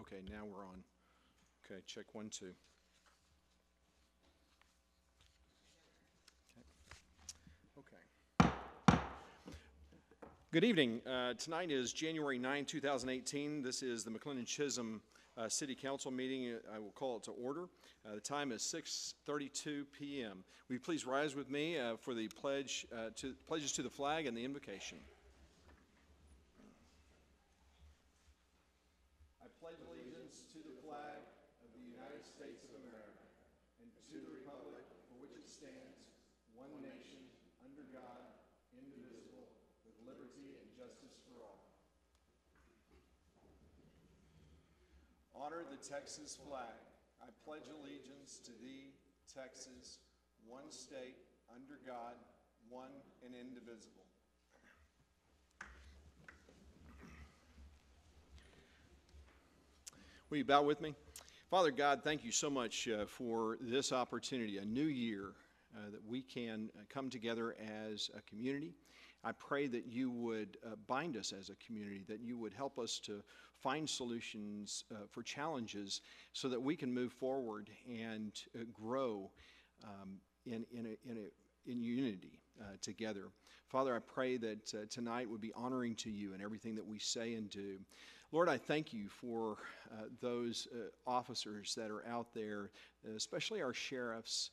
Okay, now we're on. Okay, check 1, 2. Okay. Good evening. Tonight is January 9, 2018. This is the McLendon-Chisholm City Council meeting. I will call it to order. The time is 6:32 p.m. Will you please rise with me for the pledges to the flag and the invocation? I pledge allegiance to the flag of the United States of America and to the republic for which it stands, one nation, under God, indivisible, with liberty and justice for all. Honor the Texas flag. I pledge allegiance to thee, Texas, one state, under God, one and indivisible. Will you bow with me? Father God, thank you so much for this opportunity, a new year that we can come together as a community. I pray that you would bind us as a community, that you would help us to find solutions for challenges so that we can move forward and grow in unity together. Father, I pray that tonight would be honoring to you in everything that we say and do. Lord, I thank you for those officers that are out there, especially our sheriff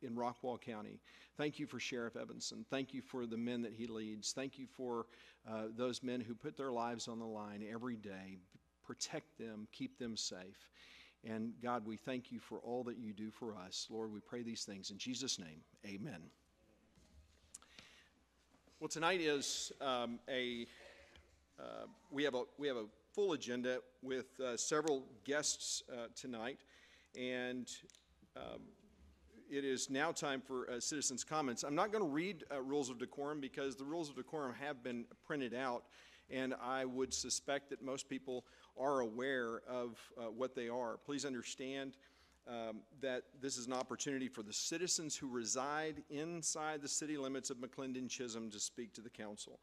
in Rockwall County. Thank you for Sheriff Evanson. Thank you for the men that he leads. Thank you for those men who put their lives on the line every day. Protect them, keep them safe. And God, we thank you for all that you do for us. Lord, we pray these things in Jesus' name. Amen. Well, tonight is we have a full agenda with several guests tonight, and it is now time for citizens' comments. I'm not going to read rules of decorum because the rules of decorum have been printed out, and I would suspect that most people are aware of what they are. Please understand that this is an opportunity for the citizens who reside inside the city limits of McLendon-Chisholm to speak to the council.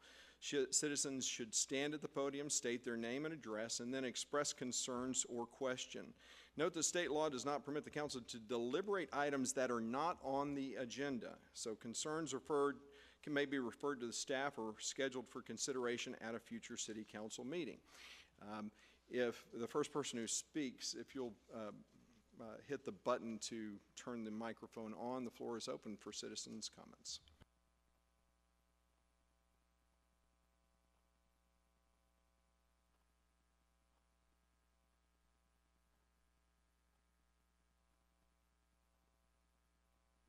Citizens should stand at the podium, state their name and address, and then express concerns or question. Note that state law does not permit the council to deliberate items that are not on the agenda. So concerns may be referred to the staff or scheduled for consideration at a future city council meeting. If the first person who speaks, if you'll hit the button to turn the microphone on, the floor is open for citizens' comments.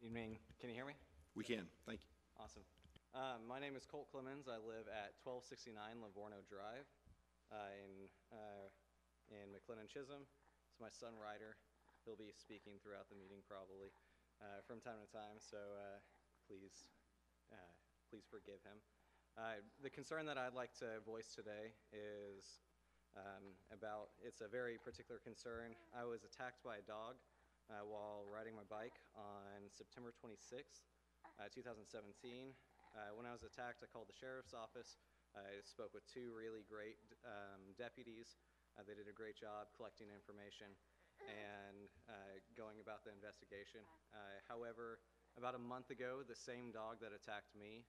Evening. Can you hear me? We can. Thank you. Awesome. My name is Colt Clemens. I live at 1269 Livorno Drive in McLendon-Chisholm. It's my son Ryder. He'll be speaking throughout the meeting probably from time to time, so please forgive him. The concern that I'd like to voice today is it's a very particular concern. I was attacked by a dog while riding my bike on September 26th, 2017. When I was attacked, I called the sheriff's office. I spoke with two really great deputies. They did a great job collecting information and going about the investigation. However, about a month ago, the same dog that attacked me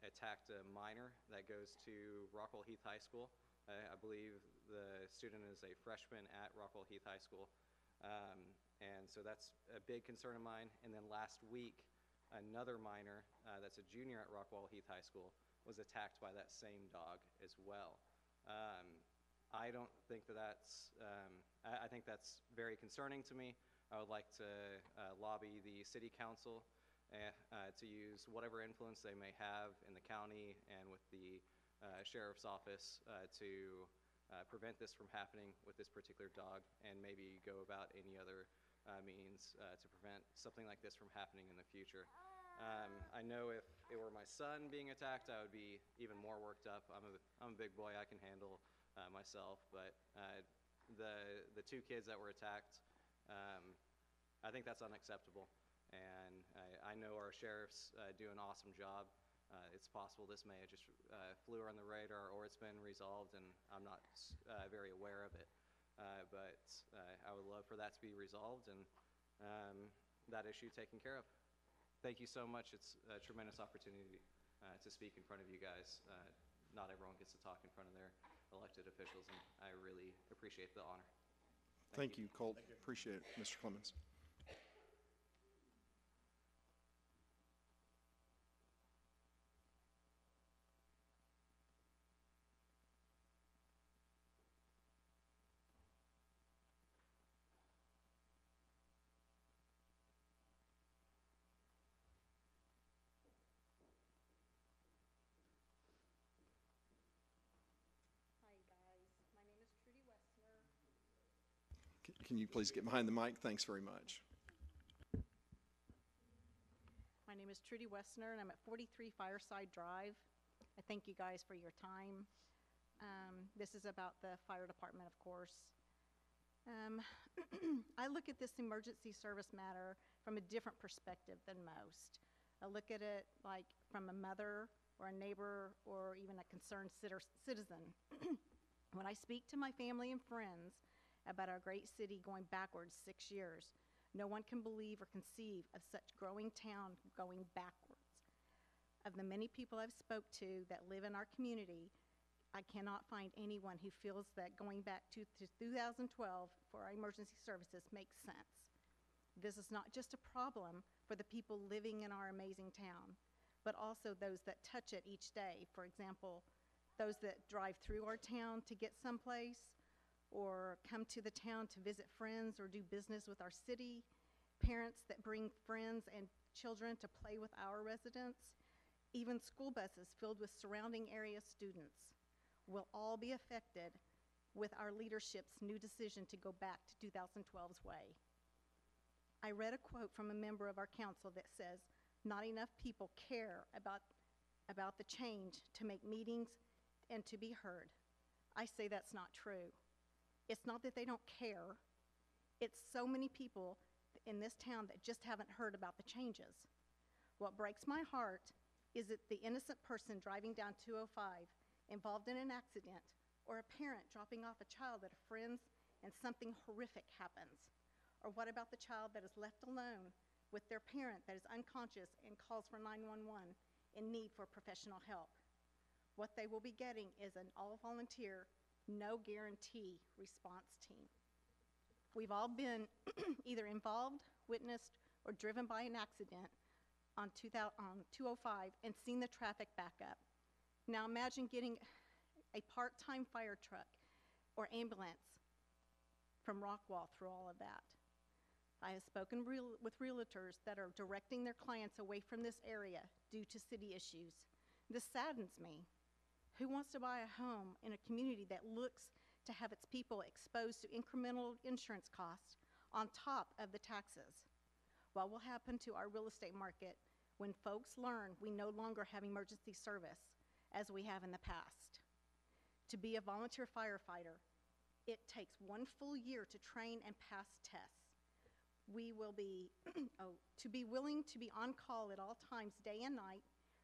attacked a minor that goes to Rockwall Heath High School. I believe the student is a freshman at Rockwall Heath High School. And so that's a big concern of mine. And then last week, another minor that's a junior at Rockwall Heath High School was attacked by that same dog as well. I don't think that's, I think that's very concerning to me. I would like to lobby the city council to use whatever influence they may have in the county and with the sheriff's office to prevent this from happening with this particular dog, and maybe go about any other means to prevent something like this from happening in the future. I know if it were my son being attacked, I would be even more worked up. I'm a big boy, I can handle myself, but the two kids that were attacked, I think that's unacceptable. And I know our sheriffs do an awesome job It's possible this may have just flew on the radar, or it's been resolved and I'm not very aware of it. But I would love for that to be resolved and that issue taken care of. Thank you so much. It's a tremendous opportunity to speak in front of you guys. Not everyone gets to talk in front of their elected officials, and I really appreciate the honor. Thank you, Colt. Appreciate it, Mr. Clemens. Hi guys, my name is Trudy Westner. Can you please get behind the mic? Thanks very much. My name is Trudy Westner and I'm at 43 Fireside Drive. I thank you guys for your time. This is about the fire department, of course. I look at this emergency service matter from a different perspective than most. I look at it like from a mother or a neighbor or even a concerned citizen. When I speak to my family and friends about our great city going backwards 6 years, no one can believe or conceive of such growing town going backwards. Of the many people I've spoke to that live in our community, I cannot find anyone who feels that going back to 2012 for our emergency services makes sense. This is not just a problem for the people living in our amazing town, but also those that touch it each day. For example, those that drive through our town to get someplace, or come to the town to visit friends or do business with our city, parents that bring friends and children to play with our residents, even school buses filled with surrounding area students will all be affected with our leadership's new decision to go back to 2012's way. I read a quote from a member of our council that says, "Not enough people care about the change to make meetings and to be heard." I say that's not true. It's not that they don't care. It's so many people in this town that just haven't heard about the changes. What breaks my heart is that the innocent person driving down 205 involved in an accident, or a parent dropping off a child at a friend's and something horrific happens. Or what about the child that is left alone with their parent that is unconscious and calls for 911 in need for professional help? What they will be getting is an all-volunteer, no guarantee response team. We've all been either involved, witnessed, or driven by an accident on 205 and seen the traffic back up. Now imagine getting a part-time fire truck or ambulance from Rockwall through all of that. I have spoken with realtors that are directing their clients away from this area due to city issues. This saddens me. Who wants to buy a home in a community that looks to have its people exposed to incremental insurance costs on top of the taxes? What will happen to our real estate market when folks learn we no longer have emergency service as we have in the past? To be a volunteer firefighter, it takes 1 full year to train and pass tests. We will be, to be willing to be on call at all times, day and night,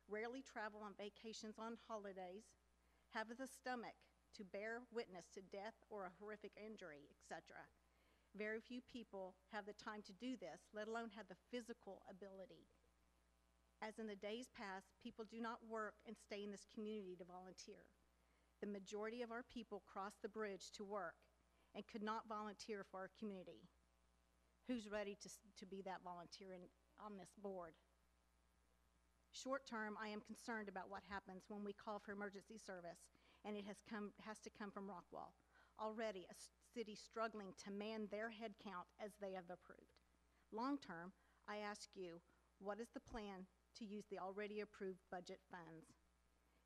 rarely travel on vacations on holidays, have the stomach to bear witness to death or a horrific injury, etc. Very few people have the time to do this, let alone have the physical ability. As in the days past, people do not work and stay in this community to volunteer. The majority of our people cross the bridge to work and could not volunteer for our community. Who's ready to be that volunteer on this board? Short term, I am concerned about what happens when we call for emergency service, and it has to come from Rockwall. Already a city struggling to man their head count as they have approved. Long term, I ask you, what is the plan to use the already approved budget funds?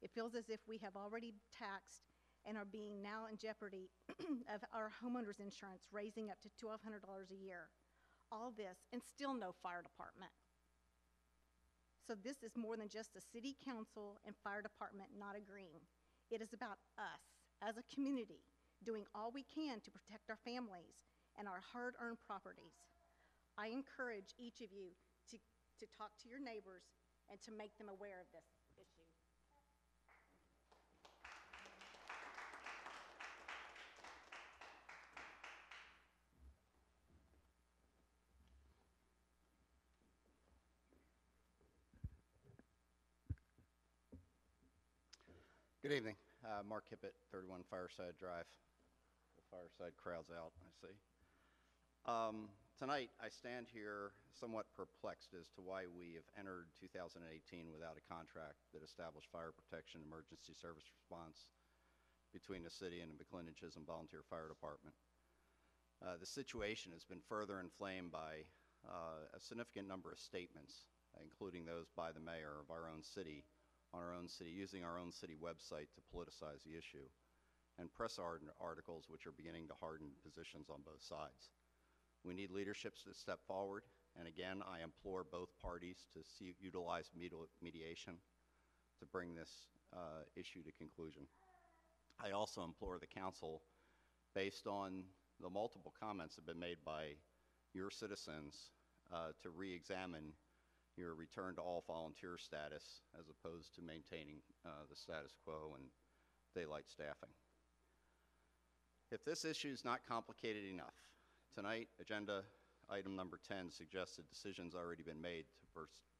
It feels as if we have already taxed and are being now in jeopardy of our homeowners insurance raising up to $1,200 a year. All this and still no fire department. So this is more than just the city council and fire department not agreeing. It is about us as a community doing all we can to protect our families and our hard-earned properties. I encourage each of you to talk to your neighbors and to make them aware of this issue. Good evening. Mark Kippett, 31 Fireside Drive. The Fireside crowd's out, I see. Tonight, I stand here somewhat perplexed as to why we have entered 2018 without a contract that established fire protection emergency service response between the city and the McLendon-Chisholm Volunteer Fire Department. The situation has been further inflamed by a significant number of statements, including those by the mayor of our own city, using our own city website to politicize the issue, and press articles which are beginning to harden positions on both sides. We need leaderships to step forward, and again, I implore both parties to utilize mediation to bring this issue to conclusion. I also implore the council, based on the multiple comments that have been made by your citizens, to re-examine your return to all volunteer status as opposed to maintaining the status quo and daylight staffing. If this issue is not complicated enough, tonight agenda item number 10 suggests a decision's already been made to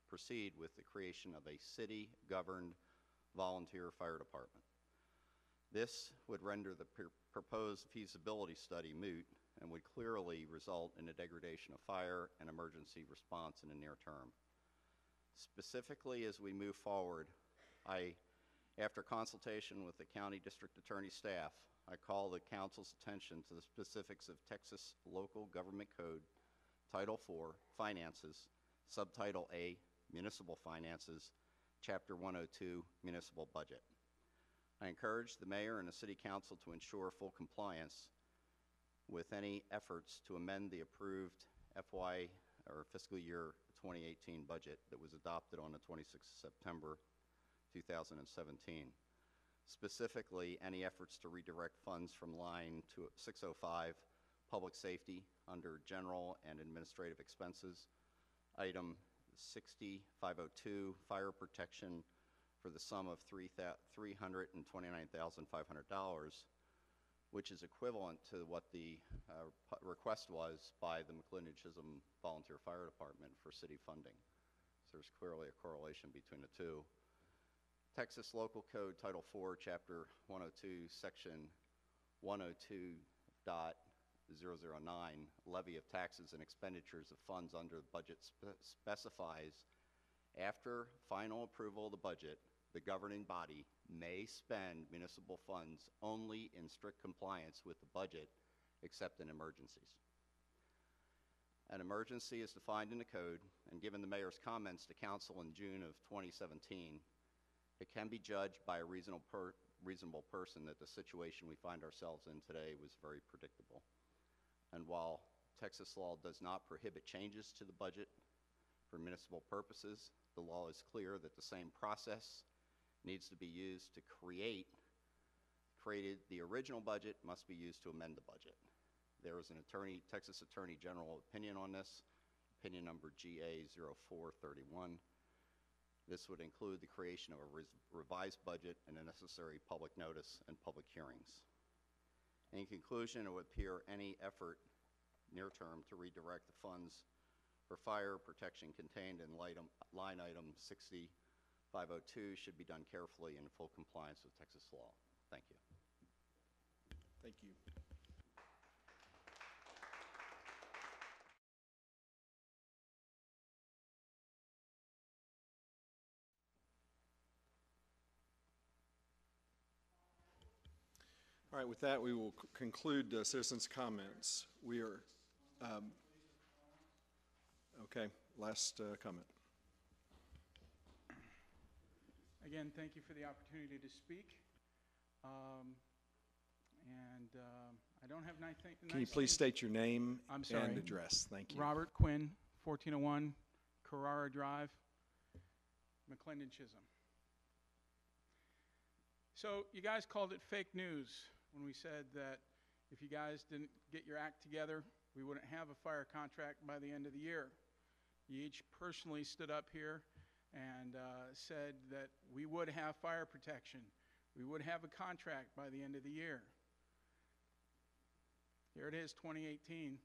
proceed with the creation of a city-governed volunteer fire department. This would render the proposed feasibility study moot and would clearly result in a degradation of fire and emergency response in the near term. Specifically, as we move forward, after consultation with the county district attorney staff, I call the council's attention to the specifics of Texas Local Government Code, Title IV, Finances, Subtitle A, Municipal Finances, Chapter 102, Municipal Budget. I encourage the mayor and the city council to ensure full compliance with any efforts to amend the approved FY or fiscal year 2018 budget that was adopted on the 26th of September 2017. Specifically, any efforts to redirect funds from line 605 Public Safety under General and Administrative Expenses, item 60502 Fire Protection for the sum of $329,500, which is equivalent to what the request was by the McLendon-Chisholm Volunteer Fire Department for city funding. So there's clearly a correlation between the two. Texas Local Code Title IV, Chapter 102, Section 102.009, Levy of Taxes and Expenditures of Funds under the budget specifies, after final approval of the budget, the governing body may spend municipal funds only in strict compliance with the budget, except in emergencies. An emergency is defined in the code, and given the mayor's comments to council in June of 2017, it can be judged by a reasonable person that the situation we find ourselves in today was very predictable. And while Texas law does not prohibit changes to the budget for municipal purposes, the law is clear that the same process needs to be used to created the original budget must be used to amend the budget. There is an Texas Attorney General opinion on this, opinion number GA0431. This would include the creation of a revised budget and a necessary public notice and public hearings. In conclusion, it would appear any effort near term to redirect the funds for fire protection contained in line item 502 should be done carefully in full compliance with Texas law. Thank you. Thank you. All right, with that, we will conclude citizens' comments. We are, okay, last comment. Again, thank you for the opportunity to speak. I don't have anything. Can you please state your name I'm sorry. and address? Thank you. Robert Quinn, 1401 Carrara Drive, McLendon-Chisholm. So you guys called it fake news when we said that if you guys didn't get your act together, we wouldn't have a fire contract by the end of the year. You each personally stood up here and said that we would have fire protection. We would have a contract by the end of the year. Here it is, 2018,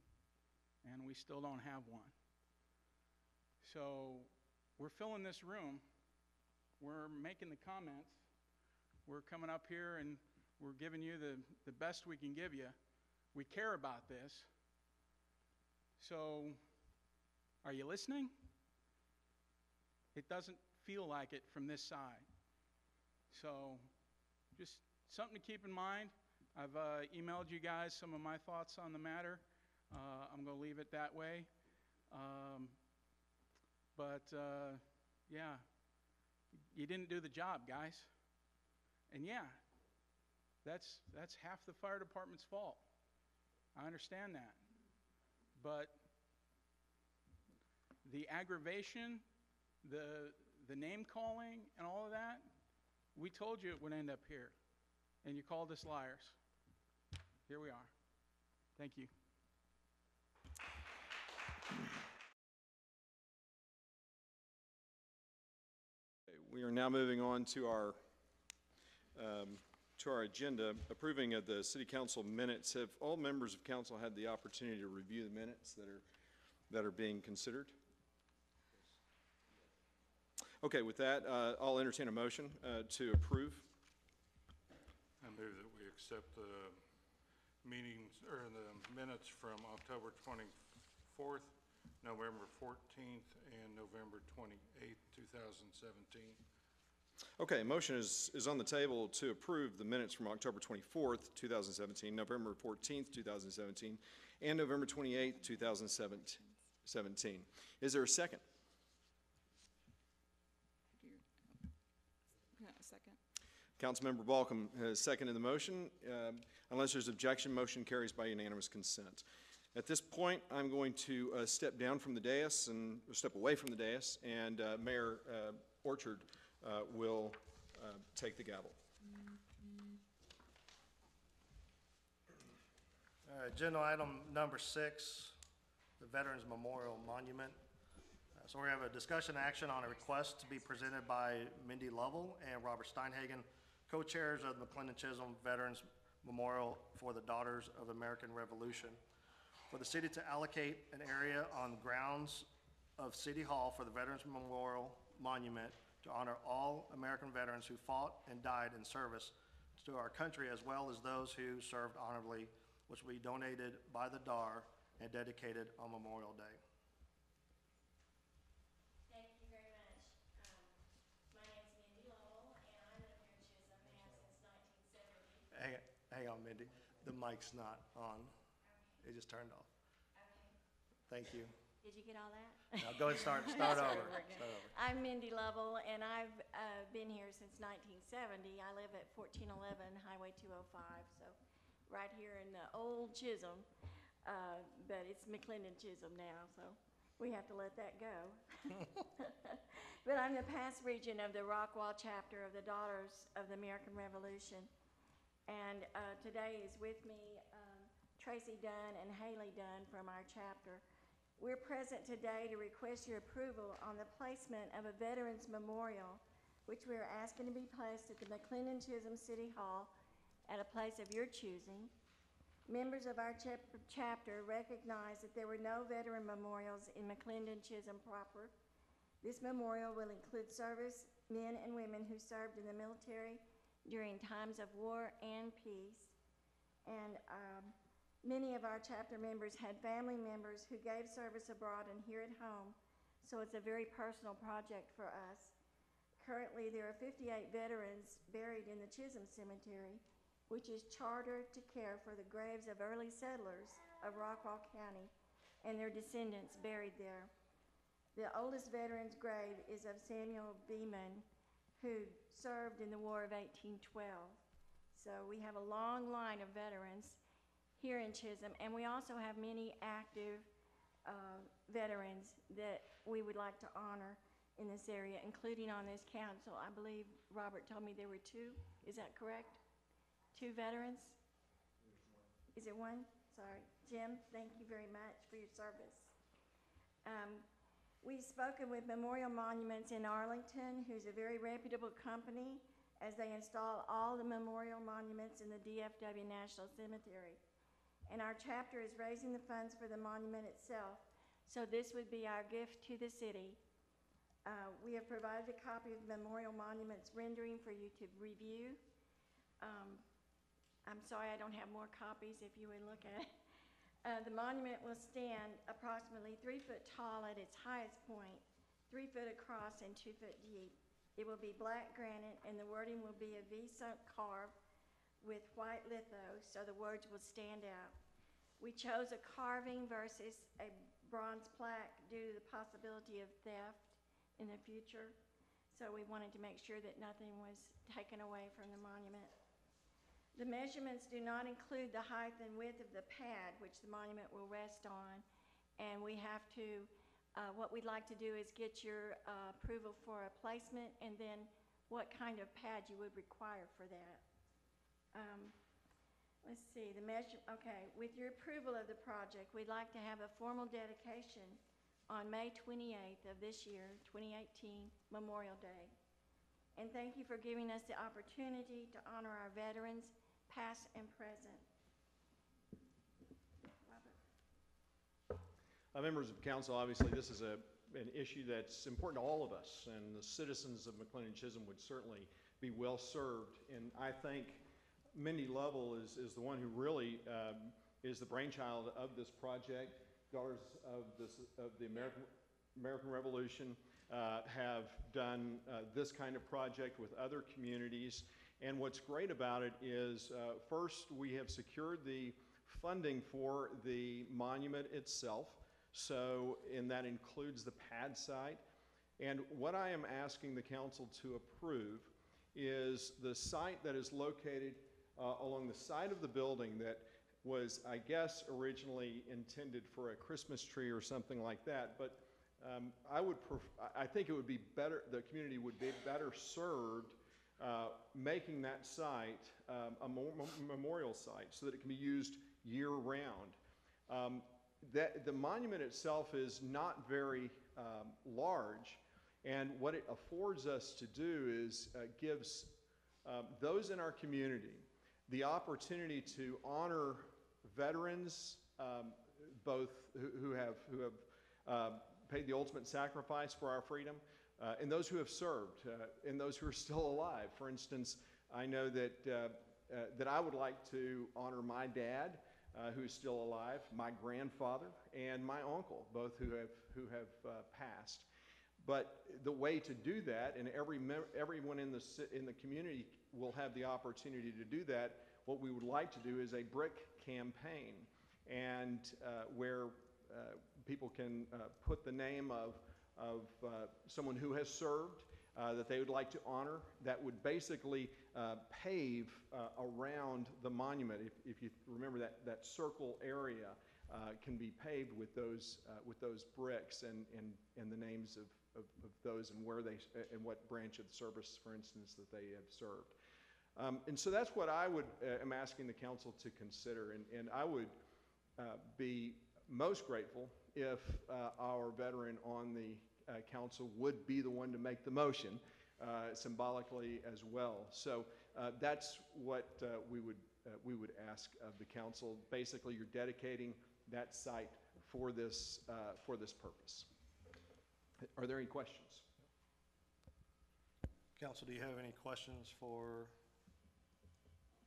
and we still don't have one. So we're filling this room. We're making the comments. We're coming up here and we're giving you the best we can give you. We care about this. So, are you listening? It doesn't feel like it from this side. So, just something to keep in mind. I've emailed you guys some of my thoughts on the matter. I'm going to leave it that way. Yeah, you didn't do the job, guys. And yeah, that's half the fire department's fault. I understand that. But the aggravation, the name calling and all of that, we told you it would end up here. And you called us liars. Here we are. Thank you. We are now moving on to our agenda, approving of the city council minutes. Have all members of council had the opportunity to review the minutes that are being considered? Okay, with that, I'll entertain a motion to approve. I move that we accept the meetings, or the minutes from October 24th, November 14th, and November 28th, 2017. Okay, a motion is on the table to approve the minutes from October 24th, 2017, November 14th, 2017, and November 28th, 2017. Is there a second? Second. Councilmember Balcom has seconded the motion. Unless there's objection, motion carries by unanimous consent. At this point, I'm going to step down from the dais and step away from the dais, and Mayor Orchard will take the gavel. Agenda item number 6, the Veterans Memorial Monument. So we have a discussion action on a request to be presented by Mindy Lovell and Robert Steinhagen, co-chairs of the McLendon-Chisholm Veterans Memorial for the Daughters of the American Revolution, for the city to allocate an area on grounds of City Hall for the Veterans Memorial Monument to honor all American veterans who fought and died in service to our country, as well as those who served honorably, which will be donated by the DAR and dedicated on Memorial Day. Thank you very much. My name's Mindy Lowell, and I live here in Chisholm, have since 1970. Hang on, Mindy. The mic's not on. Okay. It just turned off. Okay. Thank you. Did you get all that? Now go ahead and start over. I'm Mindy Lovell, and I've been here since 1970. I live at 1411 Highway 205, so right here in the old Chisholm, but it's McLendon-Chisholm now, so we have to let that go. But I'm the past regent of the Rockwall chapter of the Daughters of the American Revolution, and today is with me Tracy Dunn and Haley Dunn from our chapter. We're present today to request your approval on the placement of a Veterans Memorial, which we are asking to be placed at the McLendon-Chisholm City Hall at a place of your choosing. Members of our chapter recognize that there were no veteran memorials in McLendon-Chisholm proper. This memorial will include service men and women who served in the military during times of war and peace. And many of our chapter members had family members who gave service abroad and here at home, so it's a very personal project for us. Currently, there are 58 veterans buried in the Chisholm Cemetery, which is chartered to care for the graves of early settlers of Rockwall County and their descendants buried there. The oldest veteran's grave is of Samuel Beeman, who served in the War of 1812. So we have a long line of veterans here in Chisholm, and we also have many active veterans that we would like to honor in this area, including on this council. I believe Robert told me there were 2. Is that correct? 2 veterans? Is it 1? Sorry. Jim, thank you very much for your service. We've spoken with Memorial Monuments in Arlington, who's a very reputable company, as they install all the memorial monuments in the DFW National Cemetery. And our chapter is raising the funds for the monument itself, so this would be our gift to the city. We have provided a copy of the Memorial Monuments rendering for you to review. I'm sorry I don't have more copies if you would look at it. The monument will stand approximately 3 foot tall at its highest point, 3 foot across and 2 foot deep. It will be black granite and the wording will be a V-sunk carve with white litho, so the words will stand out. We chose a carving versus a bronze plaque due to the possibility of theft in the future, so we wanted to make sure that nothing was taken away from the monument. The measurements do not include the height and width of the pad which the monument will rest on, and we have to, what we'd like to do is get your approval for a placement and then what kind of pad you would require for that. Let's see, okay, with your approval of the project, we'd like to have a formal dedication on May 28th of this year, 2018, Memorial Day. And thank you for giving us the opportunity to honor our veterans, past and present. Robert. Members of council, obviously this is an issue that's important to all of us, and the citizens of McLendon-Chisholm would certainly be well served. And I think Mindy Lovell is the one who really is the brainchild of this project. Daughters of the American Revolution have done this kind of project with other communities. And what's great about it is, first, we have secured the funding for the monument itself. So, and that includes the pad site. And what I am asking the council to approve is the site that is located along the side of the building that was, I guess, originally intended for a Christmas tree or something like that. But I think it would be better, the community would be better served making that site a memorial site so that it can be used year-round. The monument itself is not very large, and what it affords us to do is gives those in our community the opportunity to honor veterans, both who have paid the ultimate sacrifice for our freedom, and those who have served, and those who are still alive. For instance, I know that I would like to honor my dad, who is still alive, my grandfather, and my uncle, both who have passed. But the way to do that, and everyone in the community will have the opportunity to do that, what we would like to do is a brick campaign, and where people can put the name of someone who has served that they would like to honor, that would basically pave around the monument. If you remember that circle area can be paved with those bricks and the names of those and where they and what branch of the service, for instance, that they have served. And so that's what I am asking the council to consider, and I would be most grateful if our veteran on the council would be the one to make the motion symbolically as well. So that's what we would ask of the council. Basically, you're dedicating that site for this purpose. Are there any questions? Council, do you have any questions for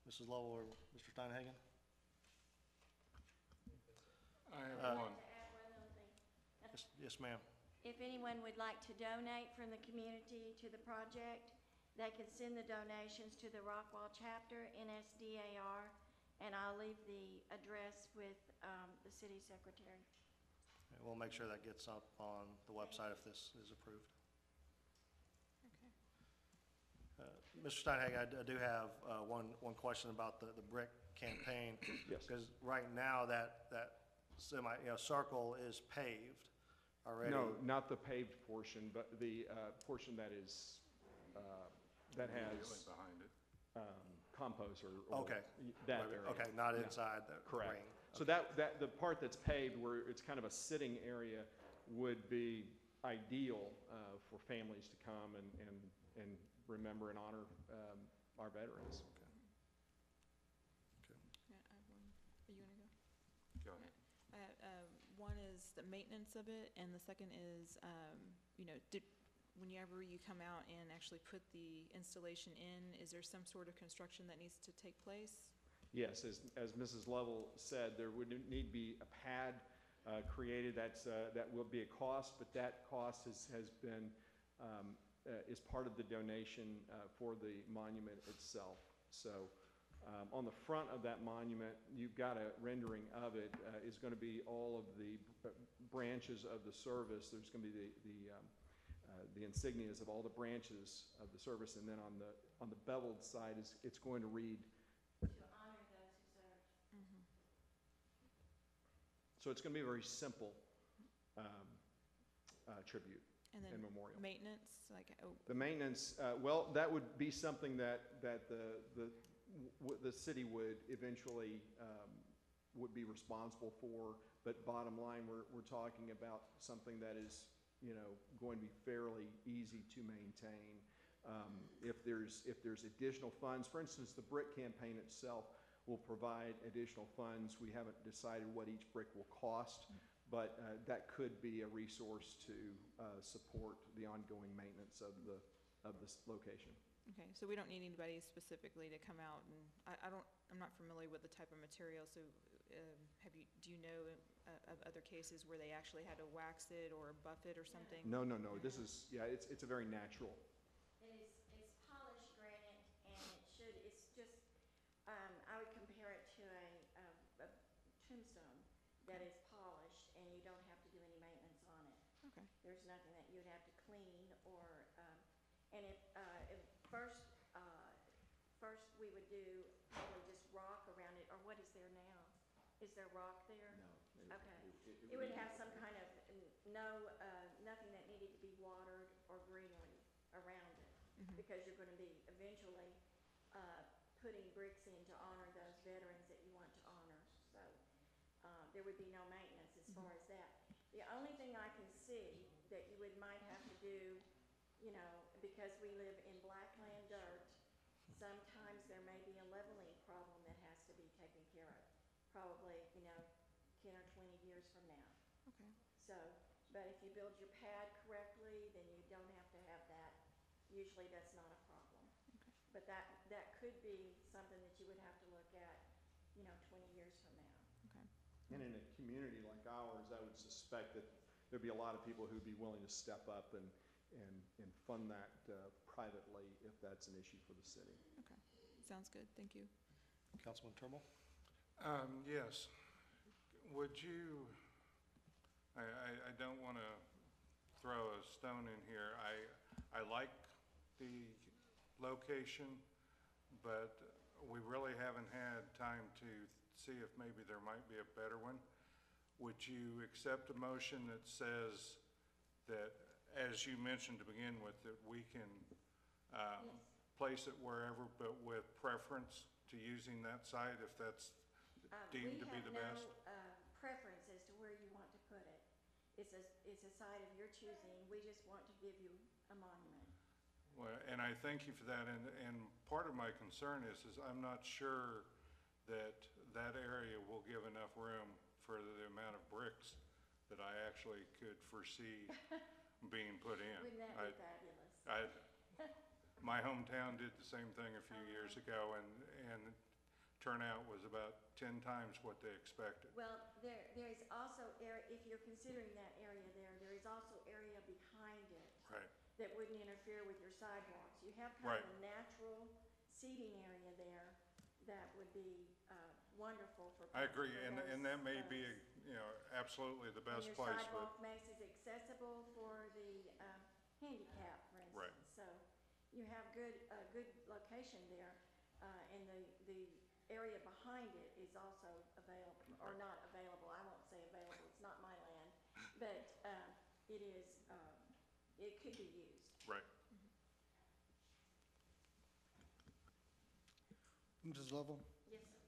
Mrs. Lovell or Mr. Steinhagen? I have one. To add one little thing. Yes, ma'am. If anyone would like to donate from the community to the project, they can send the donations to the Rockwall chapter, NSDAR, and I'll leave the address with the city secretary. And we'll make sure that gets up on the website if this is approved. Mr. Steinhagen, I do have one question about the brick campaign. Yes. Because right now that circle is paved already. No, not the paved portion, but the portion that is that has Immediately behind it. compost or Okay. that area. Okay, not Yeah. inside the Correct. ring. So the part that's paved, where it's kind of a sitting area, would be ideal for families to come and remember and honor our veterans. Yeah, I have one. Are you gonna go? Go ahead. One is the maintenance of it, and the second is, whenever you come out and actually put the installation in, is there some sort of construction that needs to take place? Yes, as Mrs. Lovell said, there would need to be a pad created. That will be a cost, but that cost has been, is part of the donation for the monument itself. So on the front of that monument, you've got a rendering of it, is going to be all of the branches of the service. There's going to be the insignias of all the branches of the service, and then on the beveled side, it's going to read. So it's going to be a very simple tribute And then and memorial. maintenance, like, oh, The maintenance, well, that would be something that the city would eventually would be responsible for. But bottom line, we're talking about something that is, going to be fairly easy to maintain. If there's additional funds, for instance, the brick campaign itself will provide additional funds. We haven't decided what each brick will cost, but that could be a resource to support the ongoing maintenance of this location. okay, so we don't need anybody specifically to come out and, I'm not familiar with the type of material, so do you know of other cases where they actually had to wax it or buff it or something? No. This is, it's a very natural. It's polished granite, and it's just, I would compare it to a tombstone that is polished, and you don't have to do any maintenance on it. Okay, There's nothing that you'd have to clean or, and first we would do probably just rock around it, or what is there now? Is there rock there? No. Okay. It would have some kind of, nothing that needed to be watered or greenery around it, because you're gonna be eventually, putting bricks in to honor those veterans that you want to honor. So, there would be no maintenance as far as that. The only thing I can see that you might have to do, because we live in blackland dirt, sometimes there may be a leveling problem that has to be taken care of, probably, 10 or 20 years from now. okay, So, but if you build your pad correctly, then you don't have to have that. Usually that's not a problem. okay. But that could be something that you would have to look at, 20 years from now. Okay. And in a community like ours, I would suspect that there'd be a lot of people who'd be willing to step up and fund that privately if that's an issue for the city. Okay, sounds good, thank you. Councilman Turnbull? Yes. Would you, I don't want to throw a stone in here. I like the location, but we really haven't had time to see if maybe there might be a better one. Would you accept a motion that says that, as you mentioned to begin with, that we can place it wherever, but with preference to using that site if that's deemed to be the best? We have no preference as to where you want to put it. It's a site of your choosing. We just want to give you a monument. Well, and I thank you for that, and part of my concern is I'm not sure that area will give enough room for the amount of bricks that I actually could foresee being put in. Wouldn't that be fabulous? My hometown did the same thing a few years ago, and turnout was about 10 times what they expected. Well, there is also area, if you're considering that area there is also area behind it. Right. That wouldn't interfere with your sidewalks. You have kind Right. of a natural seating area there that would be wonderful for. I agree, for and those that may be, folks. Absolutely the And best your place, but, sidewalk makes it accessible for the handicap, for instance. Right. So you have a good location there, and the area behind it is also available, or Right. not available. I won't say available, it's not my land, but it is, it could be used. right. Mrs. Lovell, Yes, sir.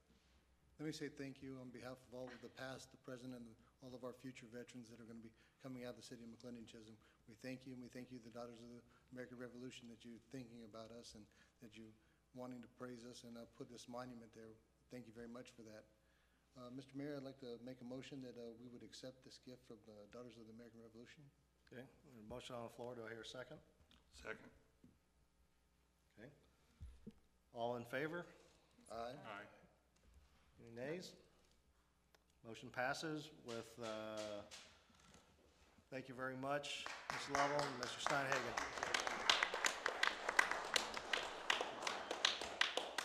let me say thank you on behalf of all of the past, the present, and all of our future veterans that are going to be coming out of the city of McLendon-Chisholm. We thank you, and we thank you, the Daughters of the American Revolution, that you're thinking about us and that you wanting to praise us and put this monument there. Thank you very much for that. Mr. Mayor, I'd like to make a motion that we would accept this gift from the Daughters of the American Revolution. Okay, a motion on the floor. Do I hear a second? Second. Okay. All in favor? Aye. Aye. Any nays? Motion passes with, thank you very much, Ms. Lovell and Mr. Steinhagen.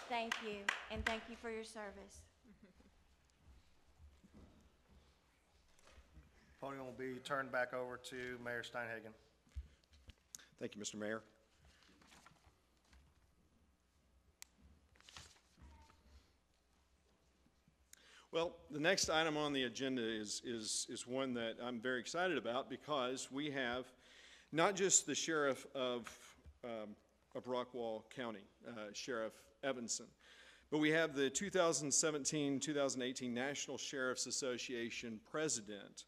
Thank you, and thank you for your service. Podium will be turned back over to Mayor Steinhagen. Thank you, Mr. Mayor. Well, the next item on the agenda is one that I'm very excited about because we have not just the sheriff of Rockwall County, Sheriff Evanson, but we have the 2017-2018 National Sheriff's Association president.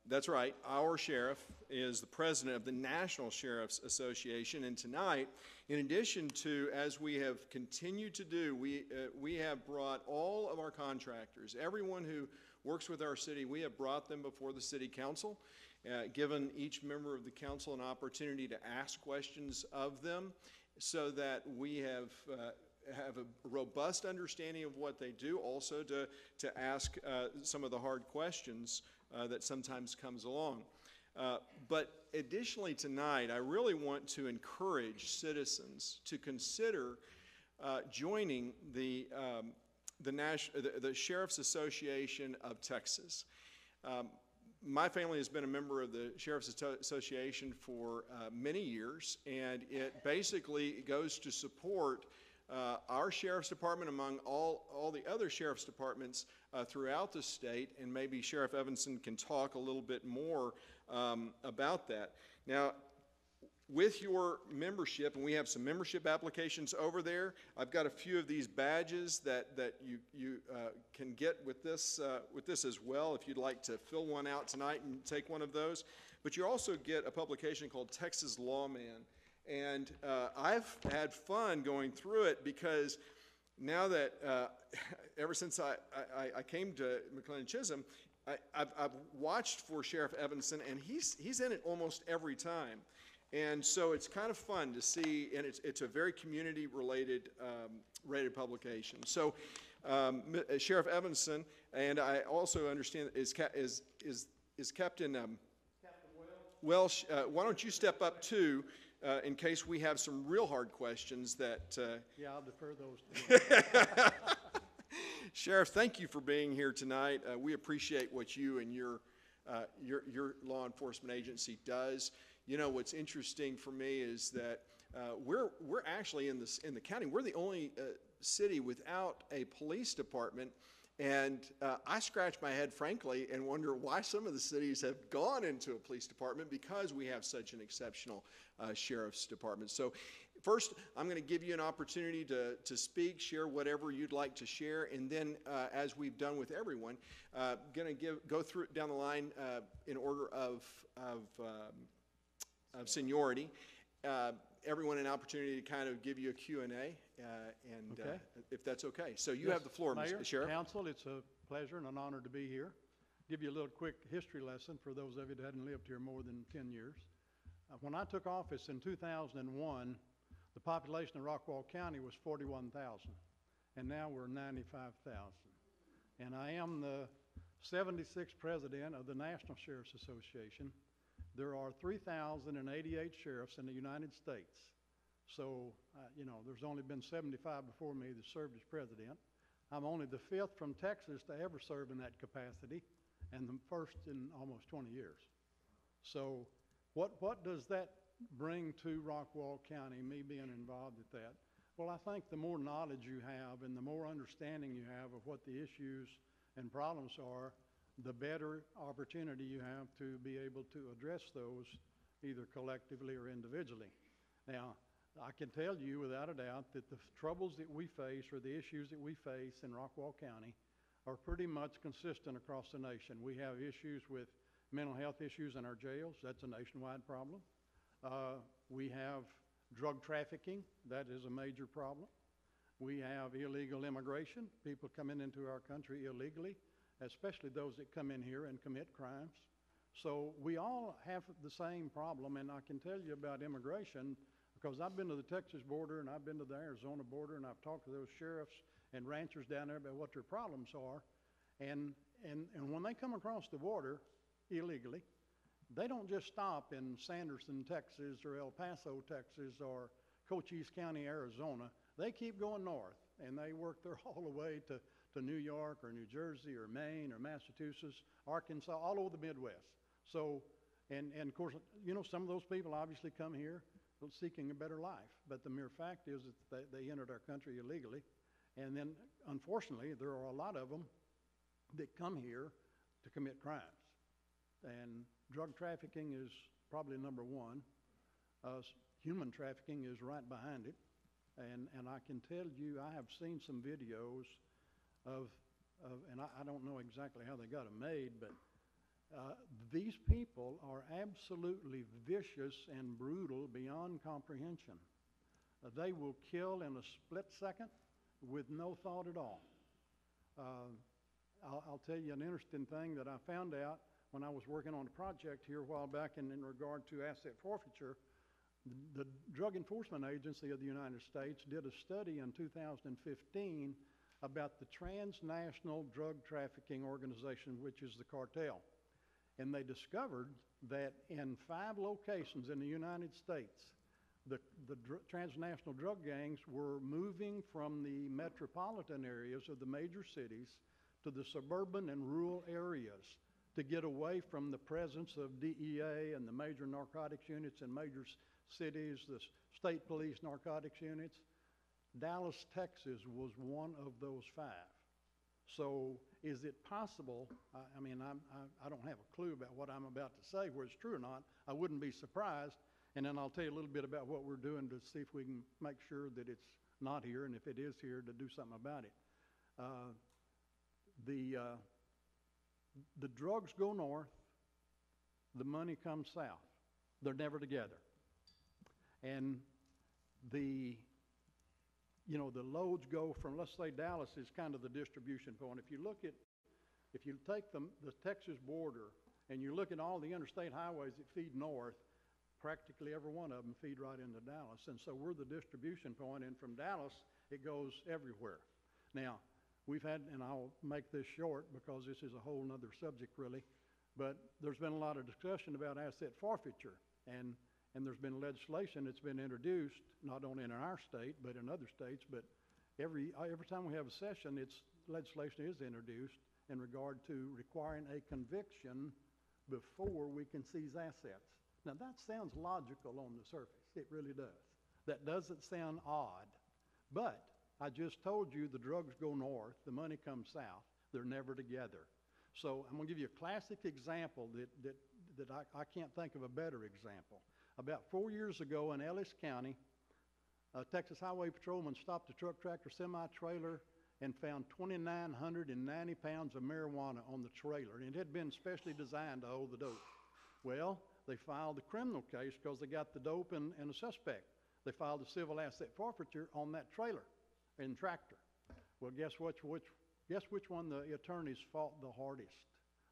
That's right, our sheriff is the president of the National Sheriff's Association, and tonight, in addition to, as we have continued to do, we have brought all of our contractors, everyone who works with our city, we have brought them before the city council, given each member of the council an opportunity to ask questions of them so that we have a robust understanding of what they do, also to ask some of the hard questions that sometimes comes along. But additionally tonight, I really want to encourage citizens to consider joining the Sheriff's Association of Texas. My family has been a member of the Sheriff's Association for many years, and it basically goes to support our sheriff's department among all the other sheriff's departments throughout the state, and maybe Sheriff Evanson can talk a little bit more about that. Now, with your membership, and we have some membership applications over there, I've got a few of these badges that you can get with this as well if you'd like to fill one out tonight and take one of those. But you also get a publication called Texas Lawman. And I've had fun going through it because now that, ever since I came to McLendon-Chisholm, I've watched for Sheriff Evanson, and he's in it almost every time. And so it's kind of fun to see, and it's a very community-related rated publication. So Sheriff Evanson, and I also understand is Captain Welsh. Why don't you step up too? In case we have some real hard questions that... Yeah, I'll defer those to you. Sheriff, thank you for being here tonight. We appreciate what you and your law enforcement agency does. You know, what's interesting for me is that we're actually in the county, we're the only city without a police department. And I scratch my head, frankly, and wonder why some of the cities have gone into a police department because we have such an exceptional sheriff's department. So first, I'm going to give you an opportunity to speak, share whatever you'd like to share, and then, as we've done with everyone, going to go through down the line in order of seniority. Everyone an opportunity to kind of give you a Q&A, and Okay. If that's okay. So you Yes, have the floor, Mayor, Mr. Sheriff. Council, it's a pleasure and an honor to be here. Give you a little quick history lesson for those of you that hadn't lived here more than 10 years. When I took office in 2001, the population of Rockwall County was 41,000, and now we're 95,000. And I am the 76th president of the National Sheriff's Association. There are 3,088 sheriffs in the United States. So, you know, there's only been 75 before me that served as president. I'm only the 5th from Texas to ever serve in that capacity, and the first in almost 20 years. So what does that bring to Rockwall County, me being involved with that? Well, I think the more knowledge you have and the more understanding you have of what the issues and problems are, the better opportunity you have to be able to address those either collectively or individually. Now, I can tell you without a doubt that the troubles that we face or the issues that we face in Rockwall County are pretty much consistent across the nation. We have issues with mental health issues in our jails. That's a nationwide problem. We have drug trafficking. That is a major problem. We have illegal immigration, people coming into our country illegally, especially those that come in here and commit crimes. So we all have the same problem, and I can tell you about immigration because I've been to the Texas border and I've been to the Arizona border, and I've talked to those sheriffs and ranchers down there about what their problems are. And when they come across the border illegally, they don't just stop in Sanderson, Texas, or El Paso, Texas, or Cochise County, Arizona. They keep going north, and they work their all the way to New York or New Jersey or Maine or Massachusetts, Arkansas, all over the Midwest. So, and of course, you know, some of those people obviously come here seeking a better life. But the mere fact is that they entered our country illegally. And then, unfortunately, there are a lot of them that come here to commit crimes. And drug trafficking is probably number one. Human trafficking is right behind it. And I can tell you, I have seen some videos of and I don't know exactly how they got them made, but these people are absolutely vicious and brutal beyond comprehension. They will kill in a split second with no thought at all. I'll tell you an interesting thing that I found out when I was working on a project here a while back in regard to asset forfeiture. The Drug Enforcement Agency of the United States did a study in 2015 about the transnational drug trafficking organization, which is the cartel. And they discovered that in 5 locations in the United States, the transnational drug gangs were moving from the metropolitan areas of the major cities to the suburban and rural areas to get away from the presence of DEA and the major narcotics units in major cities, the state police narcotics units. Dallas, Texas was one of those 5. So is it possible, I mean, I don't have a clue about what I'm about to say, whether it's true or not. I wouldn't be surprised. And then I'll tell you a little bit about what we're doing to see if we can make sure that it's not here, and if it is here, to do something about it. The drugs go north, the money comes south. They're never together. And the loads go from, let's say Dallas is kind of the distribution point. If you take the Texas border and you look at all the interstate highways that feed north, practically every one of them feed right into Dallas. And so we're the distribution point, and from Dallas, it goes everywhere. Now, we've had, and I'll make this short because this is a whole nother subject really, but there's been a lot of discussion about asset forfeiture. And there's been legislation that's been introduced, not only in our state, but in other states. But every time we have a session, legislation is introduced in regard to requiring a conviction before we can seize assets. Now, that sounds logical on the surface. It really does. That doesn't sound odd. But I just told you the drugs go north, the money comes south. They're never together. So I'm going to give you a classic example that I can't think of a better example. About 4 years ago in Ellis County, a Texas Highway Patrolman stopped a truck tractor semi-trailer and found 2,990 pounds of marijuana on the trailer. And it had been specially designed to hold the dope. Well, they filed a criminal case because they got the dope and a suspect. They filed a civil asset forfeiture on that trailer and tractor. Well, guess which one the attorneys fought the hardest?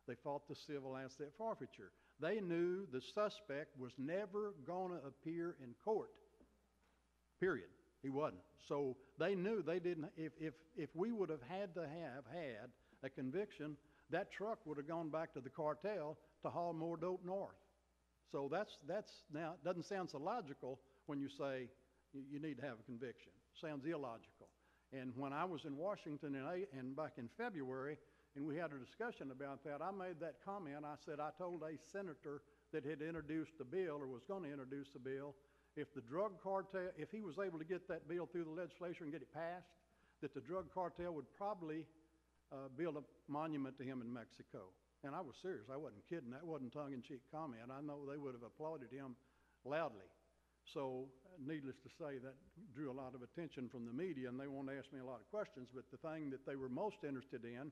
They fought the civil asset forfeiture. They knew the suspect was never going to appear in court, period. He wasn't. So they knew they didn't, if we would have had a conviction, that truck would have gone back to the cartel to haul more dope north. So that's now, it doesn't sound so logical when you say you need to have a conviction. Sounds illogical. And when I was in Washington and back in February, and we had a discussion about that, I made that comment. I said, I told a senator that had introduced the bill or was going to introduce the bill, if the drug cartel, if he was able to get that bill through the legislature and get it passed, that the drug cartel would probably build a monument to him in Mexico. And I was serious. I wasn't kidding. That wasn't tongue-in-cheek comment. I know they would have applauded him loudly. So needless to say, that drew a lot of attention from the media, and they wanted to ask me a lot of questions. But the thing that they were most interested in,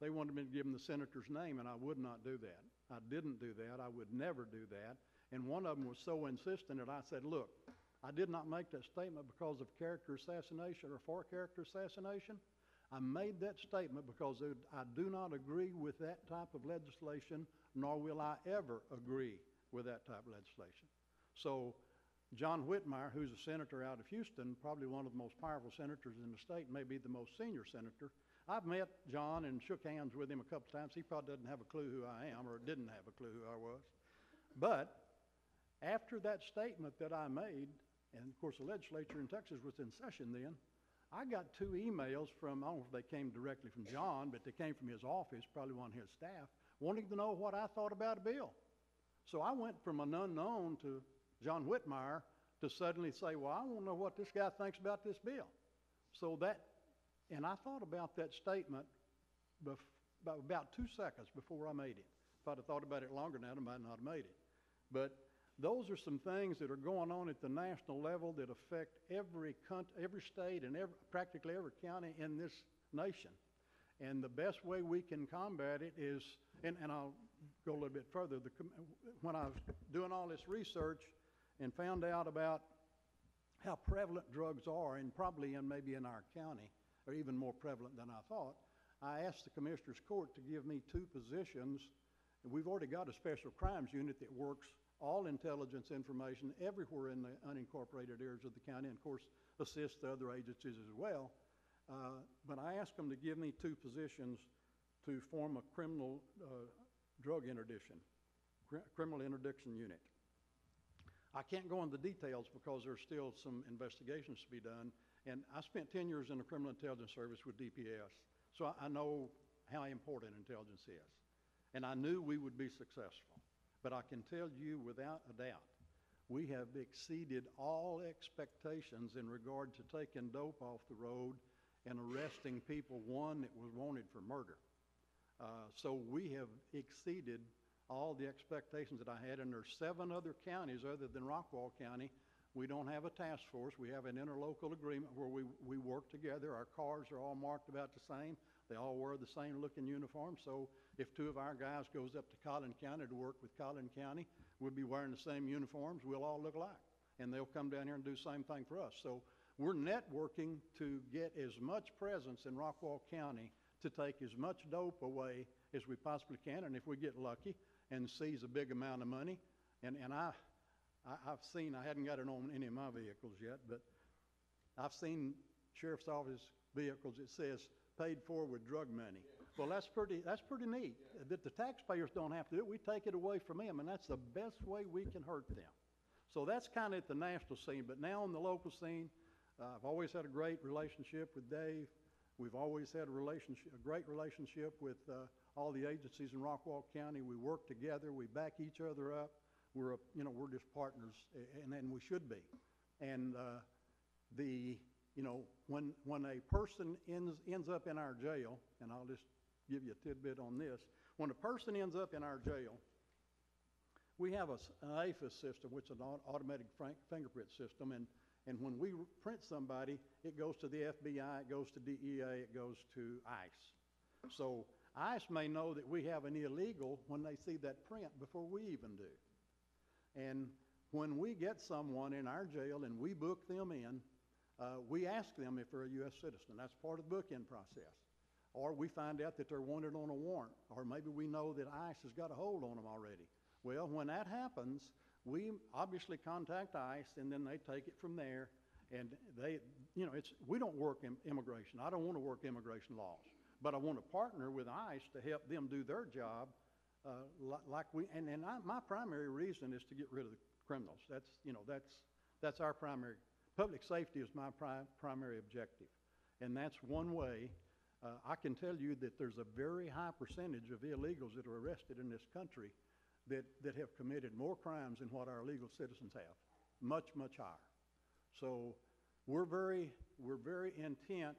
they wanted me to give them the senator's name, and I would not do that. I didn't do that. I would never do that. And one of them was so insistent that I said, look, I did not make that statement because of character assassination or for character assassination. I made that statement because I do not agree with that type of legislation, nor will I ever agree with that type of legislation. So John Whitmire, who's a senator out of Houston, probably one of the most powerful senators in the state, maybe the most senior senator. I've met John and shook hands with him a couple times. He probably doesn't have a clue who I am, or didn't have a clue who I was. But after that statement that I made, and of course the legislature in Texas was in session then, I got 2 emails from, I don't know if they came directly from John, but they came from his office, probably one of his staff, wanting to know what I thought about a bill. So I went from an unknown to John Whitmire to suddenly say, well, I want to know what this guy thinks about this bill. So that, and I thought about that statement about 2 seconds before I made it. If I'd have thought about it longer than that, I might not have made it. But those are some things that are going on at the national level that affect every state and practically every county in this nation. And the best way we can combat it is, and I'll go a little bit further, when I was doing all this research and found out about how prevalent drugs are, and probably maybe in our county, or even more prevalent than I thought, I asked the Commissioner's Court to give me 2 positions. And we've already got a special crimes unit that works all intelligence information everywhere in the unincorporated areas of the county, and of course assists the other agencies as well. But I asked them to give me 2 positions to form a criminal drug interdiction, criminal interdiction unit. I can't go into the details because there's still some investigations to be done, and I spent 10 years in the Criminal Intelligence Service with DPS, so I know how important intelligence is, and I knew we would be successful. But I can tell you without a doubt, we have exceeded all expectations in regard to taking dope off the road and arresting people, one that was wanted for murder. So we have exceeded all the expectations that I had, and there's 7 other counties other than Rockwall County. We don't have a task force. We have an interlocal agreement where we work together. Our cars are all marked about the same. They all wear the same looking uniform. So if 2 of our guys goes up to Collin County to work with Collin County, we'll be wearing the same uniforms. We'll all look alike. And they'll come down here and do the same thing for us. So we're networking to get as much presence in Rockwall County to take as much dope away as we possibly can. And if we get lucky and seize a big amount of money, and I've seen, I hadn't got it on any of my vehicles yet, but I've seen Sheriff's Office vehicles that says paid for with drug money. Well, that's pretty neat. That the taxpayers don't have to do it. We take it away from them, and that's the best way we can hurt them. So that's kind of at the national scene. But now on the local scene, I've always had a great relationship with Dave. We've always had a great relationship with all the agencies in Rockwall County. We work together. We back each other up. We're just partners, and we should be. And when a person ends up in our jail, and I'll just give you a tidbit on this, when a person ends up in our jail, we have an AFIS system, which is an automatic fingerprint system, and when we print somebody, it goes to the FBI, it goes to DEA, it goes to ICE. So ICE may know that we have an illegal when they see that print before we even do. And when we get someone in our jail and we book them in, we ask them if they're a U.S. citizen. That's part of the book-in process. Or we find out that they're wanted on a warrant, or maybe we know that ICE has got a hold on them already. Well, when that happens, we obviously contact ICE, and then they take it from there. And we don't work immigration. I don't want to work immigration laws, but I want to partner with ICE to help them do their job. My primary reason is to get rid of the criminals. That's our primary. Public safety is my primary objective, and that's one way. I can tell you that there's a very high percentage of illegals that are arrested in this country that have committed more crimes than what our legal citizens have, much higher. So we're very intent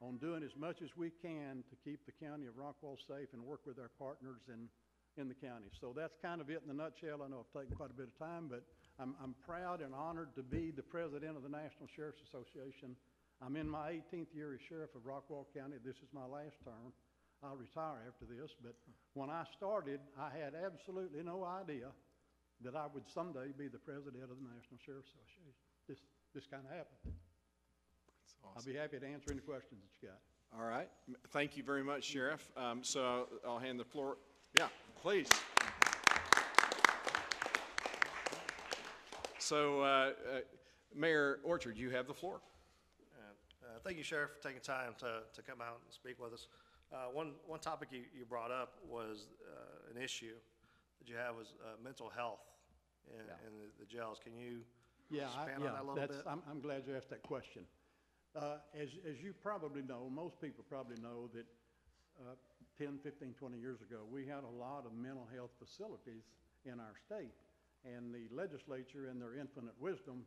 on doing as much as we can to keep the county of Rockwall safe and work with our partners in the county. So that's kind of it in a nutshell. I know I've taken quite a bit of time, but I'm proud and honored to be the president of the National Sheriff's Association. I'm in my 18th year as sheriff of Rockwall County. This is my last term. I'll retire after this, but when I started, I had absolutely no idea that I would someday be the president of the National Sheriff's Association. This kind of happened. That's awesome. I'll be happy to answer any questions that you got. All right. Thank you very much, Sheriff. So I'll hand the floor. Yeah, please. So, Mayor Orchard, you have the floor. Thank you, Sheriff, for taking time to come out and speak with us. One topic you brought up was an issue that you have was mental health in the jails. Can you expand on that a little bit? I'm glad you asked that question. As you probably know, most people probably know that 10, 15, 20 years ago, we had a lot of mental health facilities in our state. And the legislature, in their infinite wisdom,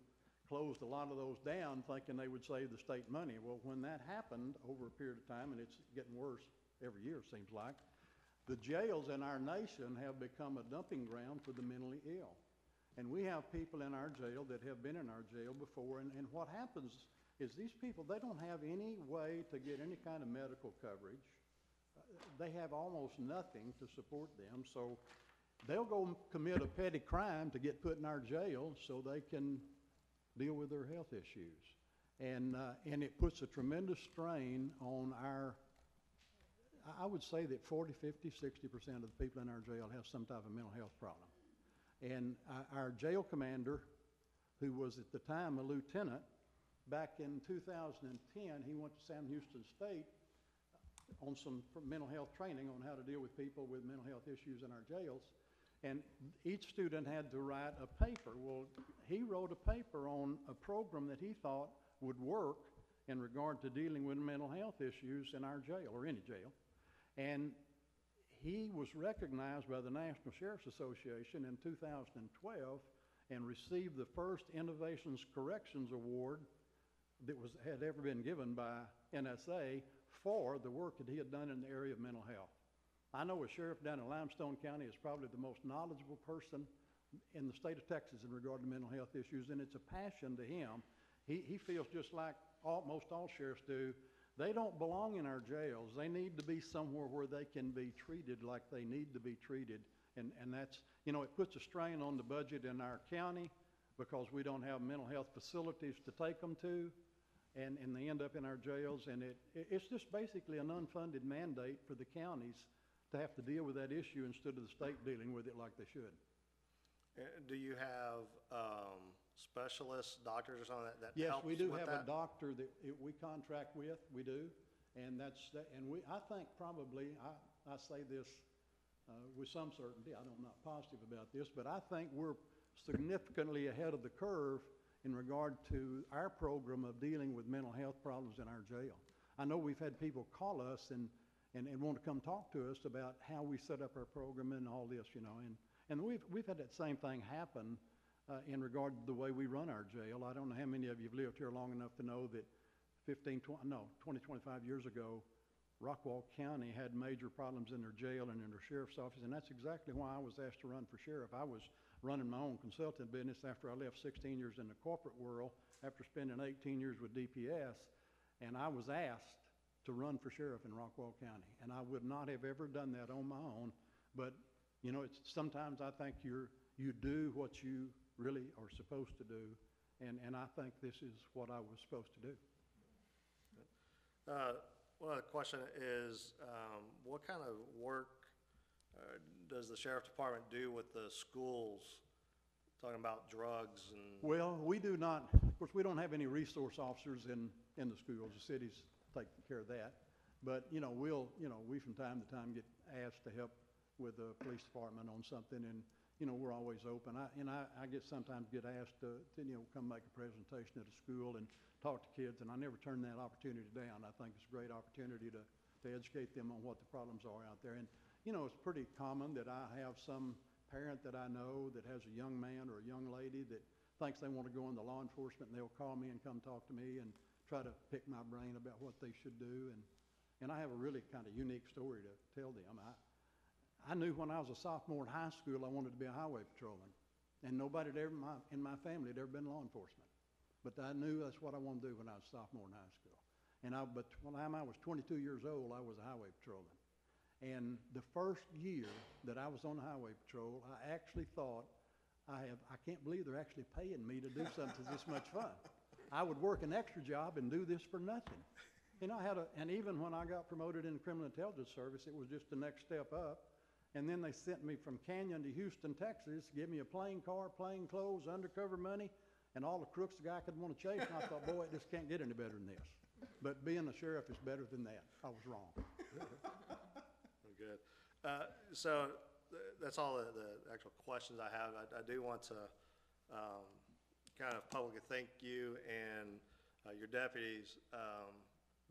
closed a lot of those down thinking they would save the state money. Well, when that happened over a period of time, and it's getting worse every year, it seems like, the jails in our nation have become a dumping ground for the mentally ill. And we have people in our jail that have been in our jail before, and what happens is these people, they don't have any way to get any kind of medical coverage. They have almost nothing to support them, so they'll go commit a petty crime to get put in our jail so they can deal with their health issues. And it puts a tremendous strain on our, I would say that 40, 50, 60% of the people in our jail have some type of mental health problem. And our jail commander, who was at the time a lieutenant, back in 2010, he went to Sam Houston State on some mental health training on how to deal with people with mental health issues in our jails. And each student had to write a paper. Well, he wrote a paper on a program that he thought would work in regard to dealing with mental health issues in our jail, or any jail. And he was recognized by the National Sheriff's Association in 2012 and received the first Innovations Corrections Award that had ever been given by NSA for the work that he had done in the area of mental health. I know a sheriff down in Limestone County is probably the most knowledgeable person in the state of Texas in regard to mental health issues, and it's a passion to him. He feels just like most all sheriffs do. They don't belong in our jails. They need to be somewhere where they can be treated like they need to be treated. And that's, you know, it puts a strain on the budget in our county because we don't have mental health facilities to take them to, and they end up in our jails. And it's just basically an unfunded mandate for the counties to have to deal with that issue instead of the state dealing with it like they should. Do you have specialists, doctors or something that Yes, helps we do with have that? a doctor that we contract with, we do. And I think probably, I say this with some certainty, I'm not positive about this, but I think we're significantly ahead of the curve in regard to our program of dealing with mental health problems in our jail. I know we've had people call us and want to come talk to us about how we set up our program and all this, you know. And we've had that same thing happen in regard to the way we run our jail. I don't know how many of you have lived here long enough to know that 20, 25 years ago, Rockwall County had major problems in their jail and in their sheriff's office, and that's exactly why I was asked to run for sheriff. I was running my own consulting business after I left 16 years in the corporate world, after spending 18 years with DPS, and I was asked to run for sheriff in Rockwall County. And I would not have ever done that on my own, but you know, sometimes I think you do what you really are supposed to do, and I think this is what I was supposed to do. One other question is, what kind of work does the sheriff's department do with the schools, talking about drugs and? Well, we do not, of course, we don't have any resource officers in the schools. The cities take care of that. But, you know, we from time to time get asked to help with the police department on something, and, you know, we're always open. I sometimes get asked to, you know, come make a presentation at a school and talk to kids, and I never turn that opportunity down. I think it's a great opportunity to educate them on what the problems are out there. And, you know, it's pretty common that I have some parent that I know that has a young man or a young lady that thinks they want to go into law enforcement, and they'll call me and come talk to me and try to pick my brain about what they should do. And I have a really kind of unique story to tell them. I knew when I was a sophomore in high school I wanted to be a highway patrolman, and nobody in my family had ever been law enforcement. But I knew that's what I wanted to do when I was a sophomore in high school. But when I was 22 years old, I was a highway patrolman. And the first year that I was on the highway patrol, I actually thought, I can't believe they're actually paying me to do something this much fun. I would work an extra job and do this for nothing. And and even when I got promoted in the Criminal Intelligence Service, it was just the next step up. And then they sent me from Canyon to Houston, Texas, give me a plane car, plain clothes, undercover money, and all the crooks the guy could want to chase. And I thought, boy, this can't get any better than this. But being a sheriff is better than that. I was wrong. Good. So that's all the actual questions I have. I do want to kind of publicly thank you and your deputies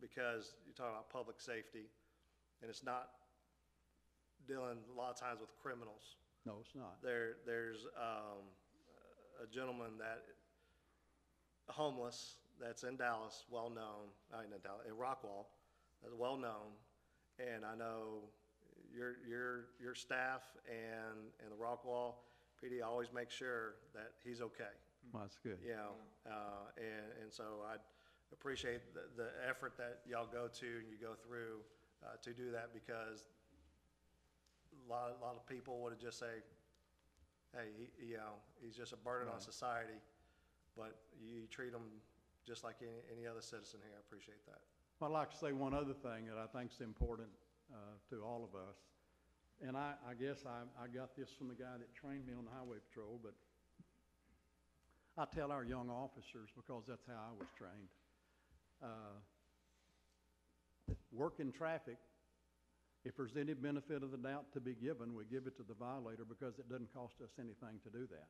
because you're talking about public safety, and it's not dealing a lot of times with criminals. No, it's not. There's a gentleman homeless, that's in Dallas, well-known, in Rockwall, that's well-known, and I know your staff and the Rockwall PD always make sure that he's okay. Well, that's good. You know, and so I appreciate the effort that y'all go to and you go through to do that, because a lot of people would have just say, hey, he's just a burden on society, but you treat him just like any other citizen here. I appreciate that. I'd like to say one other thing that I think is important to all of us. And I guess I got this from the guy that trained me on the highway patrol, but I tell our young officers, because that's how I was trained, work in traffic, if there's any benefit of the doubt to be given, we give it to the violator, because it doesn't cost us anything to do that.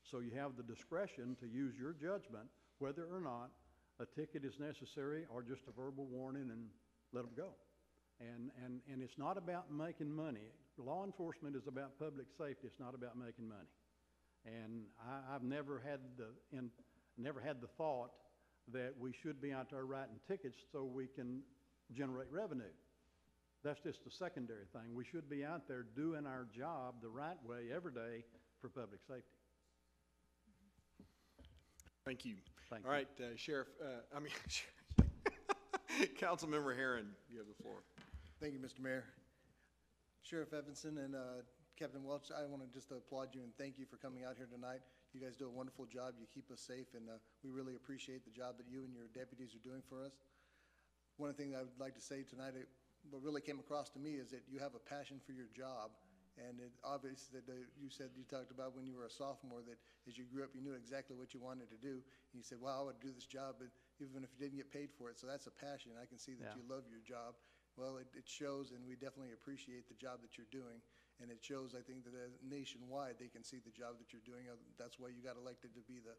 So you have the discretion to use your judgment whether or not a ticket is necessary or just a verbal warning and let them go. And it's not about making money. Law enforcement is about public safety. It's not about making money. And I've never had the thought that we should be out there writing tickets so we can generate revenue. That's just a secondary thing. We should be out there doing our job the right way every day for public safety. Thank you. Thank All you. right, Sheriff, Councilmember Herron, you have the floor. Thank you, Mr. Mayor. Sheriff Evanson and Captain Welch, I want to just applaud you and thank you for coming out here tonight. You guys do a wonderful job. You keep us safe, and we really appreciate the job that you and your deputies are doing for us. One thing I would like to say tonight, what really came across to me is that you have a passion for your job, and it obvious that you talked about when you were a sophomore that as you grew up you knew exactly what you wanted to do, and you said, well, I would do this job but even if you didn't get paid for it. So that's a passion. I can see that you love your job. Well, it shows, and we definitely appreciate the job that you're doing, and it shows, I think, that nationwide they can see the job that you're doing. That's why you got elected to be the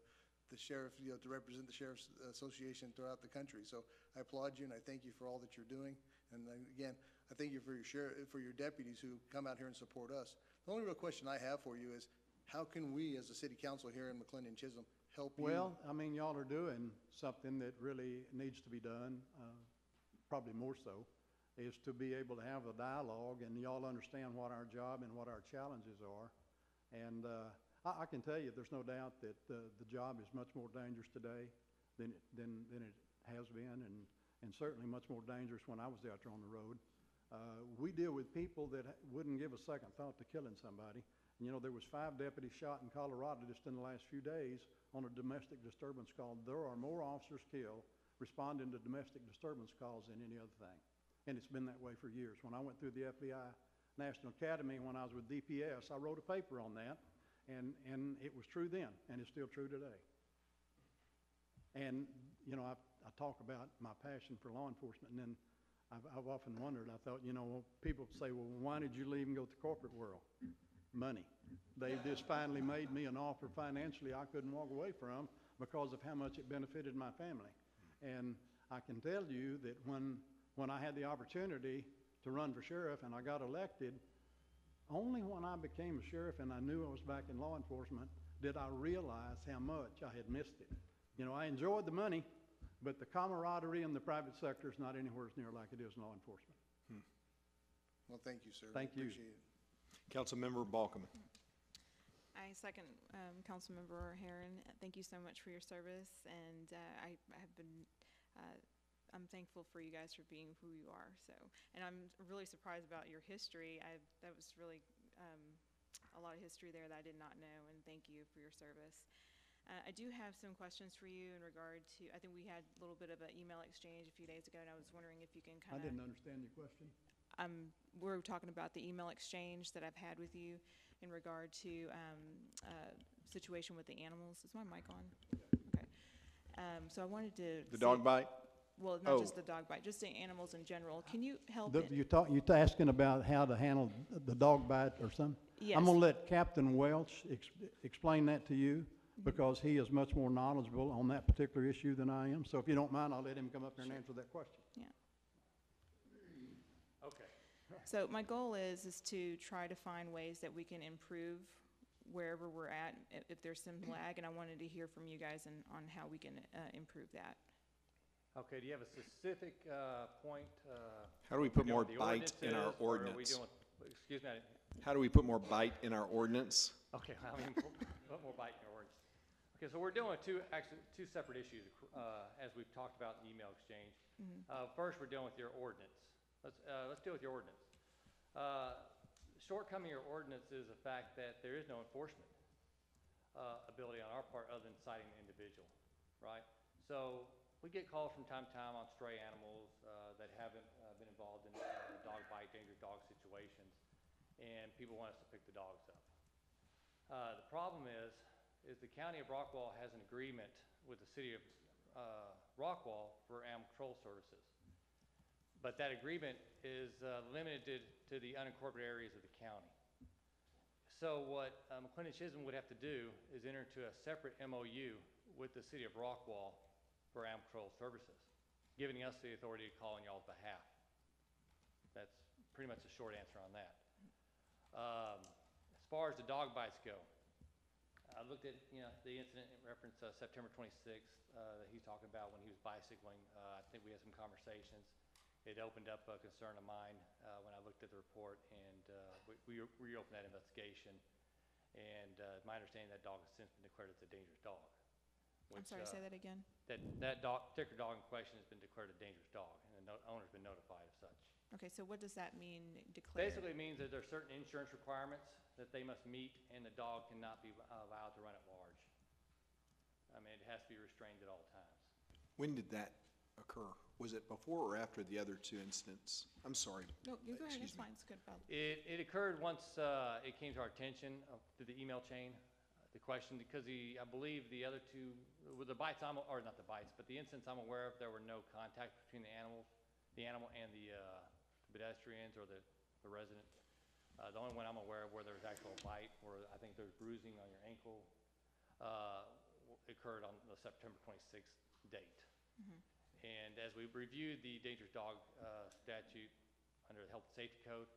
sheriff, to represent the Sheriff's Association throughout the country. So I applaud you, and I thank you for all that you're doing. And again, I thank you for your deputies who come out here and support us. The only real question I have for you is, how can we, as a city council here in McLendon-Chisholm, help you? Well, I mean, y'all are doing something that really needs to be done, probably more so, is to be able to have a dialogue and y'all understand what our job and what our challenges are. And I can tell you there's no doubt that the job is much more dangerous today than it has been, and certainly much more dangerous when I was out there on the road. We deal with people that wouldn't give a second thought to killing somebody. And, there was 5 deputies shot in Colorado just in the last few days on a domestic disturbance call. There are more officers killed responding to domestic disturbance calls than any other thing. And it's been that way for years. When I went through the FBI National Academy when I was with DPS, I wrote a paper on that, and it was true then, and it's still true today. And, I talk about my passion for law enforcement, and then I've often wondered, I thought, people say, well, why did you leave and go to the corporate world? Money. They just finally made me an offer financially I couldn't walk away from because of how much it benefited my family. And I can tell you that when I had the opportunity to run for sheriff and I got elected, only when I became a sheriff and I knew I was back in law enforcement did I realize how much I had missed it. I enjoyed the money, but the camaraderie in the private sector is not anywhere near like it is in law enforcement. Well, thank you, sir. Thank you. Appreciate it. Councilmember Balkman. I second Councilmember Herron. Thank you so much for your service, and I have been I'm thankful for you guys for being who you are. So, and I'm really surprised about your history. That was really a lot of history there that I did not know, and thank you for your service. I do have some questions for you in regard to, I think we had a little bit of an email exchange a few days ago, and I was wondering if you can I kind of. didn't understand your question. We're talking about the email exchange that I've had with you in regard to situation with the animals. Is my mic on? Okay. So I wanted to. The see- dog bite? Well, Oh. not just the dog bite, just the animals in general. Can you help? You asking about how to handle the dog bite or something? Yes. I'm gonna let Captain Welch explain that to you, because he is much more knowledgeable on that particular issue than I am. So if you don't mind, I'll let him come up here and answer that question. Yeah. Okay. So my goal is to try to find ways that we can improve wherever we're at, if there's some lag, and I wanted to hear from you guys on how we can improve that. Okay, do you have a specific point? How do we put more bite in our ordinance? Excuse me. How do we put more bite in our ordinance? Okay, I mean, put more bite in your words. Okay, so we're dealing with two separate issues, as we've talked about in the email exchange. First, we're dealing with your ordinance. Let's deal with your ordinance. Shortcoming of your ordinance is the fact that there is no enforcement ability on our part other than citing the individual, right? So we get calls from time to time on stray animals that haven't been involved in dog bite, dangerous dog situations, and people want us to pick the dogs up. The problem is the county of Rockwall has an agreement with the city of Rockwall for animal control services. But that agreement is limited to the unincorporated areas of the county. So what McLendon-Chisholm would have to do is enter into a separate MOU with the city of Rockwall for animal control services, giving us the authority to call on y'all's behalf. That's pretty much the short answer on that. As far as the dog bites go, I looked at the incident in reference September 26th that he's talking about when he was bicycling. I think we had some conversations. It opened up a concern of mine when I looked at the report, and we reopened that investigation. And my understanding, that dog has since been declared as a dangerous dog. I'm sorry, say that again. That particular dog in question has been declared a dangerous dog, and the owner's been notified of such. Okay, so what does that mean, declared? Basically, it means that there are certain insurance requirements that they must meet, and the dog cannot be allowed to run at large. I mean, it has to be restrained at all times. When did that occur? Was it before or after the other two incidents? I'm sorry. No, you go ahead, Excuse it's me. fine, it's good, Bob. It occurred once it came to our attention through the email chain, the question, because I believe the other two, with the bites, or not the bites, but the incidents I'm aware of, there were no contact between the animal and the pedestrians or the resident. The only one I'm aware of where there was actual bite, where I think there's bruising on your ankle, occurred on the September 26th date. And as we reviewed the dangerous dog statute under the Health and Safety Code,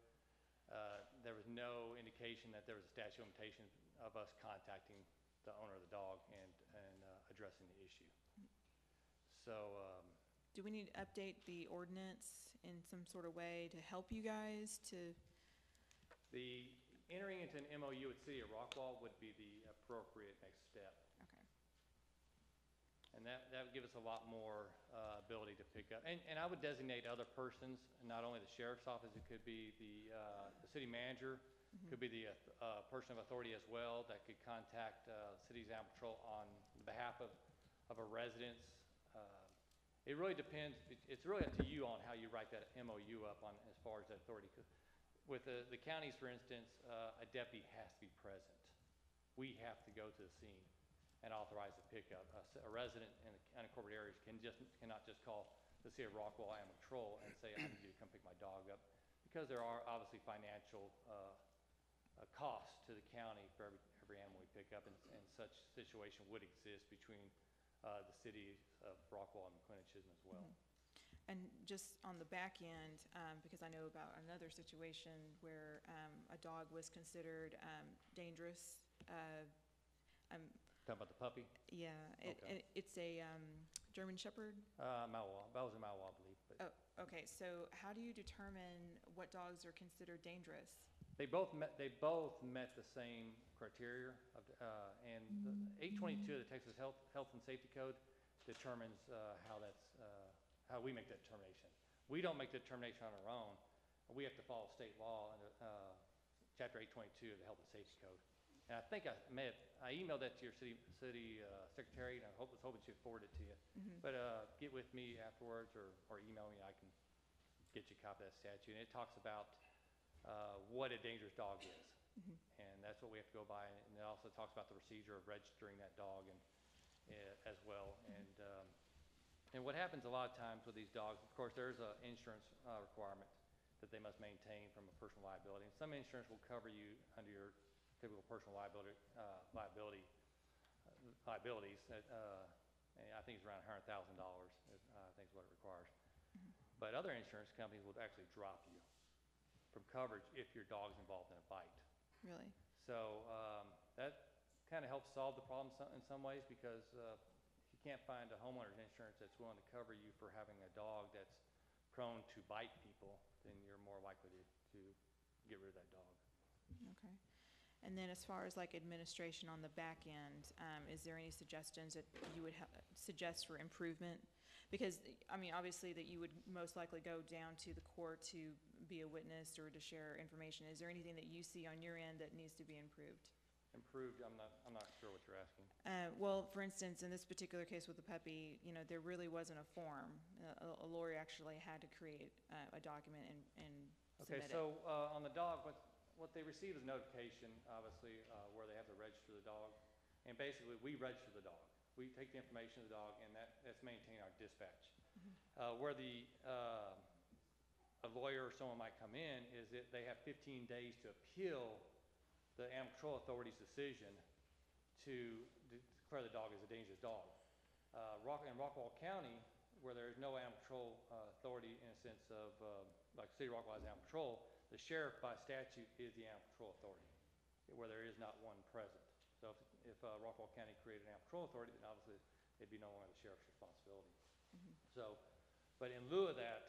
there was no indication that there was a statute of limitation of us contacting the owner of the dog and addressing the issue. So. Do we need to update the ordinance in some sort of way to help you guys to? The entering into an MOU with City of Rockwall would be the appropriate next step. Okay. And that would give us a lot more ability to pick up. And I would designate other persons, not only the sheriff's office, it could be the city manager, could be the person of authority as well that could contact city's animal control on behalf of a residence. It really depends. It's really up to you on how you write that MOU up on as far as that authority. With the counties, for instance, a deputy has to be present. We have to go to the scene and authorize the pickup. A resident in the unincorporated areas cannot just call the city of Rockwall Animal Control and say, I need you to come pick my dog up, because there are obviously financial costs to the county for every animal we pick up, and such situation would exist between the city of Rockwall and McLendon-Chisholm as well. And just on the back end, because I know about another situation where a dog was considered dangerous. Talking about the puppy? Yeah, Okay. it's a German Shepherd? Malwa. That was in Malwa, I believe. But Oh, okay, so how do you determine what dogs are considered dangerous? They both met the same criteria, and the 822 of the Texas Health and Safety Code determines how we make that determination. We don't make the determination on our own. We have to follow state law under Chapter 822 of the Health and Safety Code. And I think I emailed that to your city secretary, and I was hoping she'd forward it to you. But get with me afterwards or email me. I can get you a copy of that statute. And it talks about what a dangerous dog is. And that's what we have to go by. And it also talks about the procedure of registering that dog as well. And what happens a lot of times with these dogs, of course, there's an insurance requirement that they must maintain from a personal liability. And some insurance will cover you under your typical personal liabilities. That, and I think it's around $100,000. I think is what it requires. But other insurance companies will actually drop you from coverage if your dog's involved in a bite. Really? So that kind of helps solve the problem in some ways, because if you can't find a homeowner's insurance that's willing to cover you for having a dog that's prone to bite people, then you're more likely to get rid of that dog. Okay. And then as far as like administration on the back end, is there any suggestions that you would suggest for improvement? Because, I mean, obviously that you would most likely go down to the court to be a witness or to share information. Is there anything that you see on your end that needs to be improved? Improved? I'm not sure what you're asking. Well, for instance, in this particular case with the puppy, you know, there really wasn't a form. A lawyer actually had to create a document and submit it. Okay, so on the dog, what they receive is notification, obviously, where they have to register the dog. And basically, we register the dog. We take the information of the dog, and that's maintain our dispatch. Where a lawyer or someone might come in is that they have 15 days to appeal the Animal Control Authority's decision to declare the dog as a dangerous dog. In Rockwall County, where there is no Animal Control Authority in a sense of, like City of Rockwall has Animal Control, the sheriff by statute is the Animal Control Authority, where there is not one present. So if Rockwall County created an Animal Control Authority, then obviously it'd be no longer the sheriff's responsibility. So, but in lieu of that,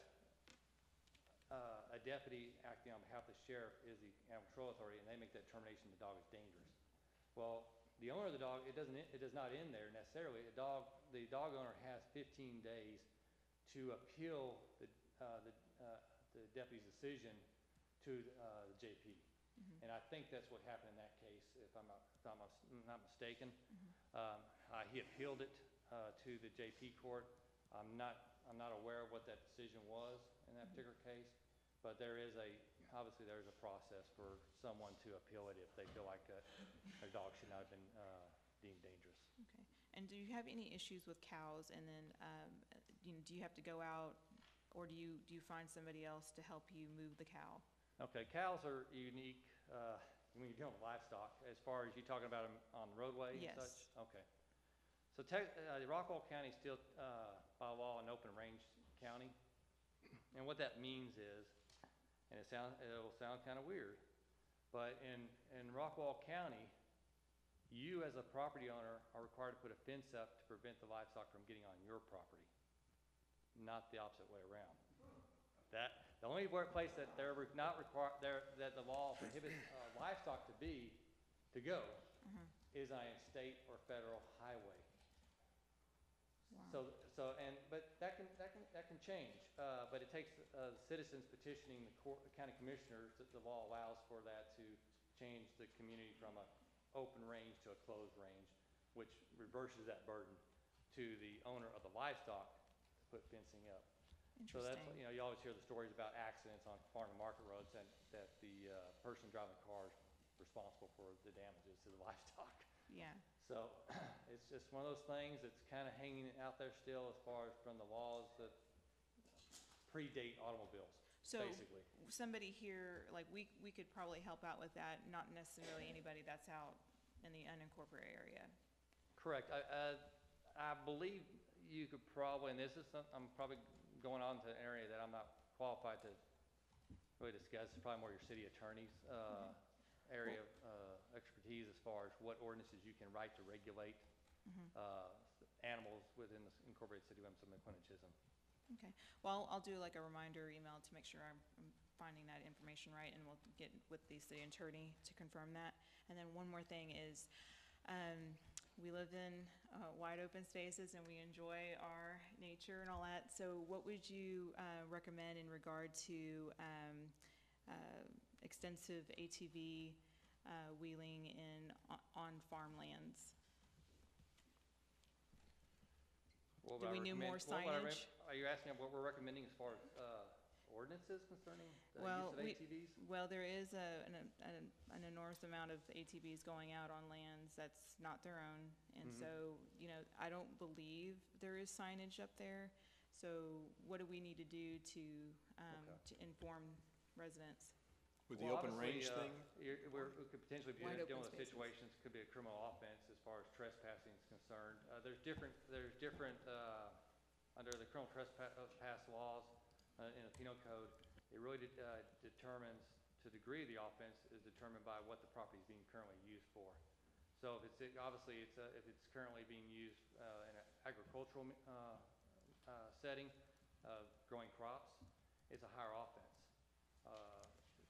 a deputy acting on behalf of the sheriff is the Animal Control Authority, and they make that determination the dog is dangerous. Well, the owner of the dog, it does not end there necessarily. The dog owner has 15 days to appeal the deputy's decision to the JP. And I think that's what happened in that case, if I'm not mistaken. He appealed it to the JP court. I'm not aware of what that decision was in that particular case, but obviously there is a process for someone to appeal it if they feel like a dog should not have been deemed dangerous. Okay. And do you have any issues with cows? And then, do you have to go out, or do you find somebody else to help you move the cow? Okay, cows are unique when you're dealing with livestock. As far as you talking about them on the roadway and such? Yes. Okay. So Rockwall County is still, by law, an open range county. And what that means is, and it'll sound kind of weird, but in Rockwall County, you as a property owner are required to put a fence up to prevent the livestock from getting on your property, not the opposite way around. The only place that they're not required, that the law prohibits livestock to go is on a state or federal highway. Wow. But that can change. But it takes citizens petitioning the county commissioners that the law allows for that to change the community from an open range to a closed range, which reverses that burden to the owner of the livestock to put fencing up. So that's, you always hear the stories about accidents on farm and market roads that the person driving the car is responsible for the damages to the livestock. Yeah. So it's just one of those things that's kind of hanging out there still as far as from the laws that predate automobiles, So basically. somebody here, like we could probably help out with that, not necessarily anybody that's out in the unincorporated area. Correct. I believe you could probably, and this is I'm probably going on to an area that I'm not qualified to really discuss. It's probably more your city attorney's area of expertise as far as what ordinances you can write to regulate animals within the incorporated city limits of McLendon-Chisholm. Okay. Well, I'll do like a reminder email to make sure I'm finding that information right, and we'll get with the city attorney to confirm that. And then one more thing is, we live in wide open spaces and we enjoy our nature and all that. So what would you recommend in regard to extensive ATV wheeling in on farmlands? What Do would I we need more recommend- what would I signage? Are you asking what we're recommending as far as ordinances concerning the Well, use of ATVs? Well, there is an enormous amount of ATVs going out on lands that's not their own. And Mm-hmm. so, I don't believe there is signage up there. So what do we need to do to inform residents? With the Well, open range obviously, thing? we could potentially be Wide dealing open with spaces. situations, could be a criminal offense as far as trespassing is concerned. There's different, under the criminal trespass laws in the penal code, it really determines, to the degree of the offense is determined by what the property is being currently used for. So if it's, obviously, if it's currently being used in an agricultural setting, growing crops, it's a higher offense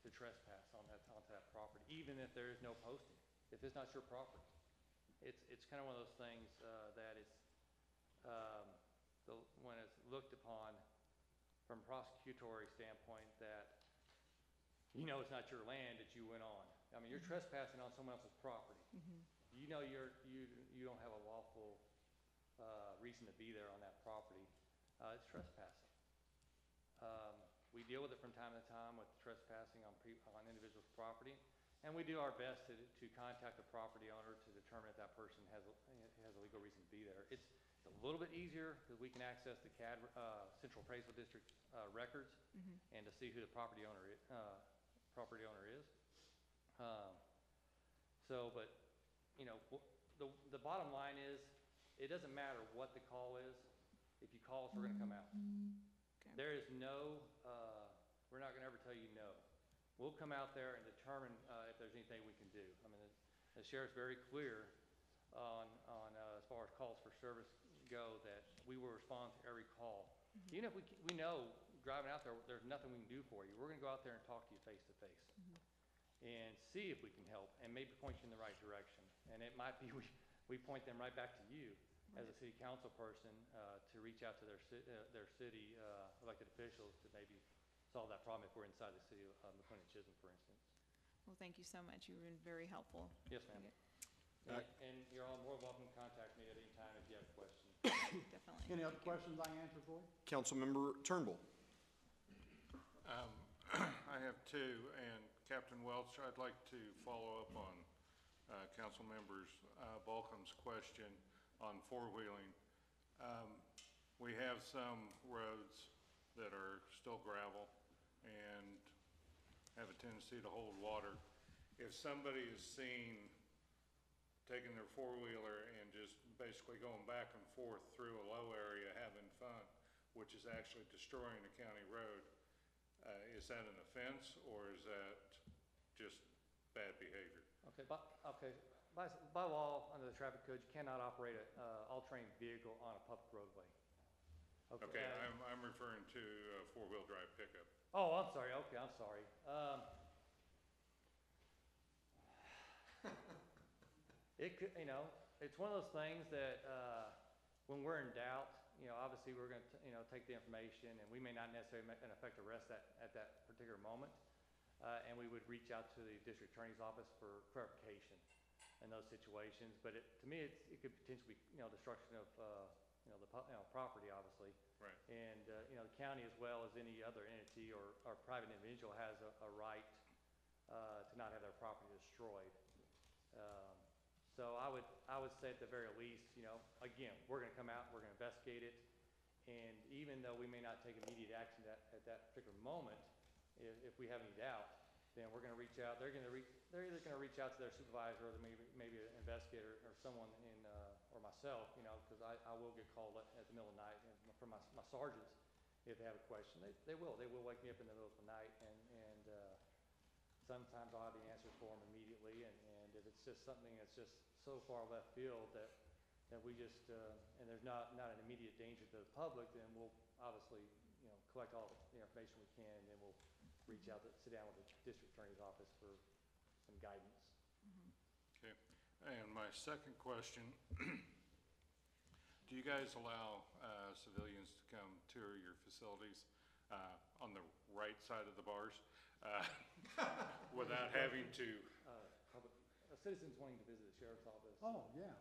to trespass onto that property, even if there is no posting, if it's not your property. It's kind of one of those things that it's, when it's looked upon from a prosecutory standpoint, that it's not your land that you went on. I mean, you're trespassing on someone else's property. You know you don't have a lawful reason to be there on that property. It's trespassing. We deal with it from time to time with trespassing on individuals' property, and we do our best to contact the property owner to determine if that person has a legal reason to be there. It's a little bit easier because we can access the CAD, Central Appraisal District records, and to see who the property owner is. But the bottom line is, it doesn't matter what the call is. If you call us, we're going to come out. Okay. There is no, we're not going to ever tell you no. We'll come out there and determine if there's anything we can do. I mean, the sheriff's very clear on as far as calls for service go, that we will respond to every call. Even if we know driving out there, there's nothing we can do for you. We're going to go out there and talk to you face to face and see if we can help and maybe point you in the right direction. And it might be we point them right back to you as a city council person to reach out to their city elected officials to maybe solve that problem if we're inside the city of McLendon-Chisholm, for instance. Well, thank you so much. You've been very helpful. Yes, ma'am. And you're all more welcome to contact me at any time if you have questions. Definitely. Any other questions I can answer for you? Councilmember Turnbull. I have two, and Captain Welch, I'd like to follow up on Councilmember Balcom's question on four-wheeling. We have some roads that are still gravel and have a tendency to hold water. If somebody is seen taking their four-wheeler and just basically going back and forth through a low area having fun, which is actually destroying a county road, is that an offense, or is that just bad behavior? By law, under the traffic code, you cannot operate an all-terrain vehicle on a public roadway. Okay, I'm referring to a four-wheel drive pickup. Oh, I'm sorry. Okay, I'm sorry. It could, it's one of those things that when we're in doubt, obviously we're going to take the information, and we may not necessarily make an effect arrest at that particular moment, and we would reach out to the district attorney's office for clarification in those situations. But to me, it could potentially be destruction of the property, obviously. Right. And the county, as well as any other entity or private individual, has a right to not have their property destroyed. So I would say at the very least, again, we're going to come out, we're going to investigate it, and even though we may not take immediate action at that particular moment, if we have any doubt, then we're going to reach out. They're either going to reach out to their supervisor, or maybe an investigator or someone or myself, because I will get called at the middle of the night from my sergeants if they have a question. They will wake me up in the middle of the night, and sometimes I'll have the answers for them immediately, and if it's just something that's just so far left field that we just, and there's not an immediate danger to the public, then we'll obviously, collect all the information we can, and then we'll reach out, sit down with the district attorney's office for some guidance. Okay, and my second question, do you guys allow civilians to come tour your facilities on the right side of the bars without having to citizens wanting to visit the sheriff's office. Oh, yeah,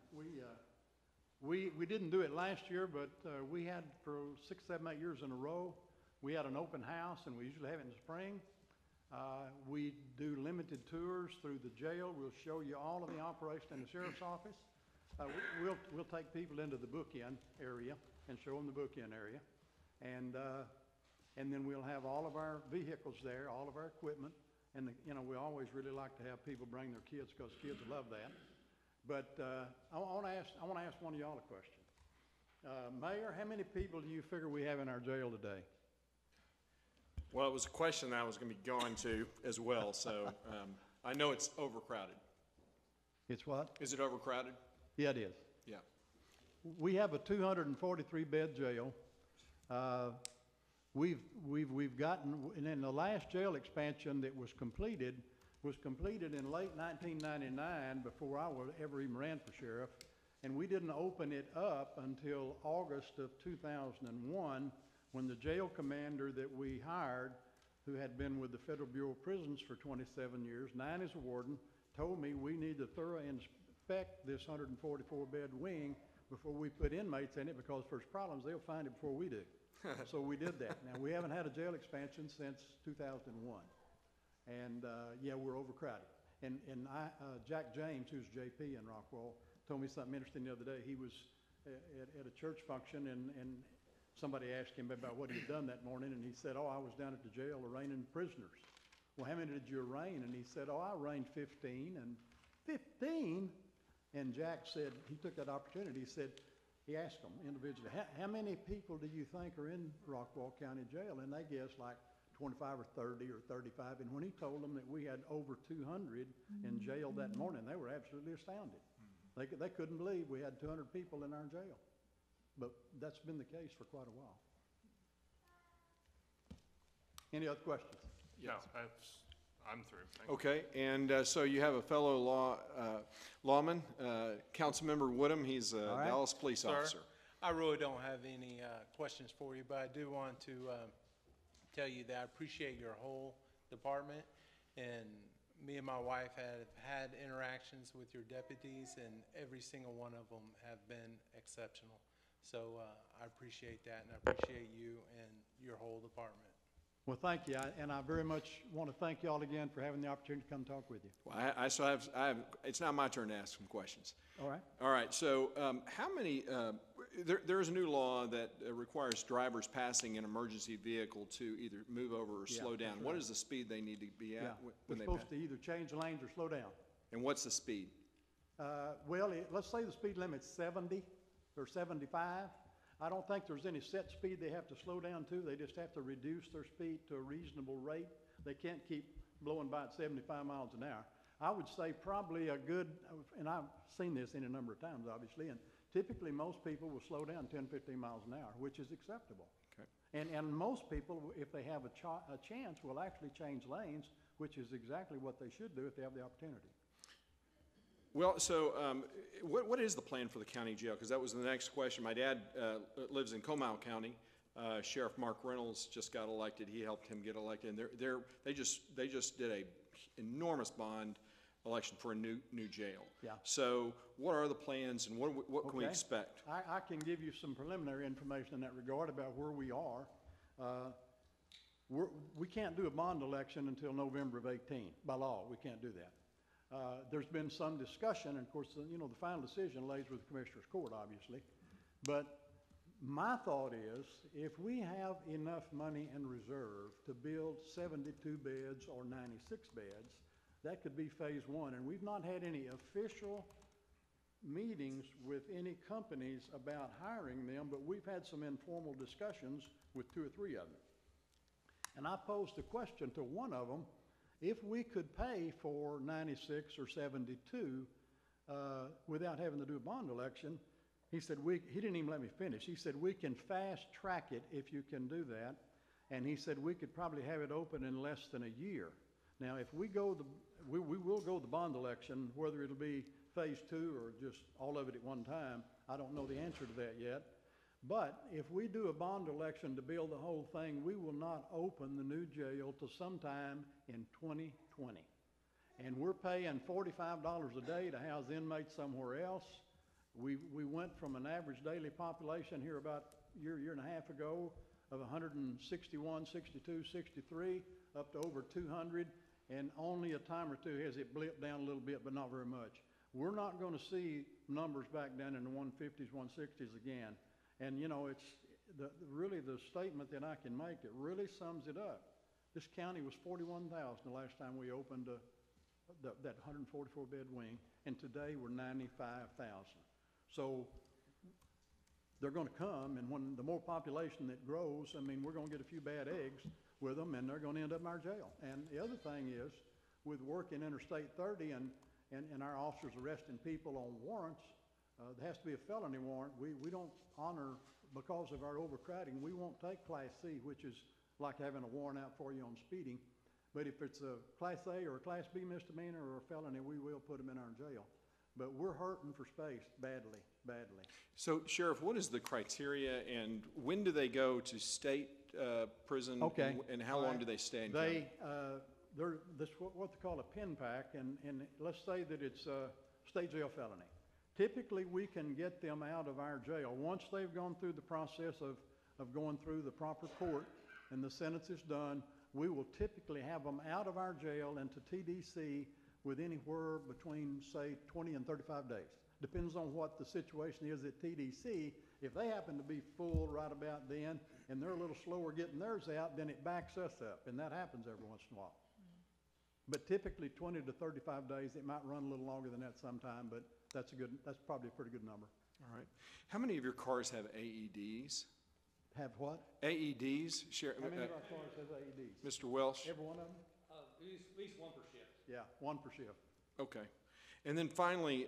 we didn't do it last year, but we had for 6, 7, 8 years in a row, we had an open house, and we usually have it in the spring. We do limited tours through the jail. We'll show you all of the operation in the sheriff's office. We'll take people into the book-in area and show them the book-in area. And then we'll have all of our vehicles there, all of our equipment. And, we always really like to have people bring their kids because kids love that. But I want to ask one of y'all a question. Mayor, how many people do you figure we have in our jail today? Well, it was a question I was going to be going to as well, so I know it's overcrowded. It's what? Is it overcrowded? Yeah, it is. Yeah. We have a 243-bed jail. We've gotten, and in the last jail expansion that was completed in late 1999 before I ever even ran for sheriff, and we didn't open it up until August of 2001 when the jail commander that we hired, who had been with the Federal Bureau of Prisons for 27 years, 9 as a warden, told me we need to thoroughly inspect this 144-bed wing before we put inmates in it, because if there's problems, they'll find it before we do. So we did that. Now, we haven't had a jail expansion since 2001. And, yeah, we're overcrowded. And Jack James, who's JP in Rockwall, told me something interesting the other day. He was at a church function, and somebody asked him about what he had done that morning, and he said, oh, I was down at the jail arraigning prisoners. Well, how many did you arraign? And he said, oh, I arraigned 15. And 15? And Jack said, he took that opportunity, he asked them individually, how many people do you think are in Rockwall County Jail? And they guessed like 25 or 30 or 35. And when he told them that we had over 200 in jail that morning, they were absolutely astounded. They couldn't believe we had 200 people in our jail. But that's been the case for quite a while. Any other questions? No, I'm through. Thank you. Okay, and so you have a fellow lawman, Councilmember Woodham. He's a right. Dallas police officer. I really don't have any questions for you, but I do want to tell you that I appreciate your whole department, and me and my wife have had interactions with your deputies, and every single one of them have been exceptional. So I appreciate that, and I appreciate you and your whole department. Well, thank you, and I very much want to thank you all again for having the opportunity to come talk with you. Well, I still have, it's now my turn to ask some questions. All right. All right, so how many, there is a new law that requires drivers passing an emergency vehicle to either move over or slow down. That's What right. is the speed they need to be at We're when they supposed pass? to either change lanes or slow down. And what's the speed? Well, let's say the speed limit's 70 or 75. I don't think there's any set speed they have to slow down to. They just have to reduce their speed to a reasonable rate. They can't keep blowing by at 75 miles an hour. I would say probably a good, and I've seen this any number of times, obviously, and typically most people will slow down 10, 15 miles an hour, which is acceptable. Okay. And most people, if they have a chance, will actually change lanes, which is exactly what they should do if they have the opportunity. Well, so what is the plan for the county jail? Because that was the next question. My dad lives in Comal County. Sheriff Mark Reynolds just got elected. He helped him get elected. And they just did a enormous bond election for a new jail. Yeah. So what are the plans, and what can we Okay. expect? I can give you some preliminary information in that regard about where we are. We can't do a bond election until November of 18. By law, we can't do that. There's been some discussion, and of course, the final decision lays with the Commissioner's Court, obviously. But my thought is, if we have enough money in reserve to build 72 beds or 96 beds, that could be phase one. And we've not had any official meetings with any companies about hiring them, but we've had some informal discussions with 2 or 3 of them. And I posed a question to one of them. If we could pay for 96 or 72 without having to do a bond election, he said, he didn't even let me finish. He said, we can fast track it if you can do that. And he said, we could probably have it open in less than a year. Now, if we go, we will go the bond election, whether it'll be phase 2 or just all of it at one time. I don't know the answer to that yet. But if we do a bond election to build the whole thing, we will not open the new jail till sometime in 2020. And we're paying $45 a day to house inmates somewhere else. We went from an average daily population here about a year and a half ago of 161, 62, 63, up to over 200, and only a time or two has it blipped down a little bit, but not very much. We're not going to see numbers back down in the 150s, 160s again. And, you know, it's really the statement that I can make, it really sums it up. This county was 41,000 the last time we opened that 144-bed wing, and today we're 95,000. So they're going to come, and when the more population that grows, I mean, we're going to get a few bad eggs with them, and they're going to end up in our jail. And the other thing is, with working Interstate 30 and our officers arresting people on warrants, there has to be a felony warrant. We don't honor, because of our overcrowding, we won't take Class C, which is like having a warrant out for you on speeding. But if it's a Class A or a Class B misdemeanor or a felony, we will put them in our jail. But we're hurting for space badly, badly. So, Sheriff, what is the criteria, and when do they go to state prison? Okay. And how long do they stay in county? They're what they call a pen pack, and let's say that it's a state jail felony. Typically, we can get them out of our jail once they've gone through the process of going through the proper court and the sentence is done. We will typically have them out of our jail into TDC with anywhere between, say, 20 and 35 days. Depends on what the situation is at TDC. If they happen to be full right about then and they're a little slower getting theirs out, then it backs us up, and that happens every once in a while. But typically 20 to 35 days. It might run a little longer than that sometime, but that's probably a pretty good number. All right. How many of your cars have AEDs? Have what? AEDs? How many of our cars have AEDs? Mr. Welsh? Every one of them? At least one per shift. Yeah, one per shift. Okay. And then finally,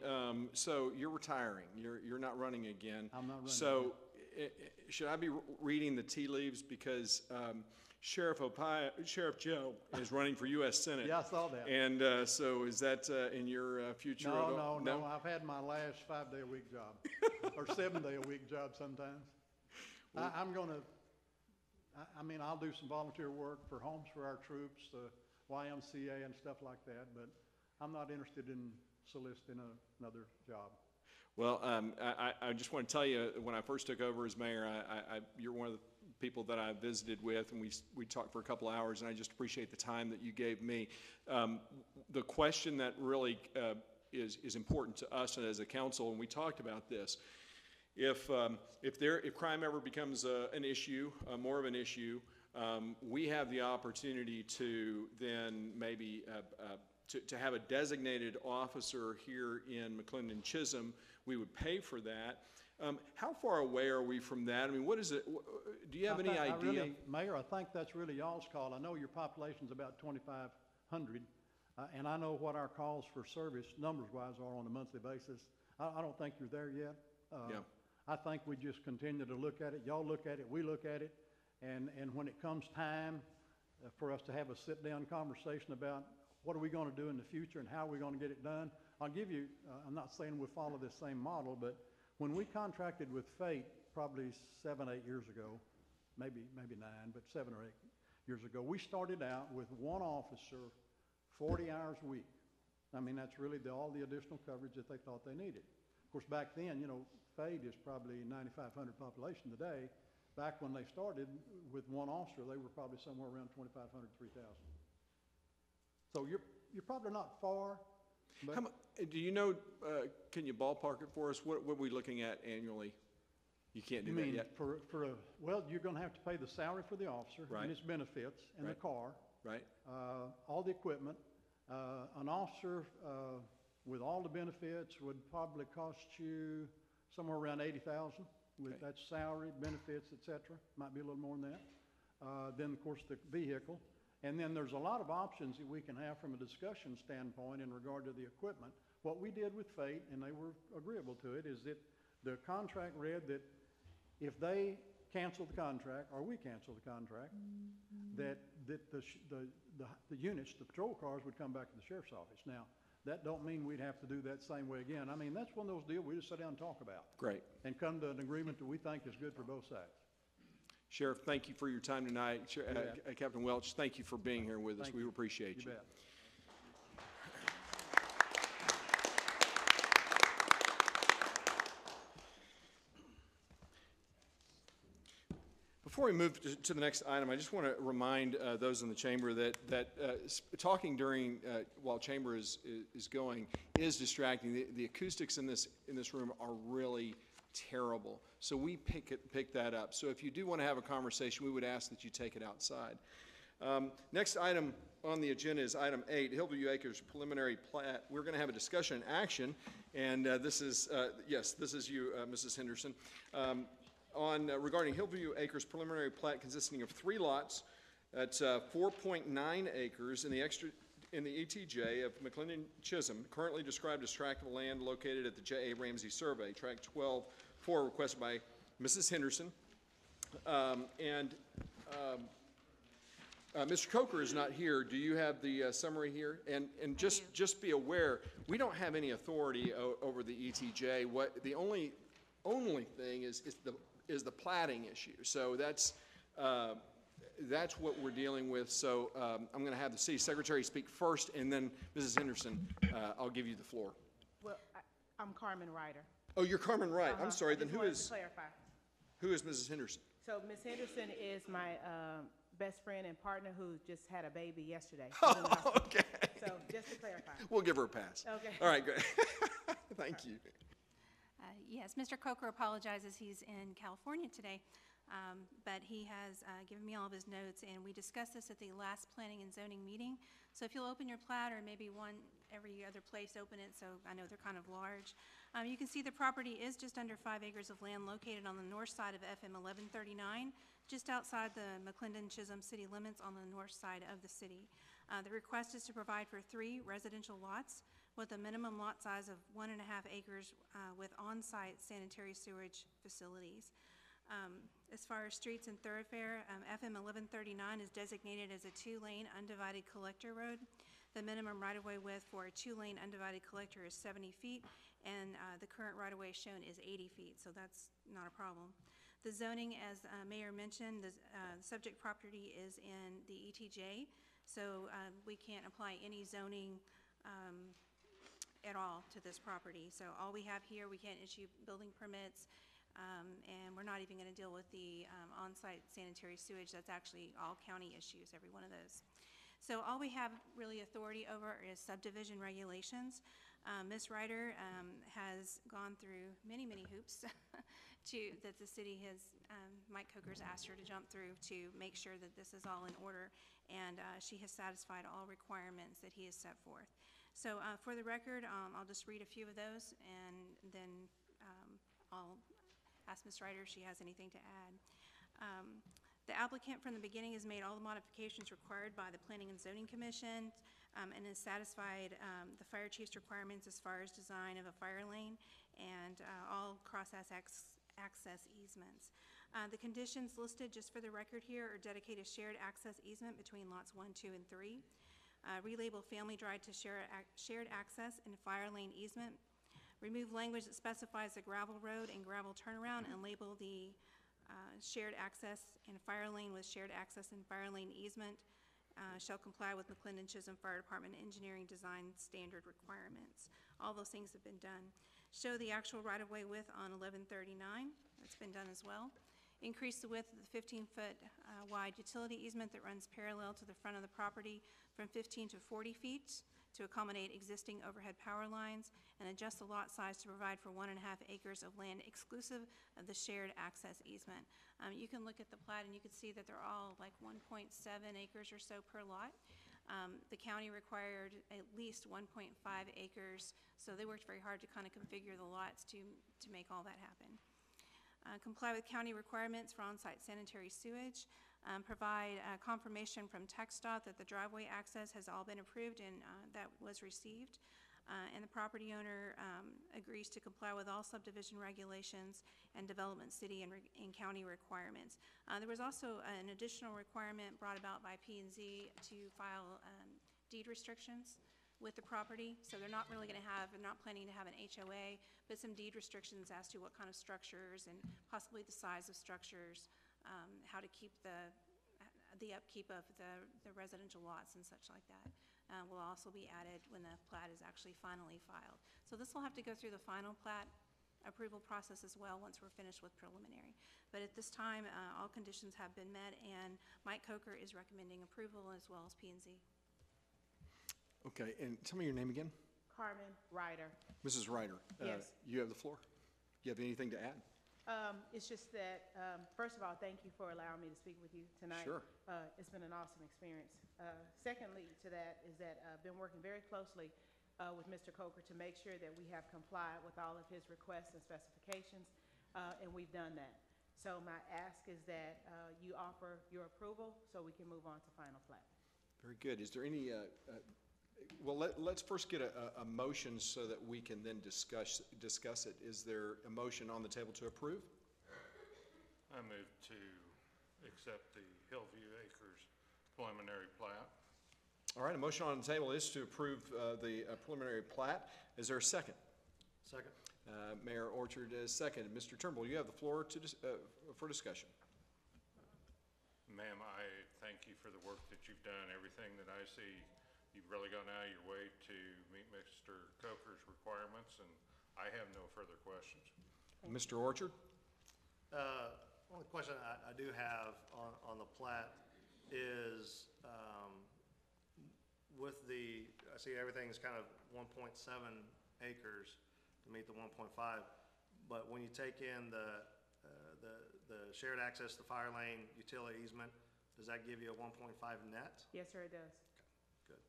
so you're retiring. You're not running again. I'm not running So should I be reading the tea leaves, because Sheriff Joe is running for U.S. Senate? Yeah, I saw that. And so is that in your future? No. I've had my last 5-day-a-week job, or 7-day-a-week job sometimes. I'm going to, I mean, I'll do some volunteer work for Homes for Our Troops, YMCA and stuff like that, but I'm not interested in soliciting another job. Well, I just want to tell you, when I first took over as mayor, you're one of the people that I visited with, and we talked for a couple of hours, and I just appreciate the time that you gave me. The question that really is important to us as a council, and we talked about this, if crime ever becomes an issue, more of an issue, we have the opportunity to then maybe to have a designated officer here in McLendon-Chisholm. We would pay for that. How far away are we from that? I mean, what is it? Do you have any idea? Mayor, I think that's really y'all's call. I know your population's about 2,500, and I know what our calls for service numbers-wise are on a monthly basis. I don't think you're there yet. Yeah. I think we just continue to look at it. Y'all look at it, we look at it, and when it comes time for us to have a sit-down conversation about what are we going to do in the future and how are we going to get it done, I'll give you, I'm not saying we'll follow this same model, but when we contracted with Fate probably 7, 8 years ago, maybe 9, but 7 or 8 years ago, we started out with one officer, 40 hours a week. I mean, that's really all the additional coverage that they thought they needed. Of course, back then, you know, Fate is probably 9,500 population today. Back when they started with one officer, they were probably somewhere around 2,500, 3,000. So you're probably not far. But do you know, can you ballpark it for us? What are we looking at annually? You can't do that yet? Well, you're going to have to pay the salary for the officer, right, and his benefits, and the car, right, all the equipment. An officer with all the benefits would probably cost you somewhere around $80,000. That's salary, benefits, etc. Might be a little more than that. Then, of course, the vehicle. And then there's a lot of options that we can have from a discussion standpoint in regard to the equipment. What we did with Fate, and they were agreeable to it, is that the contract read that if they cancel the contract, or we cancel the contract, that the units, the patrol cars, would come back to the sheriff's office. Now, that don't mean we'd have to do that same way again. I mean, that's one of those deals we just sit down and talk about. Great. And come to an agreement that we think is good for both sides. Sheriff, thank you for your time tonight. Captain Welch, thank you for being here with us. We appreciate you. You bet. Before we move to the next item, I just want to remind those in the chamber that talking during while chamber is going is distracting. The acoustics in this room are really terrible, so we pick that up. So if you do want to have a conversation, we would ask that you take it outside. Next item on the agenda is item 8, Hillview Acres preliminary plat. We're going to have a discussion and action, and this is you, Mrs. Henderson. Regarding Hillview Acres preliminary plat consisting of 3 lots at 4.9 acres in the ETJ of McLendon-Chisholm, currently described as tract of land located at the J.A. Ramsey Survey, tract 12-4, requested by Mrs. Henderson. Mr. Coker is not here. Do you have the summary here? And just be aware, we don't have any authority over the ETJ. The only thing is the plating issue. So that's what we're dealing with. So I'm going to have the city secretary speak first, and then Mrs. Henderson, I'll give you the floor. Well, I'm Carmen Ryder. Oh, you're Carmen Wright. I'm sorry. Then who to is Mrs. Henderson? So Ms. Henderson is my best friend and partner who just had a baby yesterday. Oh, okay. So just to clarify. We'll give her a pass. Okay. All right, good. Thank you. Yes, Mr. Coker apologizes. He's in California today, but he has given me all of his notes, and we discussed this at the last planning and zoning meeting. So if you'll open your plat, or maybe one every other place, open it, so I know they're kind of large. You can see the property is just under 5 acres of land located on the north side of FM 1139, just outside the McLendon-Chisholm city limits on the north side of the city. The request is to provide for 3 residential lots with a minimum lot size of 1.5 acres with on-site sanitary sewage facilities. As far as streets and thoroughfare, FM 1139 is designated as a 2-lane undivided collector road. The minimum right-of-way width for a 2-lane undivided collector is 70 feet, and the current right-of-way shown is 80 feet, so that's not a problem. The zoning, as Mayor mentioned, the subject property is in the ETJ, so we can't apply any zoning at all to this property. So all we have here, we can't issue building permits, and we're not even going to deal with the on-site sanitary sewage. That's actually all county issues, every one of those. So all we have really authority over is subdivision regulations. Ms. Ryder has gone through many, many hoops that the city has, Mike Coker's asked her to jump through to make sure that this is all in order, and she has satisfied all requirements that he has set forth. So for the record, I'll just read a few of those, and then I'll ask Ms. Ryder if she has anything to add. The applicant from the beginning has made all the modifications required by the Planning and Zoning Commission and has satisfied the fire chief's requirements as far as design of a fire lane and all cross-access easements. The conditions listed, just for the record here, are dedicate a shared access easement between lots 1, 2, and 3. Relabel Family Drive to shared access and fire lane easement. Remove language that specifies a gravel road and gravel turnaround and label the shared access and fire lane with shared access and fire lane easement shall comply with McLendon-Chisholm Fire Department engineering design standard requirements. All those things have been done. Show the actual right-of-way width on 1139. That's been done as well. Increase the width of the 15-foot wide utility easement that runs parallel to the front of the property from 15 to 40 feet to accommodate existing overhead power lines, and adjust the lot size to provide for 1.5 acres of land exclusive of the shared access easement. You can look at the plat and you can see that they're all like 1.7 acres or so per lot. The county required at least 1.5 acres, so they worked very hard to kind of configure the lots to make all that happen. Comply with county requirements for on-site sanitary sewage. Provide confirmation from TxDOT that the driveway access has all been approved and that was received. And the property owner agrees to comply with all subdivision regulations and development city and county requirements. There was also an additional requirement brought about by P&Z to file deed restrictions with the property. So they're not really going to have, they're not planning to have an HOA, but some deed restrictions as to what kind of structures and possibly the size of structures, how to keep the upkeep of the residential lots and such like that. Will also be added when the plat is actually finally filed. So this will have to go through the final plat approval process as well once we're finished with preliminary. But at this time, all conditions have been met, and Mike Coker is recommending approval as well as P&Z. Okay, and tell me your name again? Carmen Ryder. Mrs. Ryder. Yes. You have the floor. You have anything to add? It's just that, first of all, thank you for allowing me to speak with you tonight. Sure. It's been an awesome experience. Secondly to that is that I've been working very closely with Mr. Coker to make sure that we have complied with all of his requests and specifications, and we've done that. So my ask is that you offer your approval so we can move on to final plat. Very good. Is there any, well, let's first get a motion so that we can then discuss it. Is there a motion on the table to approve? I move to accept the Hillview Acres preliminary plat. All right, a motion on the table is to approve the preliminary plat. Is there a second? Second. Mayor Orchard is second. Mr. Turnbull, you have the floor to for discussion. Ma'am, I thank you for the work that you've done. Everything that I see, you've really gone out of your way to meet Mr. Coker's requirements, and I have no further questions. Mr. Orchard? Only question I do have on the plat is, with the, I see everything's kind of 1.7 acres to meet the 1.5, but when you take in the shared access, the fire lane, utility easement, does that give you a 1.5 net? Yes, sir, it does. Good.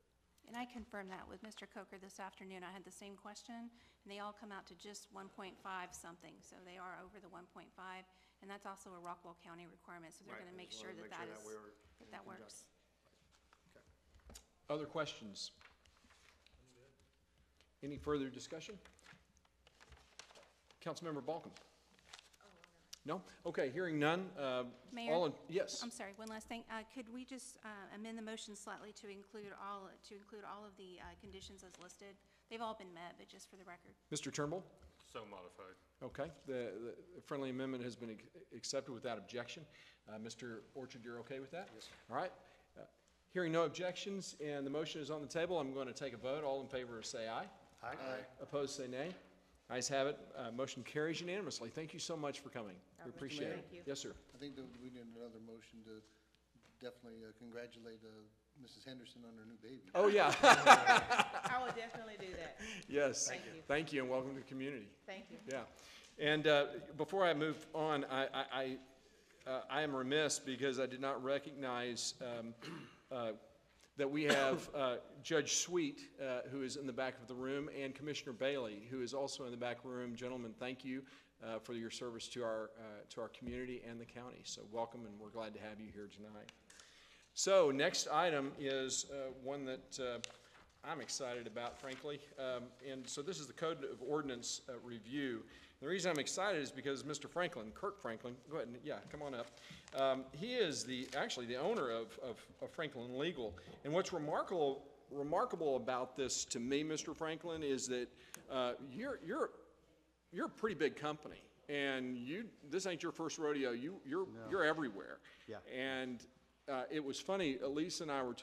And I confirmed that with Mr. Coker this afternoon. I had the same question, and they all come out to just 1.5 something. So they are over the 1.5, and that's also a Rockwall County requirement. So they're going to make sure that that works. Other questions? Any further discussion? Councilmember Balkum? No? Okay, hearing none. Mayor? Yes. I'm sorry, one last thing. Could we just amend the motion slightly to include all of the conditions as listed? They've all been met, but just for the record. Mr. Turnbull? So modified. Okay, the friendly amendment has been accepted without objection. Mr. Orchard, you're okay with that? Yes. All right. Hearing no objections and the motion is on the table, I'm going to take a vote. All in favor say aye. Aye. Opposed say nay. Ayes have it. Motion carries unanimously. Thank you so much for coming. We appreciate it. Thank you. Yes, sir. I think that we need another motion to definitely congratulate Mrs. Henderson on her new baby. Oh, yeah. I will definitely do that. Yes. Thank you. Thank you, and welcome to the community. Thank you. Yeah. And before I move on, I am remiss because I did not recognize that we have Judge Sweet, who is in the back of the room, and Commissioner Bailey, who is also in the back room. Gentlemen, thank you for your service to our community and the county. So welcome, and we're glad to have you here tonight. So next item is one that I'm excited about, frankly. And so this is the Code of Ordinance review. The reason I'm excited is because Mr. Franklin, Kirk Franklin, go ahead and, yeah, come on up. He is actually the owner of Franklin Legal. And what's remarkable about this to me, Mr. Franklin, is that you're a pretty big company, and this ain't your first rodeo. You're everywhere. Yeah. And it was funny, Elise and I were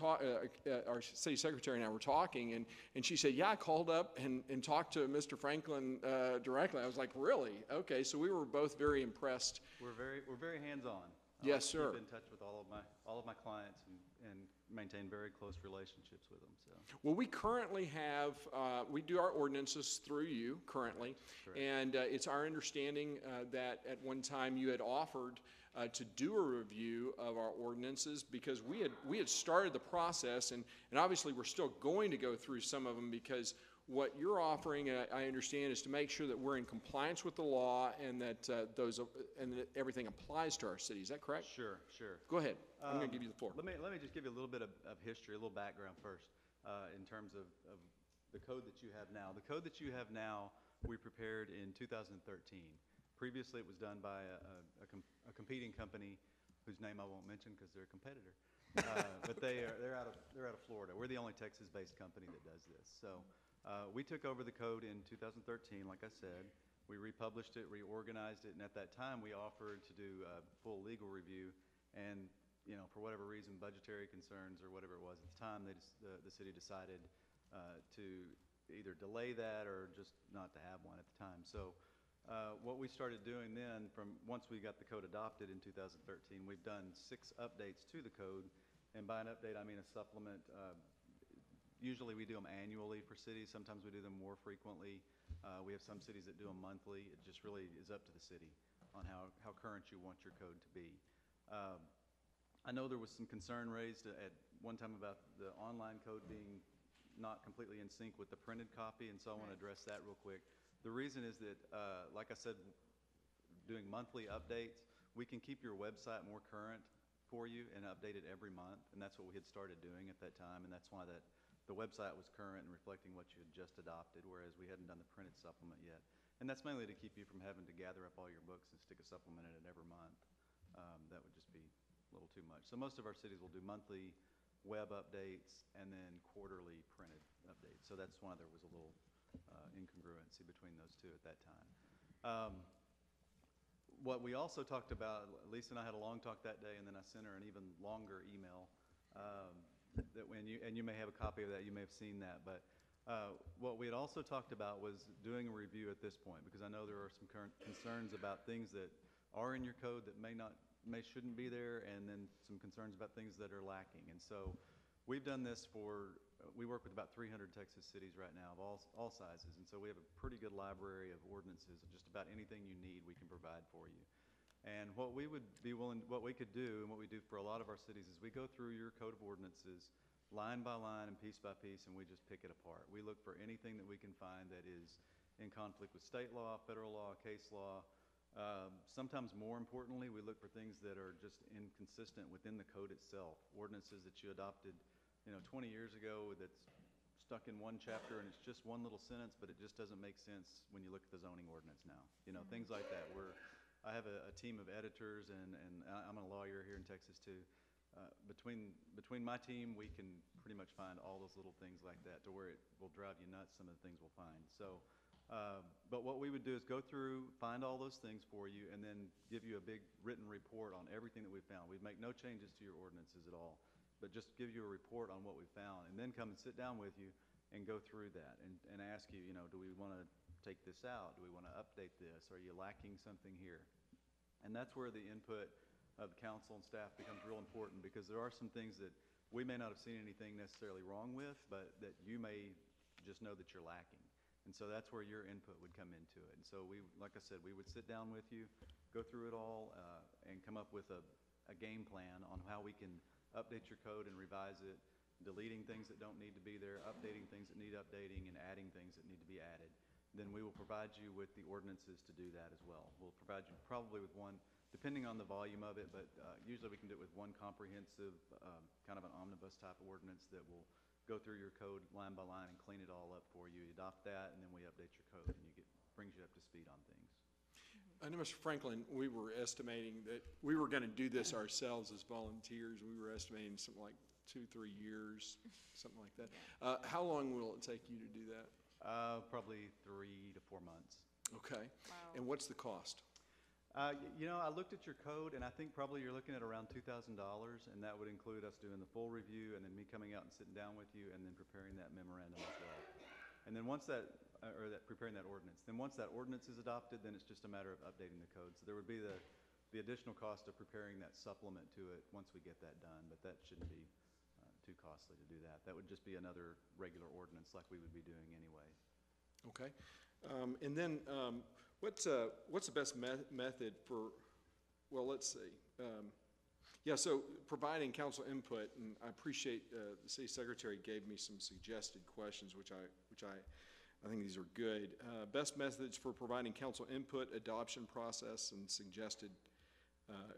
our city secretary and I were talking, and she said, yeah, I called up and talked to Mr. Franklin directly. I was like, really? Okay, so we were both very impressed. We're very hands-on. Yes, sir. Keep in touch with all of my clients and maintain very close relationships with them. So. Well, we currently have, we do our ordinances through you currently. Correct. And it's our understanding that at one time you had offered to do a review of our ordinances because we had started the process, and obviously we're still going to go through some of them because what you're offering, I understand, is to make sure that we're in compliance with the law and that that everything applies to our city. Is that correct? Sure. Go ahead. I'm going to give you the floor. Let me just give you a little bit of history, a little background first, in terms of the code that you have now. The code that you have now, we prepared in 2013. Previously, it was done by a competing company whose name I won't mention because they're a competitor. But they're out of Florida. We're the only Texas-based company that does this. So we took over the code in 2013, like I said. We republished it, reorganized it, and at that time we offered to do a full legal review. And for whatever reason, budgetary concerns or whatever it was at the time, the city decided to either delay that or just not to have one at the time. So What we started doing then, from once we got the code adopted in 2013, we've done 6 updates to the code. And by an update, I mean a supplement. Usually we do them annually for cities. Sometimes we do them more frequently. We have some cities that do them monthly. It just really is up to the city on how current you want your code to be. I know there was some concern raised at one time about the online code being not completely in sync with the printed copy, and so I want to address that real quick. The reason is that, like I said, doing monthly updates, we can keep your website more current for you and update it every month, and that's what we had started doing at that time, and that's why the website was current and reflecting what you had just adopted, whereas we hadn't done the printed supplement yet. And that's mainly to keep you from having to gather up all your books and stick a supplement in it every month. That would just be a little too much. So most of our cities will do monthly web updates and then quarterly printed updates. So that's why there was a little incongruency between those two at that time. What we also talked about, Lisa and I had a long talk that day, and then I sent her an even longer email. And you may have a copy of that, you may have seen that, but what we had also talked about was doing a review at this point, because I know there are some current concerns about things that are in your code that shouldn't be there, and then some concerns about things that are lacking. And so we've done this we work with about 300 Texas cities right now of all sizes, and so we have a pretty good library of ordinances. Just about anything you need, we can provide for you. And what we would be what we could do, and what we do for a lot of our cities, is we go through your code of ordinances line by line and piece by piece, and we just pick it apart. We look for anything that we can find that is in conflict with state law, federal law, case law. Sometimes more importantly, we look for things that are just inconsistent within the code itself. Ordinances that you adopted 20 years ago that's stuck in one chapter and it's just one little sentence, but it just doesn't make sense when you look at the zoning ordinance now. Things like that. I have a team of editors, and I'm a lawyer here in Texas too. Between my team, we can pretty much find all those little things like that to where it will drive you nuts, some of the things we'll find. So, but what we would do is go through, find all those things for you, and then give you a big written report on everything that we found. We'd make no changes to your ordinances at all, but just give you a report on what we found, and then come and sit down with you and go through that and ask you, do we want to take this out? Do we want to update this? Are you lacking something here? And that's where the input of the council and staff becomes real important, because there are some things that we may not have seen anything necessarily wrong with, but that you may just know that you're lacking. And so that's where your input would come into it. And so like I said, we would sit down with you, go through it all, and come up with a game plan on how we can update your code and revise it, deleting things that don't need to be there, updating things that need updating, and adding things that need to be added. Then we will provide you with the ordinances to do that as well. We'll provide you probably with one, depending on the volume of it, but usually we can do it with one comprehensive, kind of an omnibus type ordinance that will go through your code line by line and clean it all up for you. You adopt that, and then we update your code, and brings you up to speed on things. I know, Mr. Franklin, we were estimating that we were going to do this ourselves as volunteers. We were estimating something like 2-3 years, something like that. How long will it take you to do that? Probably 3 to 4 months. Okay. Wow. And what's the cost? I looked at your code, and I think probably you're looking at around $2,000, and that would include us doing the full review, and then me coming out and sitting down with you, and then preparing that memorandum as well. And then preparing that ordinance. Then once that ordinance is adopted, then it's just a matter of updating the code. So there would be the additional cost of preparing that supplement to it once we get that done, but that shouldn't be too costly to do that. That would just be another regular ordinance like we would be doing anyway. Okay. And then what's the best method for, well, let's see. So providing council input, and I appreciate the city secretary gave me some suggested questions, which I think these are good. Best methods for providing council input, adoption process, and suggested,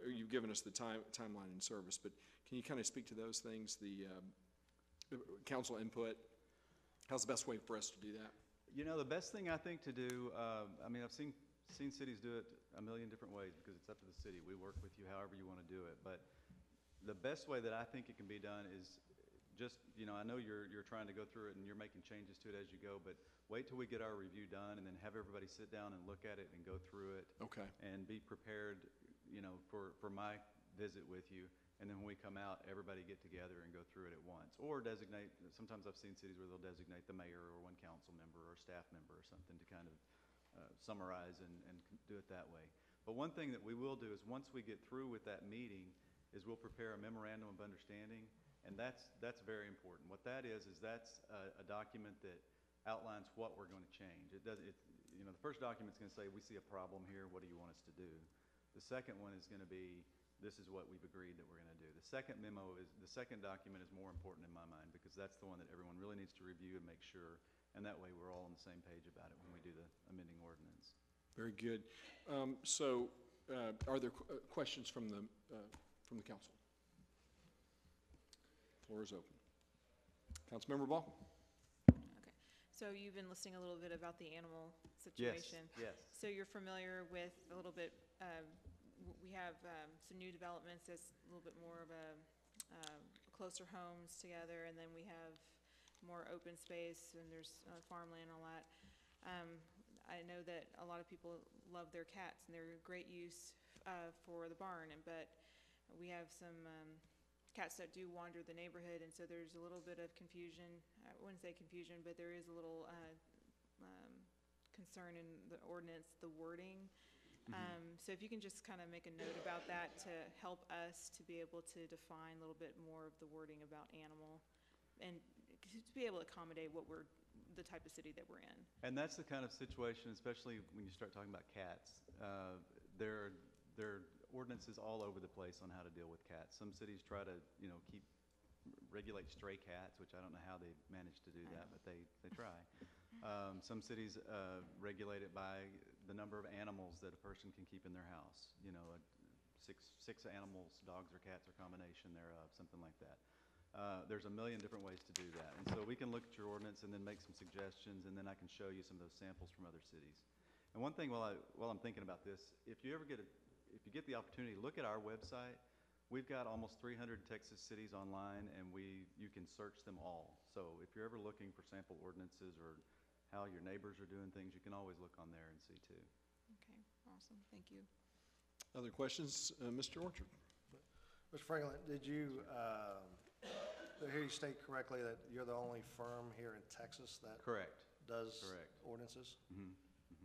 you've given us the timeline and service, but can you kind of speak to those things, the council input? How's the best way for us to do that? The best thing I think to do, I've seen cities do it a million different ways, because it's up to the city. We work with you however you want to do it, but the best way that I think it can be done is just, I know you're trying to go through it and you're making changes to it as you go, but wait till we get our review done, and then have everybody sit down and look at it and go through it. Okay. And be prepared, for my visit with you. And then when we come out, everybody get together and go through it at once. Or sometimes I've seen cities where they'll designate the mayor or one council member or staff member or something to kind of summarize and do it that way. But one thing that we will do is once we get through with that meeting is we'll prepare a memorandum of understanding, and that's very important. What that is that's a document that outlines what we're going to change. The first document's going to say, we see a problem here, what do you want us to do? The second one is going to be, this is what we've agreed that we're going to do. The second document is more important in my mind because that's the one that everyone really needs to review and make sure, and that way we're all on the same page about it when we do the amending ordinance. Very good. Are there questions from the council? Floor is open. Councilmember Ball? Okay, so you've been listening a little bit about the animal situation. Yes. So you're familiar with a little bit, we have some new developments that's a little bit more of a closer homes together, and then we have more open space, and there's farmland and all that. I know that a lot of people love their cats, and they're a great use for the barn, but we have some cats that do wander the neighborhood, and so there's a little bit of confusion. I wouldn't say confusion, but there is a little concern in the ordinance, the wording. So if you can just kind of make a note about that to help us to be able to define a little bit more of the wording about animal, and to be able to accommodate the type of city that we're in. And that's the kind of situation, especially when you start talking about cats. There are ordinances all over the place on how to deal with cats. Some cities try to, regulate stray cats, which I don't know how they manage to do that, but they try. Some cities regulate it by the number of animals that a person can keep in their house. Six animals, dogs or cats or combination thereof, something like that. There's a million different ways to do that. And so we can look at your ordinance and then make some suggestions, and then I can show you some of those samples from other cities. And one thing while I'm thinking about this, if you get the opportunity, look at our website. We've got almost 300 Texas cities online, and you can search them all. So if you're ever looking for sample ordinances or how your neighbors are doing things, you can always look on there and see too. Okay, awesome, thank you. Other questions? Mr. Orchard? Mr. Franklin, did you hear you state correctly that you're the only firm here in Texas that Correct. does ordinances? Mm-hmm.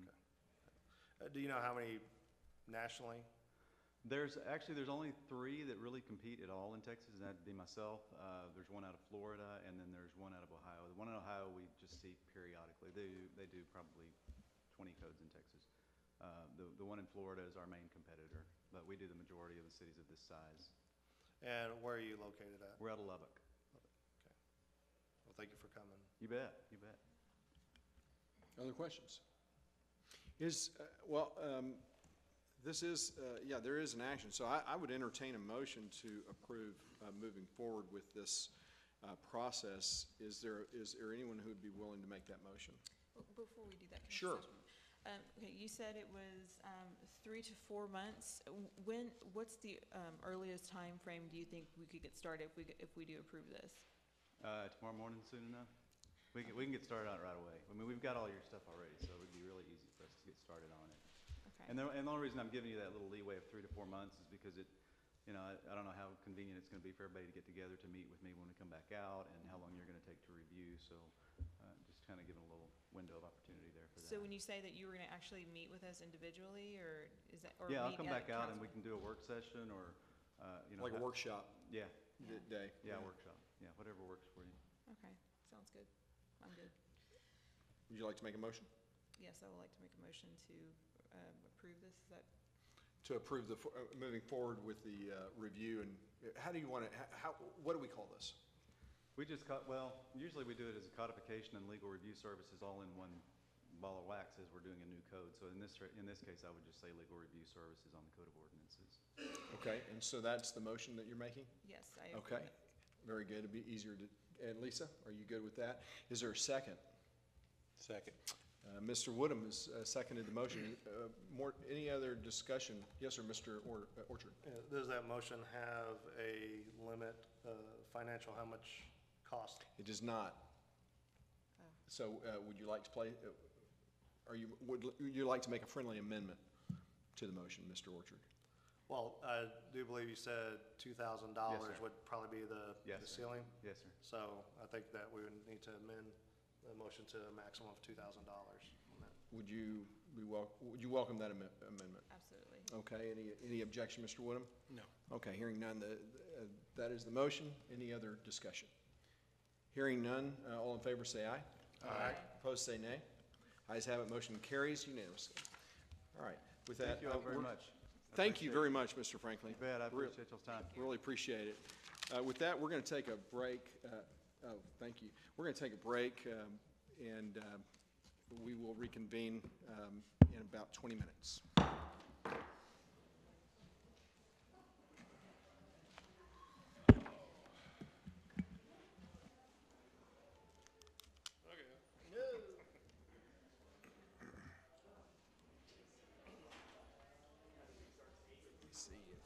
Okay. Do you know how many nationally? There's only 3 that really compete at all in Texas, and that'd be myself. There's one out of Florida, and then there's one out of Ohio. The one in Ohio we just see periodically. They do probably 20 codes in Texas. The one in Florida is our main competitor, but we do the majority of the cities of this size. And where are you located at? We're out of Lubbock. Okay. Well, thank you for coming. You bet. You bet. Other questions? There is an action. So I would entertain a motion to approve moving forward with this process. Is there anyone who would be willing to make that motion? Before we do that, can I Sure. just ask, okay, you said it was 3 to 4 months. What's the earliest time frame do you think we could get started if we do approve this? Tomorrow morning, soon enough. We can get started on it right away. I mean, we've got all your stuff already, so it would be really easy for us to get started on it. Okay. And the only reason I'm giving you that little leeway of 3 to 4 months is because I don't know how convenient it's going to be for everybody to get together to meet with me when we come back out, and how long you're going to take to review. So just kind of giving a little window of opportunity there for that. So when you say that you were going to actually meet with us individually, or is that? Or Yeah, I'll meet come at back out and council? we can do a work session or, Like a workshop Yeah. day? Yeah, workshop. Yeah, whatever works for you. Okay, sounds good. I'm good. Would you like to make a motion? Yes, I would like to make a motion to approve this. Is that? To approve moving forward with the review, and how do you want to, what do we call this? We just usually we do it as a codification and legal review services all in one ball of wax as we're doing a new code. So in this case, I would just say legal review services on the Code of Ordinances. Okay, and so that's the motion that you're making? Yes, I agree. Okay, very good. It'd be easier to, and Lisa, are you good with that? Is there a second? Second. Mr. Woodham has seconded the motion. Any other discussion? Yes, sir, Mr. Orchard. Does that motion have a limit, financial, how much cost? It does not. So would you like to would you like to make a friendly amendment to the motion, Mr. Orchard? Well, I do believe you said $2,000 would probably be the ceiling. Yes, sir. So I think that we would need to amend the motion to a maximum of $2,000 on that. Would you would you welcome that amendment? Absolutely. Okay, any objection, Mr. Woodham? No. Okay, hearing none, that is the motion. Any other discussion? Hearing none, all in favor say aye. Aye. Opposed say nay. Ayes have it, motion carries unanimously. All right, with that. Thank you all very much. Thank you very much, Mr. Franklin. You bet, I appreciate y'all's time. Really appreciate it. With that, we're going to take a break. Thank you. We're going to take a break, and we will reconvene in about 20 minutes. See if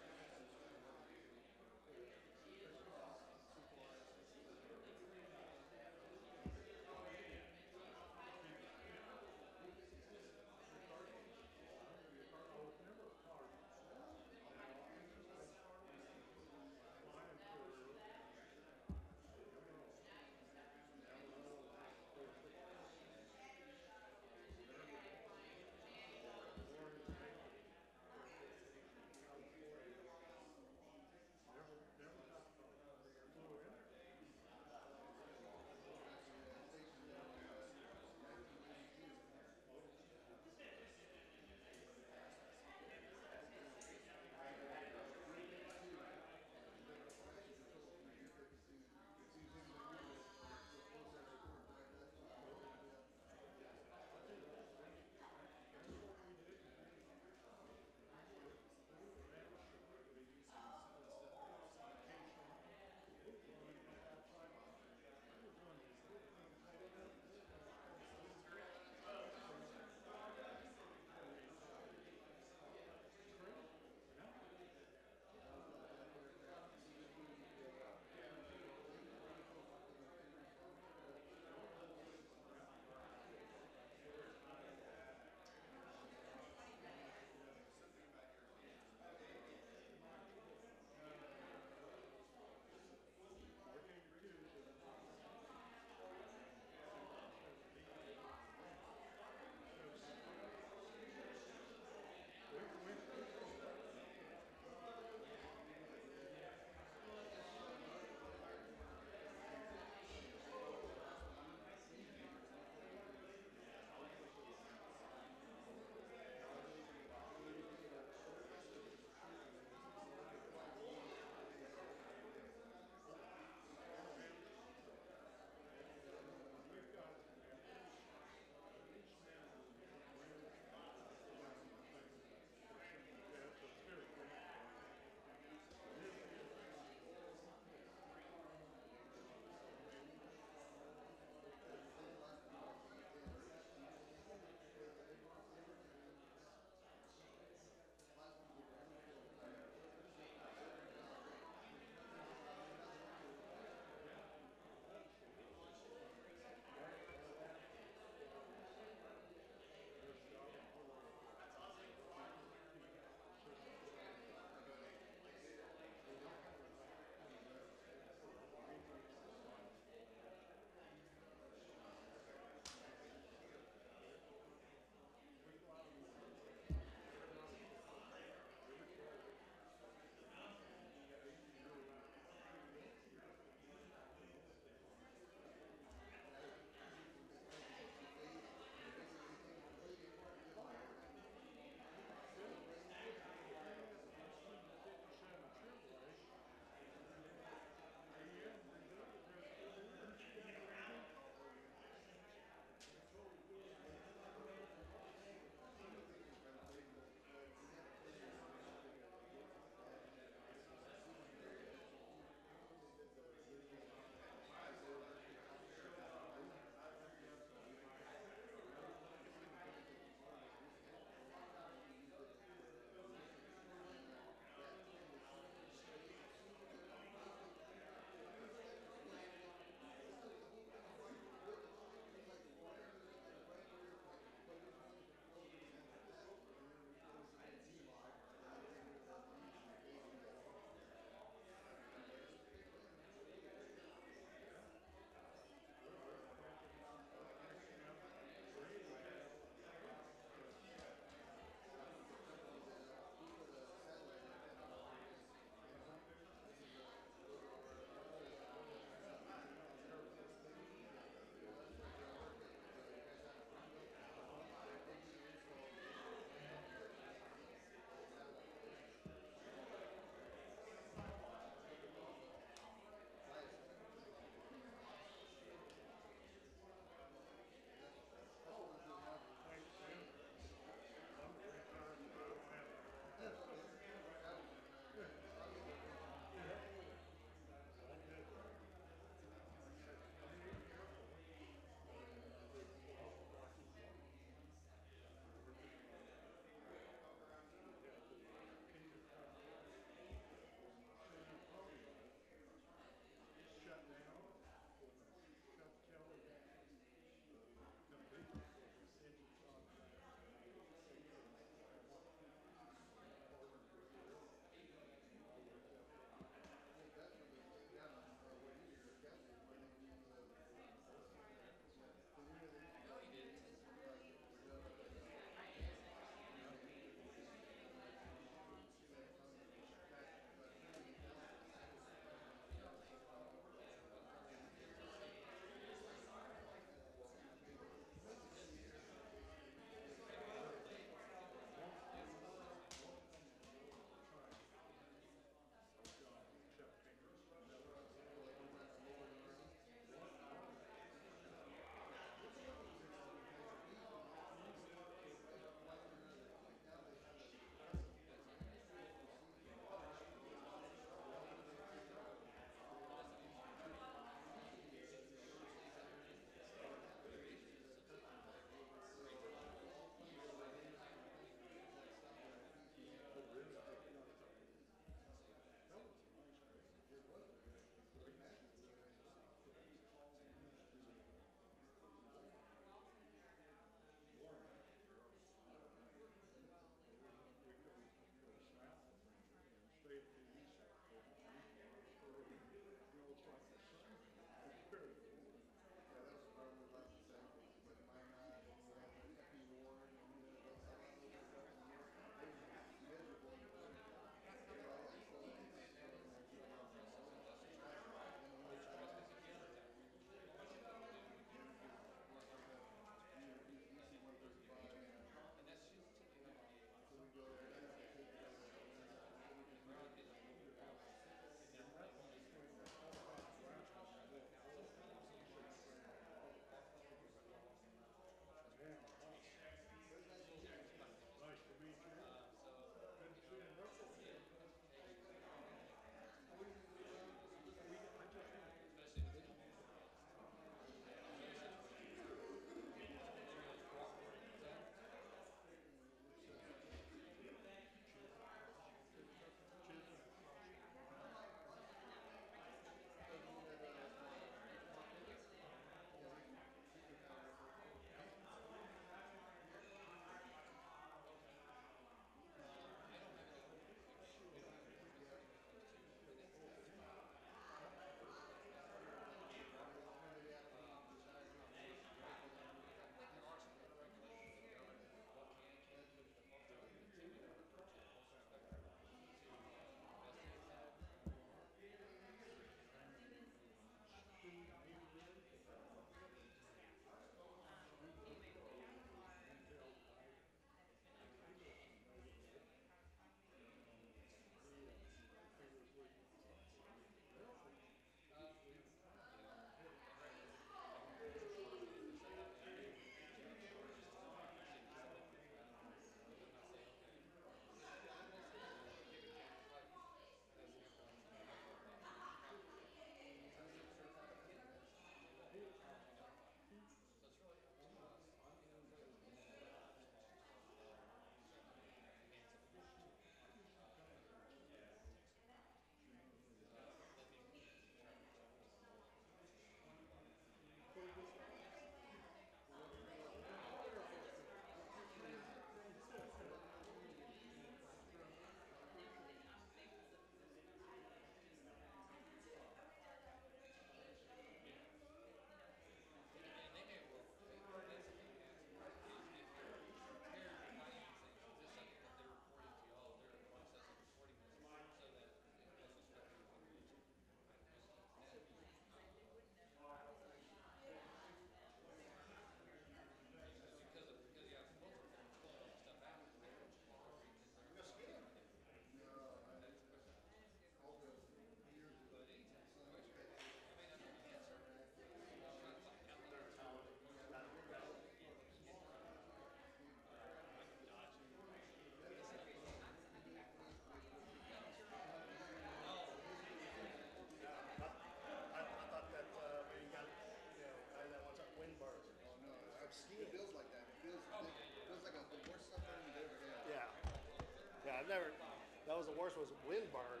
That was the worst, was windburn,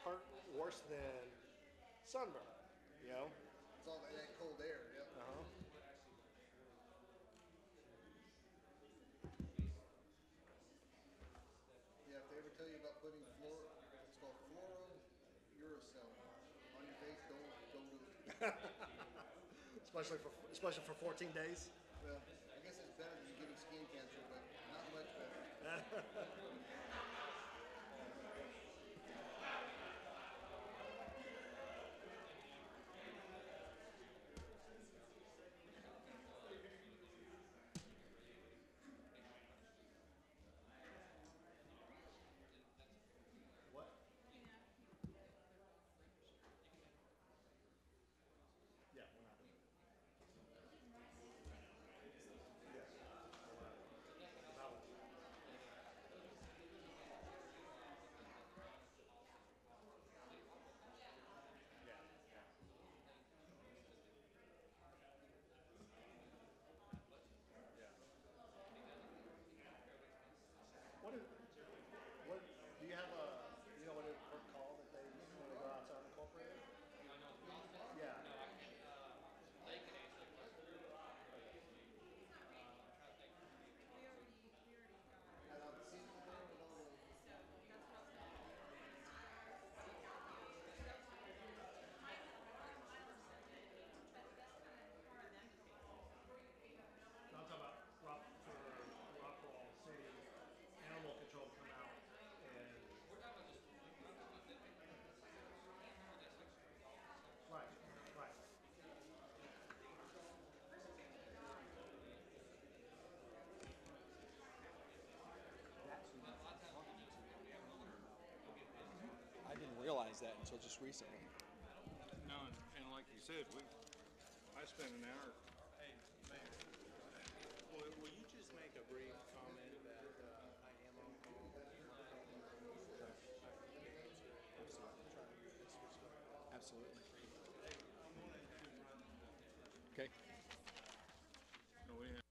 hurt worse than sunburn, you know? It's all that cold air, yep. Uh-huh. Yeah, if they ever tell you about putting it's called fluorouracil on your face, don't do it. Especially for 14 days. Well, I guess it's better than getting skin cancer, but not much better. What? Yeah, we're not doing it. Yes. That one. Yeah, yeah. Yeah. What, do you have you know what it's called that they, when they go outside incorporated? Yeah. No, I'm talking about Rockwall City, animal control come out and. Right, right. I didn't realize that until just recently. No, and like you said, I spent an hour. Hey, Mayor, will you just make a brief comment that I am on call? Absolutely. Okay. No, we have.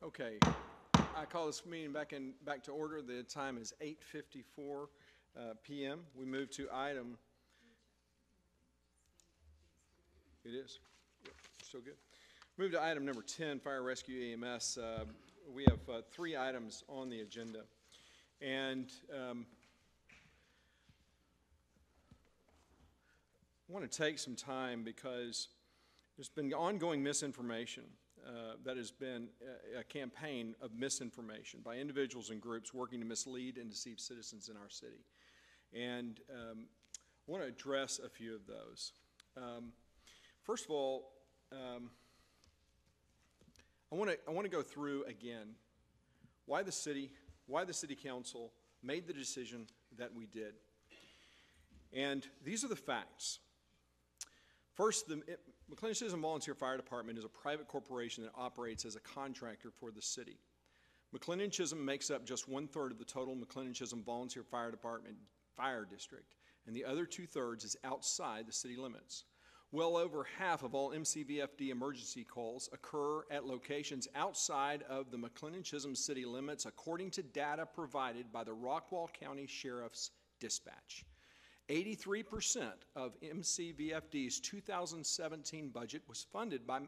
Okay, I call this meeting back to order. The time is 8:54. p.m. We move to item. It is. Yep, so good. Move to item number 10, Fire Rescue EMS. We have 3 items on the agenda. And I want to take some time because there's been ongoing misinformation. That has been a campaign of misinformation by individuals and groups working to mislead and deceive citizens in our city. And I want to address a few of those. First of all, I want to go through again why the city council made the decision that we did. And these are the facts. First, the McLendon-Chisholm Volunteer Fire Department is a private corporation that operates as a contractor for the city. McLendon-Chisholm makes up just 1/3 of the total McLendon-Chisholm Volunteer Fire Department fire district, and the other 2/3 is outside the city limits. Well over half of all MCVFD emergency calls occur at locations outside of the McLendon-Chisholm city limits, according to data provided by the Rockwall County Sheriff's Dispatch. 83% of MCVFD's 2017 budget was funded by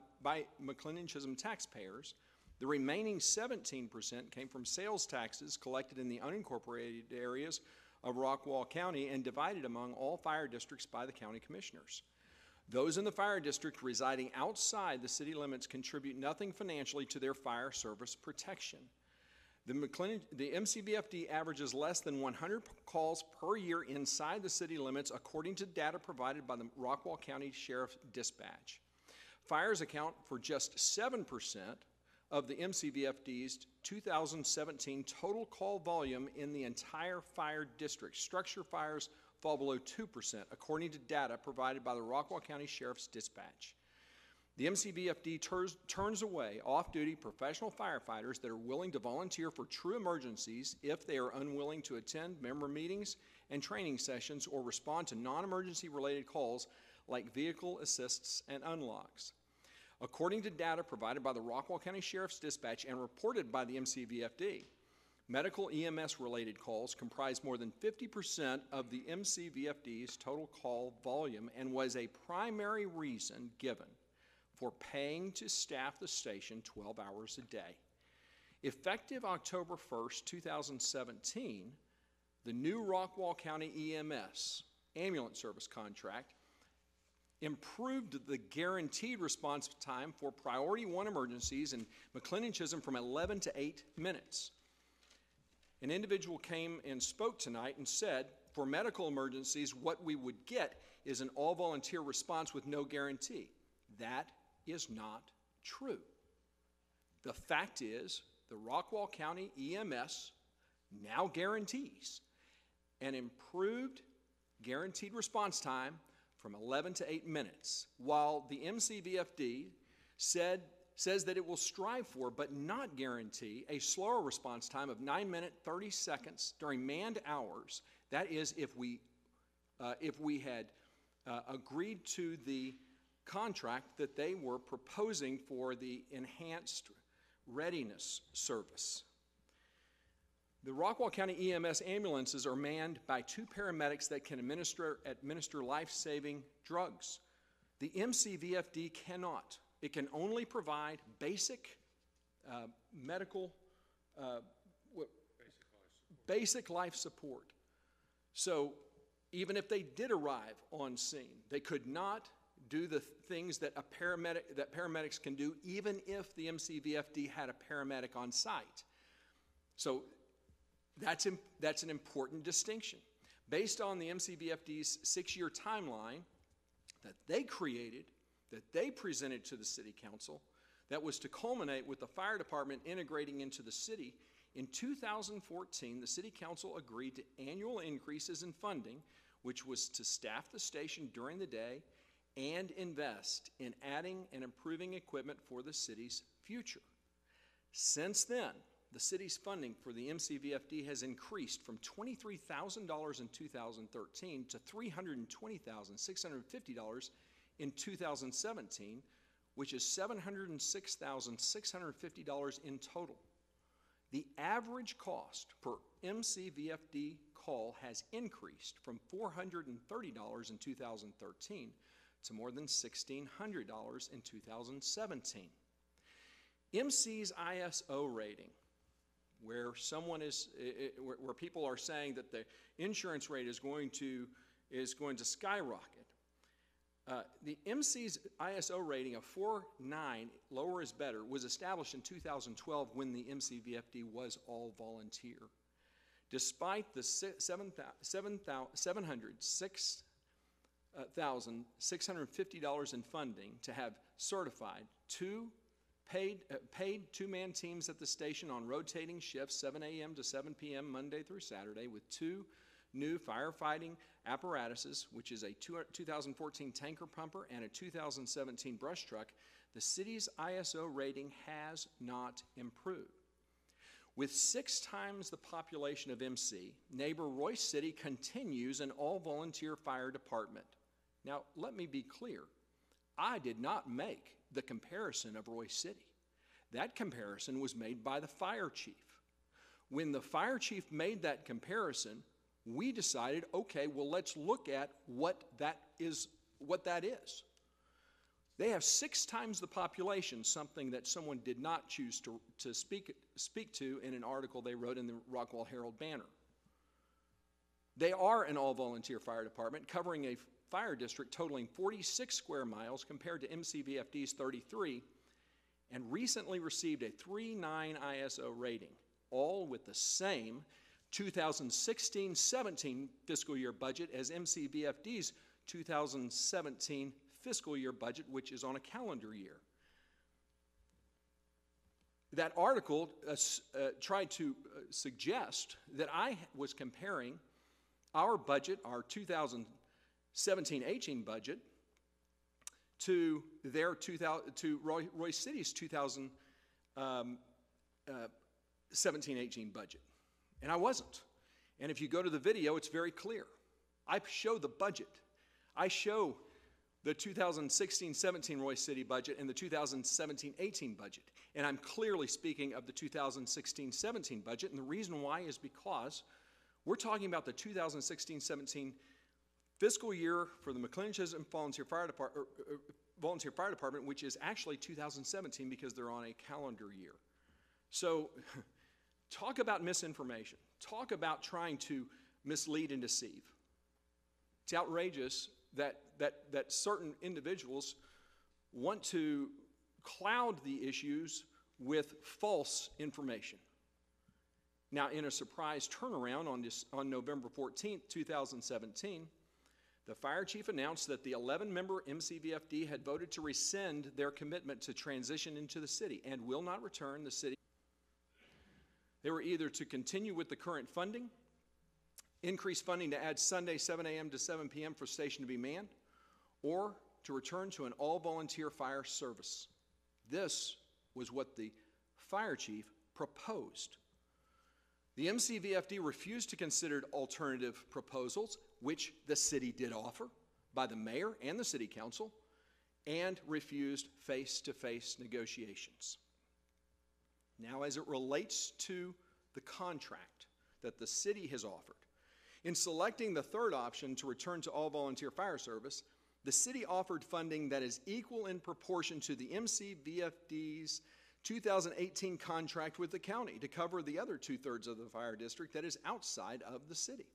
McLendon-Chisholm taxpayers. The remaining 17% came from sales taxes collected in the unincorporated areas of Rockwall County and divided among all fire districts by the county commissioners. Those in the fire district residing outside the city limits contribute nothing financially to their fire service protection. The MCVFD averages less than 100 calls per year inside the city limits, according to data provided by the Rockwall County Sheriff's Dispatch. Fires account for just 7% of the MCVFD's 2017 total call volume in the entire fire district. Structure fires fall below 2%, according to data provided by the Rockwall County Sheriff's Dispatch. The MCVFD turns away off-duty professional firefighters that are willing to volunteer for true emergencies if they are unwilling to attend member meetings and training sessions or respond to non-emergency related calls like vehicle assists and unlocks. According to data provided by the Rockwall County Sheriff's Dispatch and reported by the MCVFD, medical EMS related calls comprise more than 50% of the MCVFD's total call volume and was a primary reason given for paying to staff the station 12 hours a day. Effective October 1st, 2017, the new Rockwall County EMS ambulance service contract improved the guaranteed response time for Priority 1 emergencies in McLendon-Chisholm from 11 to 8 minutes. An individual came and spoke tonight and said, for medical emergencies, what we would get is an all-volunteer response with no guarantee. That is not true. The fact is, the Rockwall County EMS now guarantees an improved guaranteed response time from 11 to 8 minutes, while the MCVFD says that it will strive for but not guarantee a slower response time of 9 minutes 30 seconds during manned hours. That is, if we had agreed to the contract that they were proposing for the enhanced readiness service. The Rockwall County EMS ambulances are manned by 2 paramedics that can administer life-saving drugs. The MCVFD cannot. It can only provide basic medical, basic life support. So even if they did arrive on scene, they could not do the things that paramedics can do, even if the MCVFD had a paramedic on site. So that's an important distinction. Based on the MCVFD's 6-year timeline that they created, that they presented to the City Council, that was to culminate with the fire department integrating into the city, in 2014, the City Council agreed to annual increases in funding, which was to staff the station during the day and invest in adding and improving equipment for the city's future. Since then, the city's funding for the MCVFD has increased from $23,000 in 2013 to $320,650 in 2017, which is $706,650 in total. The average cost per MCVFD call has increased from $430 in 2013 to more than $1,600 in 2017. MC's ISO rating, where where people are saying that the insurance rate is going to skyrocket. The MC's ISO rating of 4.9, lower is better, was established in 2012 when the MCVFD was all volunteer. Despite the $706,650 in funding to have certified paid two-man teams at the station on rotating shifts, 7 a.m. to 7 p.m. Monday through Saturday, with 2 new firefighting apparatuses, which is a 2014 tanker pumper and a 2017 brush truck, the city's ISO rating has not improved. With 6 times the population of MC, neighbor Royce City continues an all-volunteer fire department. Now, let me be clear. I did not make the comparison of Royce City. That comparison was made by the fire chief. When the fire chief made that comparison, we decided, okay, well, let's look at what that is. They have 6 times the population, something that someone did not choose to speak to in an article they wrote in the Rockwall Herald-Banner. They are an all-volunteer fire department covering a fire district totaling 46 square miles compared to MCVFD's 33, and recently received a 3.9 ISO rating, all with the same 2016-17 fiscal year budget as MCVFD's 2017 fiscal year budget, which is on a calendar year. That article tried to suggest that I was comparing our budget, our 2017-18 budget, to Royce City's 2017-18 budget. And I wasn't. And if you go to the video, it's very clear. I show the budget. I show the 2016-17 Royce City budget and the 2017-18 budget. And I'm clearly speaking of the 2016-17 budget. And the reason why is because we're talking about the 2016-17 fiscal year for the McLendon-Chisholm Volunteer Fire Department, which is actually 2017 because they're on a calendar year. So talk about misinformation. Talk about trying to mislead and deceive. It's outrageous that certain individuals want to cloud the issues with false information. Now, in a surprise turnaround on November 14th, 2017, the fire chief announced that the 11-member MCVFD had voted to rescind their commitment to transition into the city and will not return the city. They were either to continue with the current funding, increase funding to add Sunday 7 a.m. to 7 p.m. for station to be manned, or to return to an all-volunteer fire service. This was what the fire chief proposed. The MCVFD refused to consider alternative proposals, which the city did offer by the mayor and the city council, and refused face-to-face negotiations. Now, as it relates to the contract that the city has offered, in selecting the third option to return to all-volunteer fire service, the city offered funding that is equal in proportion to the MCVFD's 2018 contract with the county to cover the other 2/3 of the fire district that is outside of the city.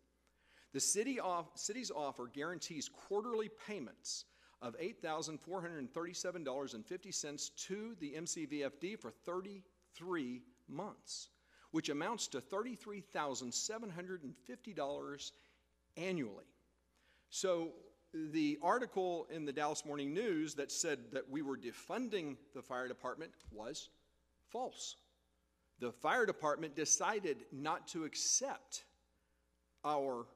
The city's offer guarantees quarterly payments of $8,437.50 to the MCVFD for 33 months, which amounts to $33,750 annually. So the article in the Dallas Morning News that said that we were defunding the fire department was false. The fire department decided not to accept our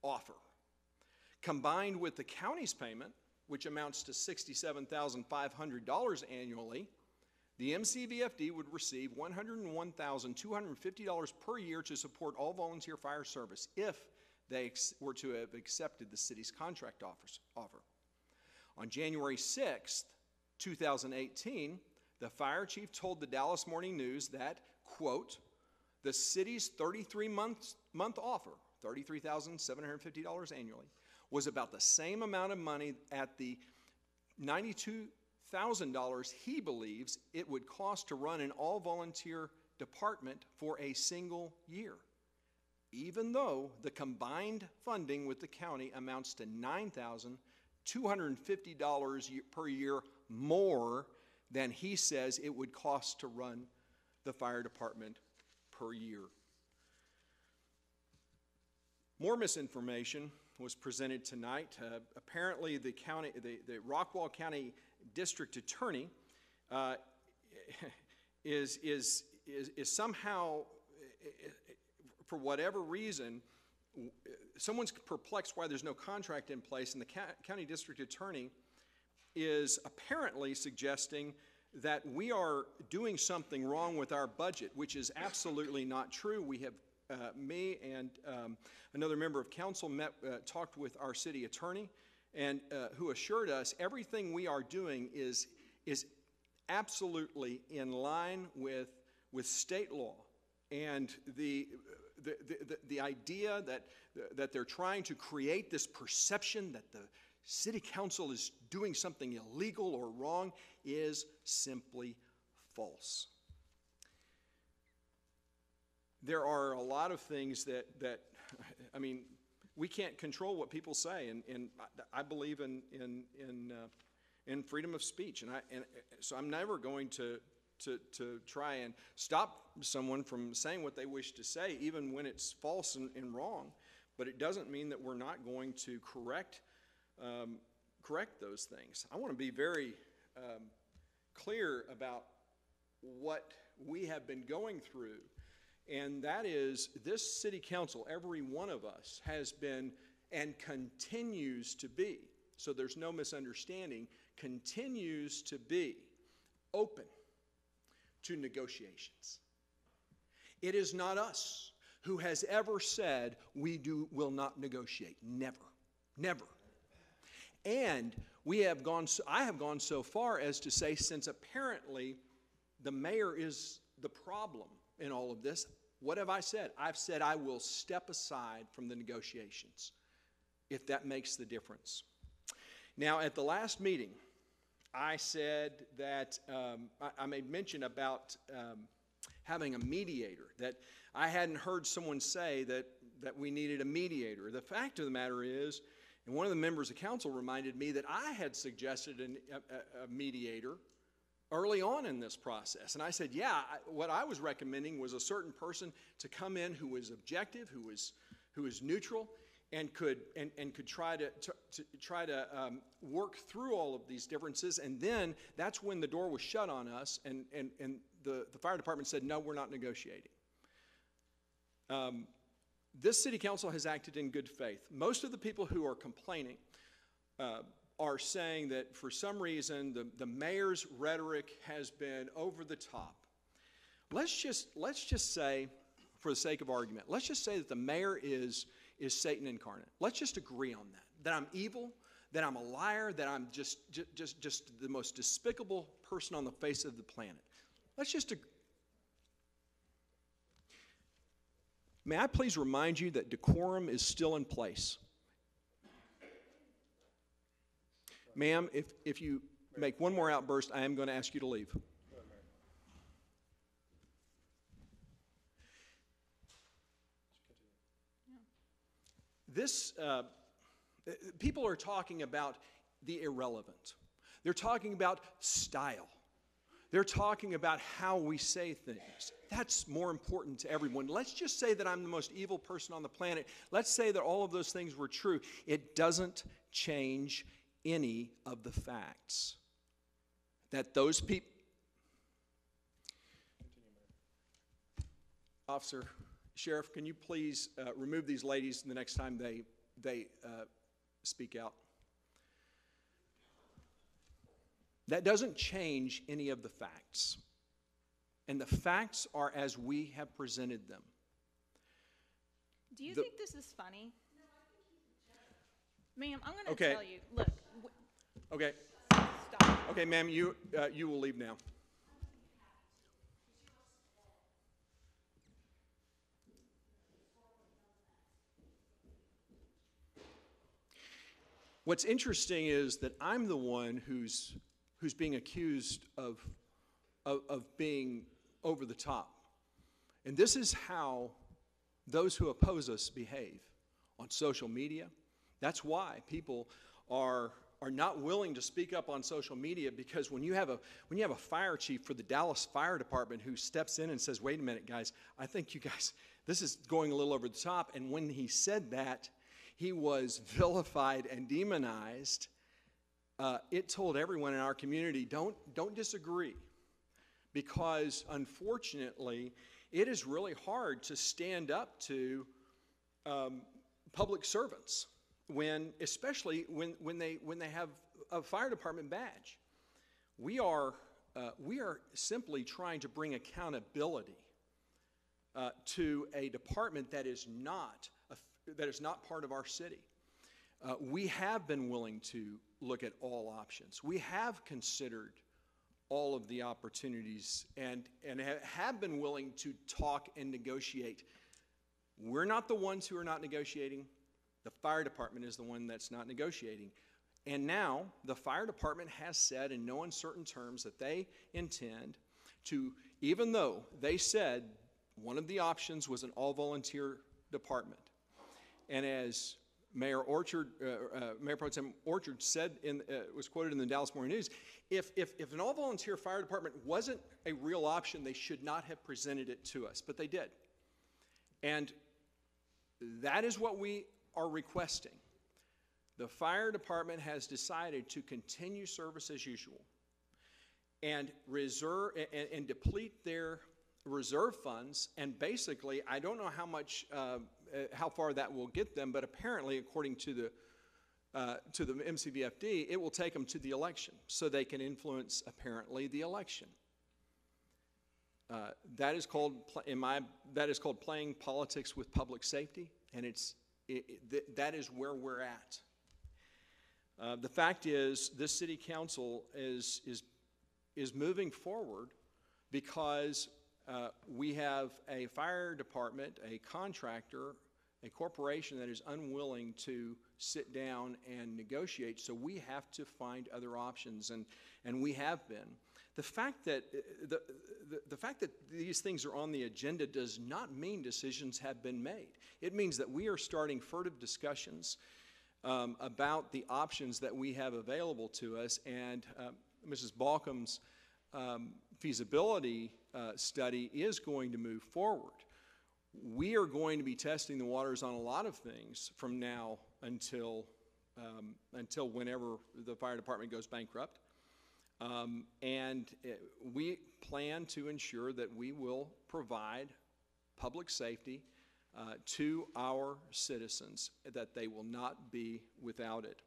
offer. Combined with the county's payment, which amounts to $67,500 annually, the MCVFD would receive $101,250 per year to support all volunteer fire service if they were to have accepted the city's contract offer. On January 6th, 2018, the fire chief told the Dallas Morning News that, quote, the city's 33-month offer $33,750 annually, was about the same amount of money at the $92,000 he believes it would cost to run an all-volunteer department for a single year, even though the combined funding with the county amounts to $9,250 per year more than he says it would cost to run the fire department per year. More misinformation was presented tonight. Apparently, the Rockwall County District Attorney is somehow, for whatever reason, someone's perplexed why there's no contract in place, and the county district attorney is apparently suggesting that we are doing something wrong with our budget, which is absolutely not true. We have, me and another member of council talked with our city attorney, and who assured us everything we are doing is absolutely in line with state law. And the idea that they're trying to create this perception that the city council is doing something illegal or wrong is simply false. There are a lot of things that I mean, we can't control what people say, and I believe in freedom of speech, and so I'm never going to try and stop someone from saying what they wish to say, even when it's false and wrong. But it doesn't mean that we're not going to correct those things. I want to be very clear about what we have been going through, and that is this city council, every one of us, has been and continues to be, so there's no misunderstanding, continues to be open to negotiations. It is not us who has ever said we will not negotiate. Never. Never. And I have gone so far as to say, since apparently the mayor is the problem in all of this, what have I said? I've said I will step aside from the negotiations if that makes the difference. Now, at the last meeting, I said that I made mention about having a mediator, that I hadn't heard someone say that we needed a mediator. The fact of the matter is, and one of the members of council reminded me that I had suggested a mediator early on in this process. And I said, yeah, what I was recommending was a certain person to come in who was objective, who was neutral, and could try to work through all of these differences. And then that's when the door was shut on us, and the fire department said, no, we're not negotiating. This city council has acted in good faith. Most of the people who are complaining are saying that for some reason the mayor's rhetoric has been over the top. Let's just say, for the sake of argument, let's just say that the mayor is Satan incarnate. Let's just agree on that I'm evil, that I'm a liar, that I'm just the most despicable person on the face of the planet. Let's just agree. May I please remind you that decorum is still in place. Ma'am, if you make one more outburst, I am going to ask you to leave. People are talking about the irrelevant. They're talking about style. They're talking about how we say things. That's more important to everyone. Let's just say that I'm the most evil person on the planet. Let's say that all of those things were true. It doesn't change any of the facts that those people... Officer, Sheriff, can you please remove these ladies the next time they speak out? That doesn't change any of the facts. And the facts are as we have presented them. Do you think this is funny? Ma'am, I'm going to Okay. tell you. Look. Okay. Stop. Okay, ma'am, you will leave now. What's interesting is that I'm the one who's being accused of being over the top. And this is how those who oppose us behave on social media. That's why people are not willing to speak up on social media, because when you have a fire chief for the Dallas Fire Department who steps in and says, wait a minute, guys, I think you guys, this is going a little over the top. And when he said that, he was vilified and demonized. It told everyone in our community, don't disagree. Because unfortunately, it is really hard to stand up to public servants, especially when they have a fire department badge. We are simply trying to bring accountability to a department that is not part of our city. We have been willing to look at all options. We have considered all of the opportunities and have been willing to talk and negotiate. We're not the ones who are not negotiating. The fire department is the one that's not negotiating. And now the fire department has said in no uncertain terms that they intend to, even though they said one of the options was an all-volunteer department. And as Mayor Pro Tem Orchard said, was quoted in the Dallas Morning News, if an all-volunteer fire department wasn't a real option, they should not have presented it to us, but they did. And that is what we are requesting. The fire department has decided to continue service as usual and deplete their reserve funds, and basically, I don't know how far that will get them, but apparently, according to the MCVFD, it will take them to the election, so they can influence, apparently, the election. That is called playing politics with public safety, and that is where we're at. The fact is, this city council is moving forward because we have a fire department, a contractor, a corporation that is unwilling to sit down and negotiate, so we have to find other options, and we have been. The fact that these things are on the agenda does not mean decisions have been made. It means that we are starting furtive discussions about the options that we have available to us, and Mrs. Balcom's feasibility study is going to move forward. We are going to be testing the waters on a lot of things from now until whenever the fire department goes bankrupt. We plan to ensure that we will provide public safety to our citizens, that they will not be without it.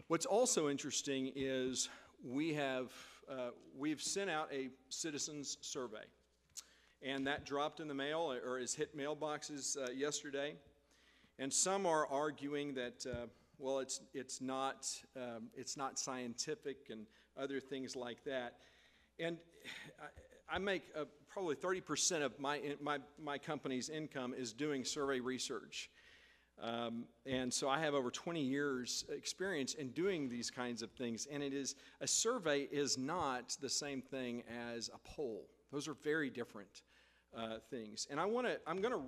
What's also interesting is we've sent out a citizens survey, and that dropped in the mail or has hit mailboxes yesterday. And some are arguing that well, it's not scientific and other things like that. And I make probably 30% of my company's income is doing survey research. And so I have over 20 years experience in doing these kinds of things. And a survey is not the same thing as a poll. Those are very different things. And I'm going to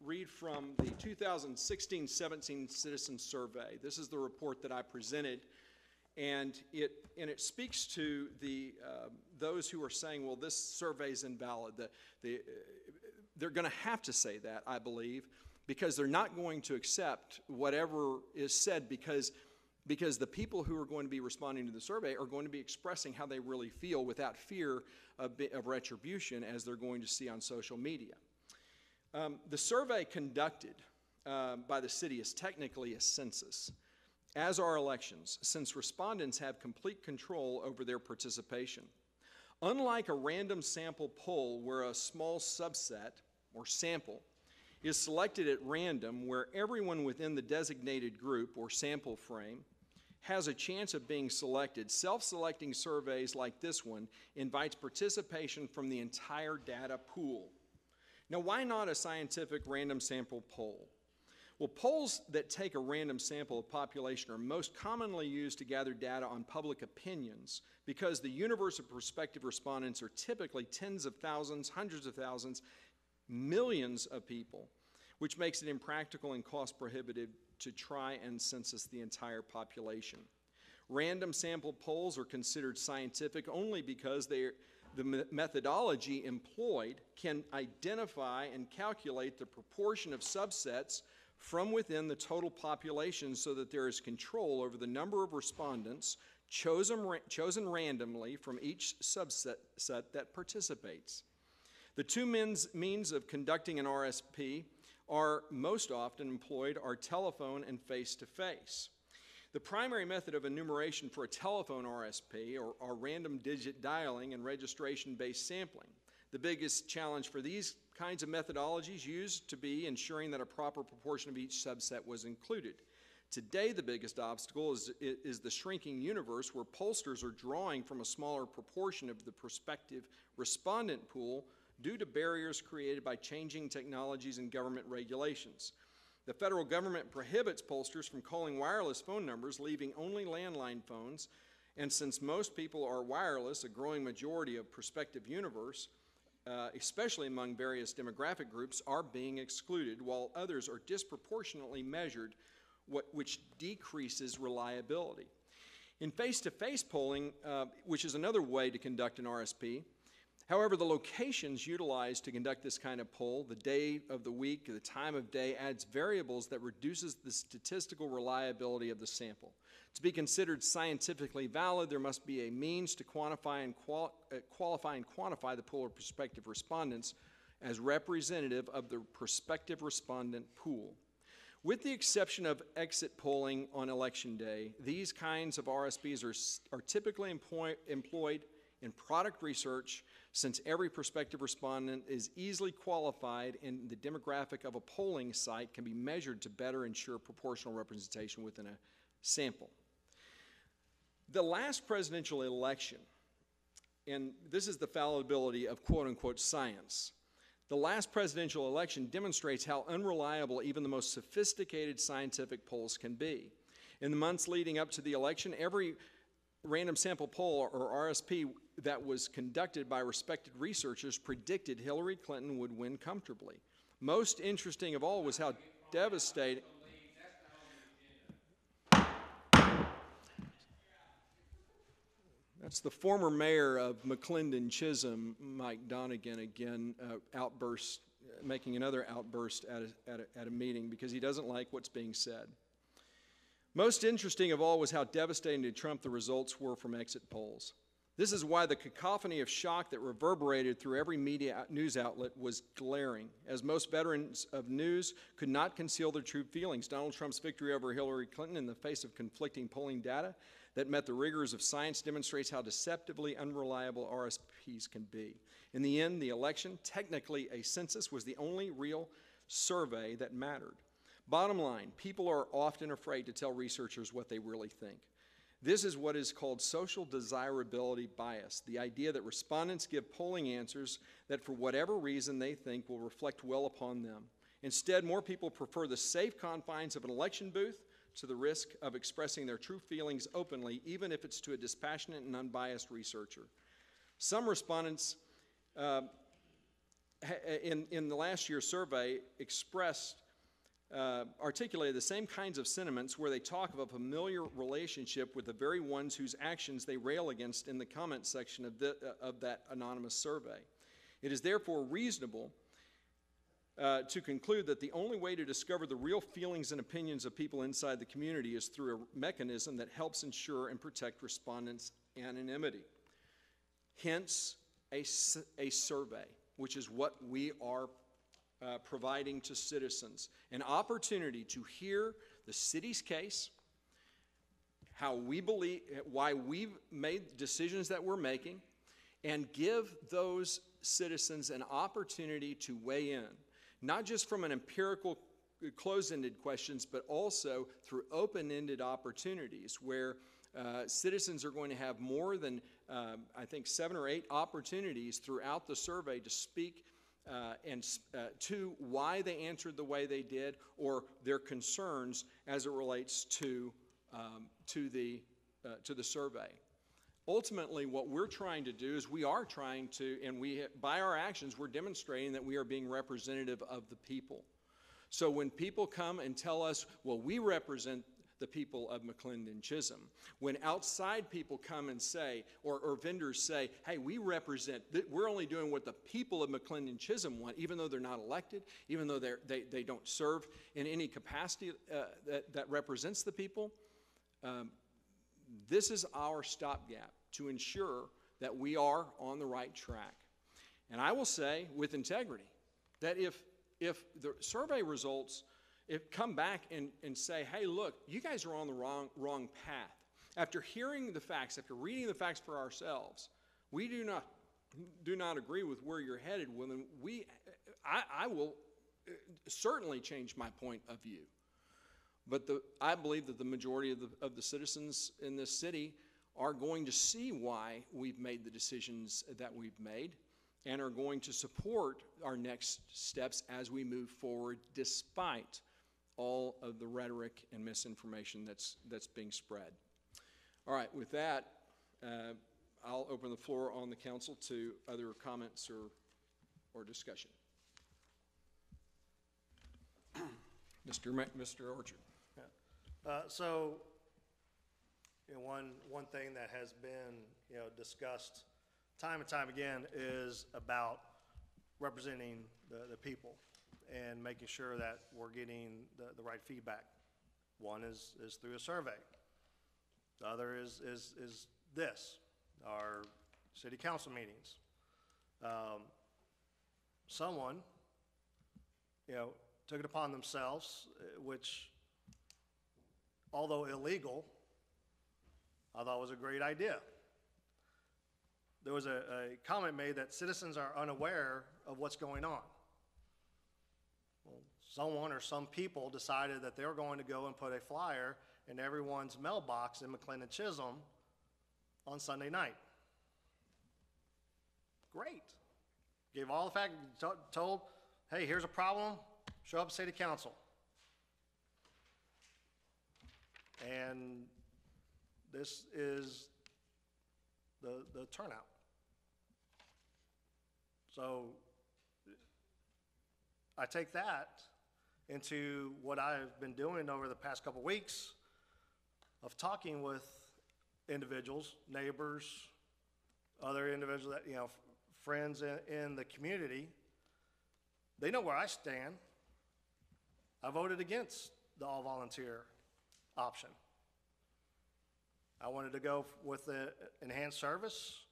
read from the 2016-17 Citizen Survey. This is the report that I presented. And it speaks to those who are saying, well, this survey is invalid. They're going to have to say that, I believe, because they're not going to accept whatever is said because the people who are going to be responding to the survey are going to be expressing how they really feel without fear of retribution, as they're going to see on social media. The survey conducted by the city is technically a census, as are elections, since respondents have complete control over their participation. Unlike a random sample poll where a small subset, or sample, is selected at random, where everyone within the designated group or sample frame has a chance of being selected, self-selecting surveys like this one invites participation from the entire data pool. Now, why not a scientific random sample poll? Well, polls that take a random sample of population are most commonly used to gather data on public opinions because the universe of prospective respondents are typically tens of thousands, hundreds of thousands, millions of people, which makes it impractical and cost prohibitive to try and census the entire population. Random sample polls are considered scientific only because the methodology employed can identify and calculate the proportion of subsets from within the total population so that there is control over the number of respondents chosen randomly from each subset that participates. The two means of conducting an RSP are most often employed are telephone and face-to-face. The primary method of enumeration for a telephone RSP are random digit dialing and registration-based sampling. The biggest challenge for these kinds of methodologies used to be ensuring that a proper proportion of each subset was included. Today, the biggest obstacle is the shrinking universe where pollsters are drawing from a smaller proportion of the prospective respondent pool due to barriers created by changing technologies and government regulations. The federal government prohibits pollsters from calling wireless phone numbers, leaving only landline phones, and since most people are wireless, a growing majority of prospective universe, especially among various demographic groups, are being excluded, while others are disproportionately measured, which decreases reliability. In face-to-face polling, which is another way to conduct an RSP, however, the locations utilized to conduct this kind of poll, the day of the week, the time of day, adds variables that reduces the statistical reliability of the sample. To be considered scientifically valid, there must be a means to quantify and qualify and quantify the pool of prospective respondents as representative of the prospective respondent pool. With the exception of exit polling on election day, these kinds of RSPs are typically employed in product research, since every prospective respondent is easily qualified and the demographic of a polling site can be measured to better ensure proportional representation within a sample. The last presidential election, and this is the fallibility of quote-unquote science, the last presidential election demonstrates how unreliable even the most sophisticated scientific polls can be. In the months leading up to the election, every random sample poll or RSP that was conducted by respected researchers predicted Hillary Clinton would win comfortably. Most interesting of all was how devastating. That's the former mayor of McLendon-Chisholm, Mike Donegan, again making another outburst at a meeting because he doesn't like what's being said. Most interesting of all was how devastating to Trump the results were from exit polls. This is why the cacophony of shock that reverberated through every media news outlet was glaring, as most veterans of news could not conceal their true feelings. Donald Trump's victory over Hillary Clinton in the face of conflicting polling data that met the rigors of science demonstrates how deceptively unreliable RSPs can be. In the end, the election, technically a census, was the only real survey that mattered. Bottom line, people are often afraid to tell researchers what they really think. This is what is called social desirability bias, the idea that respondents give polling answers that for whatever reason they think will reflect well upon them. Instead, more people prefer the safe confines of an election booth to the risk of expressing their true feelings openly, even if it's to a dispassionate and unbiased researcher. Some respondents in the last year's survey articulated the same kinds of sentiments where they talk of a familiar relationship with the very ones whose actions they rail against in the comment section of that anonymous survey. It is therefore reasonable to conclude that the only way to discover the real feelings and opinions of people inside the community is through a mechanism that helps ensure and protect respondents' anonymity. Hence, a survey, which is what we are providing to citizens, an opportunity to hear the city's case, how we believe, why we've made decisions that we're making, and give those citizens an opportunity to weigh in, not just from an empirical closed-ended questions, but also through open-ended opportunities where citizens are going to have more than, I think, 7 or 8 opportunities throughout the survey to speak to why they answered the way they did, or their concerns as it relates to the survey. Ultimately, what we're trying to do is we are trying to, and by our actions, we're demonstrating that we are being representative of the people. So when people come and tell us, well, we represent the people of McLendon-Chisholm, when outside people come and say, or vendors say, hey, we're only doing what the people of McLendon-Chisholm want, even though they're not elected, even though they don't serve in any capacity that represents the people, this is our stopgap to ensure that we are on the right track. And I will say with integrity that if the survey results come back and say, hey, look, you guys are on the wrong path. After hearing the facts, after reading the facts for ourselves, we do not agree with where you're headed. Well, then I will certainly change my point of view. But I believe that the majority of the citizens in this city are going to see why we've made the decisions that we've made and are going to support our next steps as we move forward, despite all of the rhetoric and misinformation that's being spread. All right, with that, I'll open the floor on the council to other comments or discussion. Mr. Orchard. So, one thing that has been, discussed time and time again is about representing the people and making sure that we're getting the right feedback. One is through a survey. The other is this, our city council meetings. Someone, took it upon themselves, which, although illegal, I thought was a great idea. There was a comment made that citizens are unaware of what's going on. Well, someone or some people decided that they were going to go and put a flyer in everyone's mailbox in McLendon-Chisholm on Sunday night. Great. Gave all the facts, told, hey, here's a problem, show up at city council. And this is the turnout. So I take that into what I've been doing over the past couple weeks of talking with individuals, neighbors, other individuals that, friends in the community. They know where I stand. I voted against the all-volunteer option. I wanted to go with the enhanced service,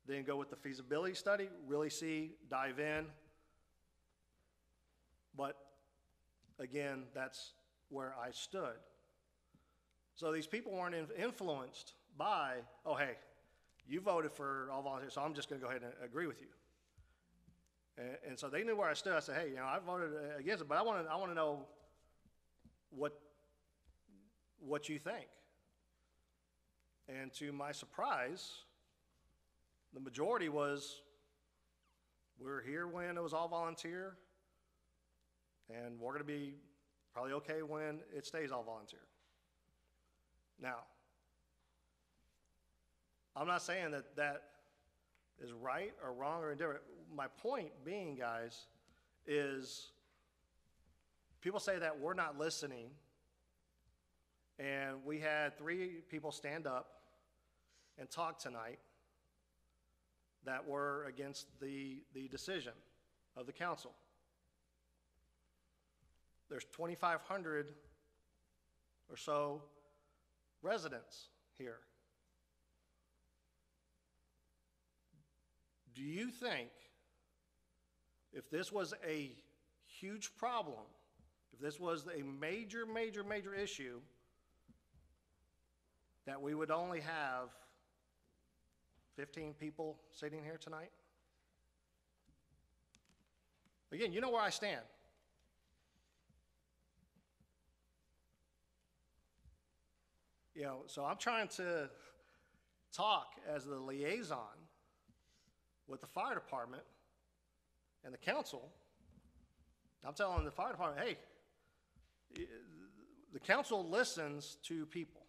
then go with the feasibility study, really dive in. But again, that's where I stood. So these people weren't influenced by, oh, hey, you voted for all volunteers, so I'm just going to go ahead and agree with you. And so they knew where I stood. I said, hey, I voted against it, but I want to know what you think. And to my surprise, the majority was, we're here when it was all volunteer, and we're going to be probably okay when it stays all volunteer. Now, I'm not saying that is right or wrong or indifferent. My point being, guys, is people say that we're not listening, and we had 3 people stand up and talk tonight that were against the decision of the council. There's 2,500 or so residents here. Do you think if this was a huge problem, if this was a major, major, major issue, that we would only have 15 people sitting here tonight? Again, you know where I stand. So I'm trying to talk as the liaison with the fire department and the council, I'm telling the fire department, hey, the council listens to people.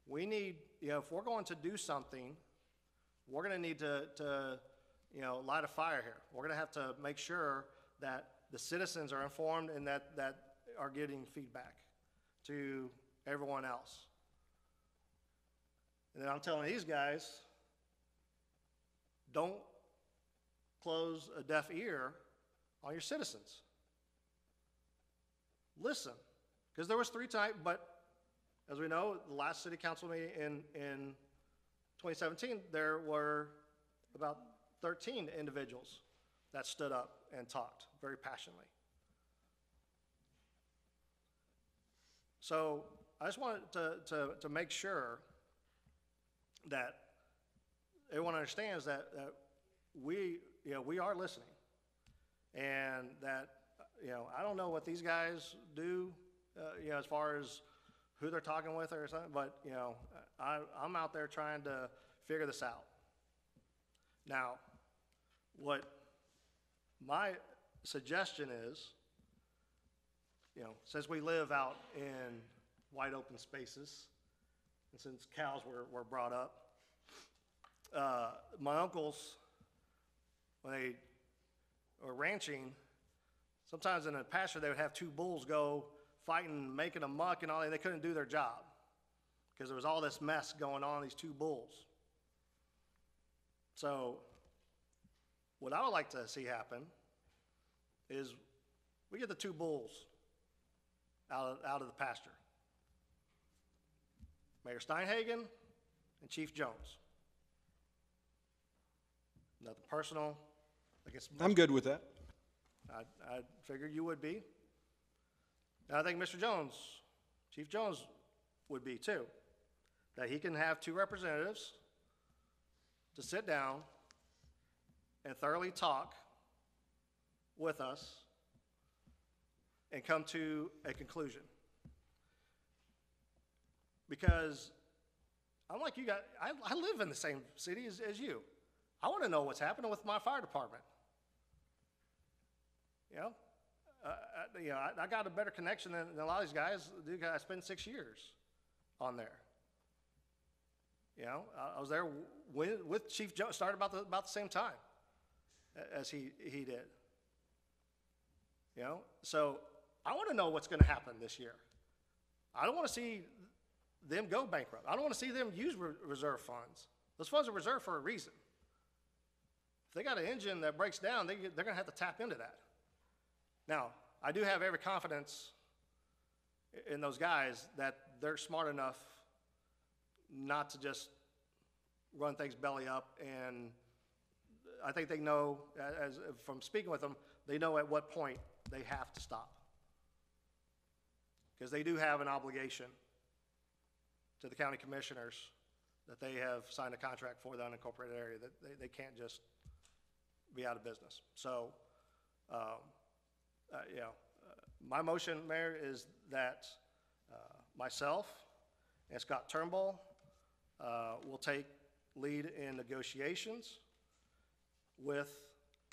We need, if we're going to do something, we're going to need to light a fire here. We're going to have to make sure that the citizens are informed and that are getting feedback to everyone else. And then I'm telling these guys, don't close a deaf ear on your citizens. Listen, because there was 3 times, but as we know, the last city council meeting in 2017, there were about 13 individuals that stood up and talked very passionately. So I just wanted to make sure that everyone understands that we are listening, and that I don't know what these guys do, as far as who they're talking with or something, but I'm out there trying to figure this out. Now, what my suggestion is, since we live out in wide open spaces, and since cows were brought up, my uncles, when they were ranching, sometimes in a pasture they would have 2 bulls go fighting, making a muck and all that. They couldn't do their job because there was all this mess going on, these 2 bulls. So what I would like to see happen is we get the 2 bulls out of the pasture. Mayor Steinhagen and Chief Jones. Nothing personal. I guess I'm good with that. I figured you would be. And I think Mr. Jones, Chief Jones, would be too. That he can have 2 representatives to sit down and thoroughly talk with us and come to a conclusion. Because I'm like you guys, I live in the same city as you. I want to know what's happening with my fire department. I got a better connection than a lot of these guys do. I spent 6 years on there. I was there with Chief Jones, started about the same time as he did. So I want to know what's going to happen this year. I don't want to see them go bankrupt. I don't want to see them use reserve funds. Those funds are reserved for a reason. If they got an engine that breaks down, they're going to have to tap into that. Now, I do have every confidence in those guys that they're smart enough not to just run things belly up, and I think they know, from speaking with them, they know at what point they have to stop. Because they do have an obligation to the county commissioners that they have signed a contract for the unincorporated area, that they can't just be out of business. So, my motion, Mayor, is that myself and Scott Turnbull will take lead in negotiations with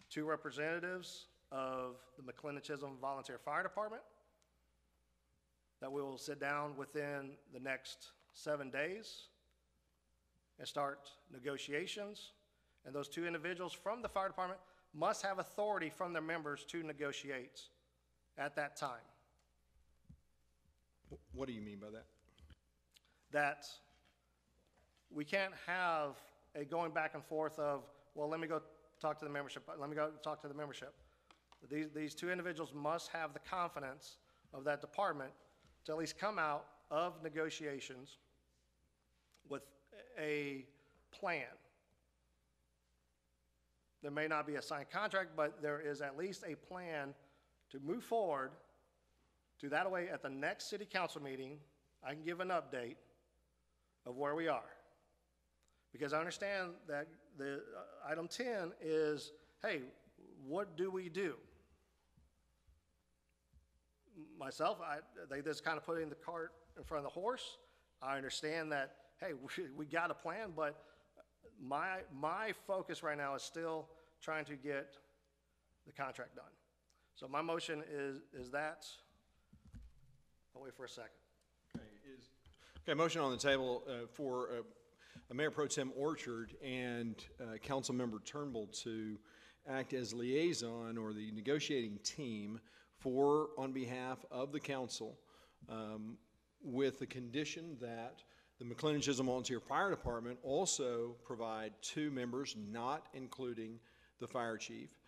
2 representatives of the McLendon-Chisholm Volunteer Fire Department, that we will sit down within the next 7 days and start negotiations. And those 2 individuals from the fire department must have authority from their members to negotiate at that time. What do you mean by that? That we can't have a going back and forth of, well, let me go talk to the membership. Let me go talk to the membership. These 2 individuals must have the confidence of that department to at least come out of negotiations with a plan. There may not be a signed contract, but there is at least a plan to move forward to that way at the next city council meeting. I can give an update of where we are. Because I understand that the item 10 is, hey, what do we do? Myself, they just kind of putting the cart in front of the horse. I understand that, hey, we got a plan, but my focus right now is still trying to get the contract done. So my motion is that, I'll wait for a second. Okay, motion on the table for Mayor Pro Tem Orchard and Councilmember Turnbull to act as liaison or the negotiating team on behalf of the council, with the condition that the McLendon-Chisholm Volunteer Fire Department also provide 2 members, not including the fire chief,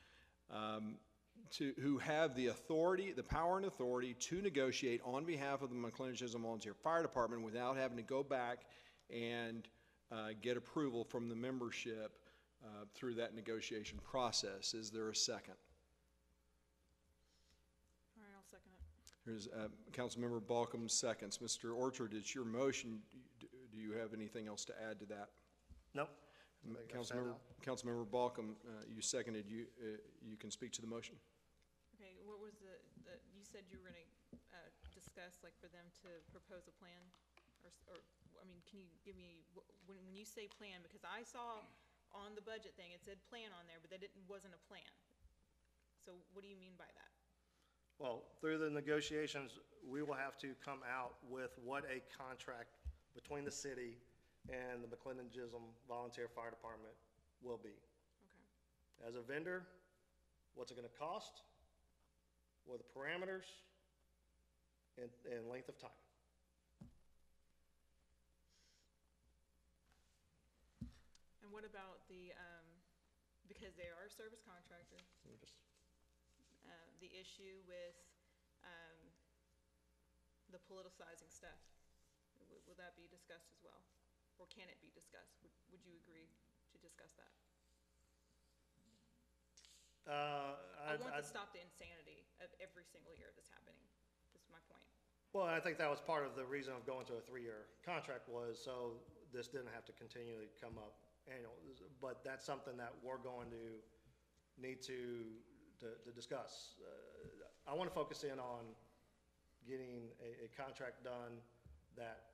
who have the authority, the power and authority to negotiate on behalf of the McLendon-Chisholm Volunteer Fire Department without having to go back and get approval from the membership through that negotiation process. Is there a second? All right, I'll second it. Here's Councilmember Balkum seconds. Mr. Orchard, it's your motion. Do you have anything else to add to that? Nope. Councilmember Balkum, you seconded. You can speak to the motion. Okay, what was you said you were gonna discuss, like, for them to propose a plan? Or I mean, can you give me, when you say plan, because I saw on the budget thing, it said plan on there, but that wasn't a plan. So what do you mean by that? Well, through the negotiations, we will have to come out with what a contract between the city and the McLendon-Chisholm Volunteer Fire Department will be. Okay. As a vendor, what's it gonna cost? What are the parameters and length of time? And what about because they are a service contractor, the issue with the politicizing stuff? Will that be discussed as well? Or can it be discussed? Would you agree to discuss that? I want to stop the insanity of every single year this happening, is my point. Well, I think that was part of the reason of going to a 3-year contract was so this didn't have to continually come up annual. But that's something that we're going to need to discuss. I want to focus in on getting a contract done that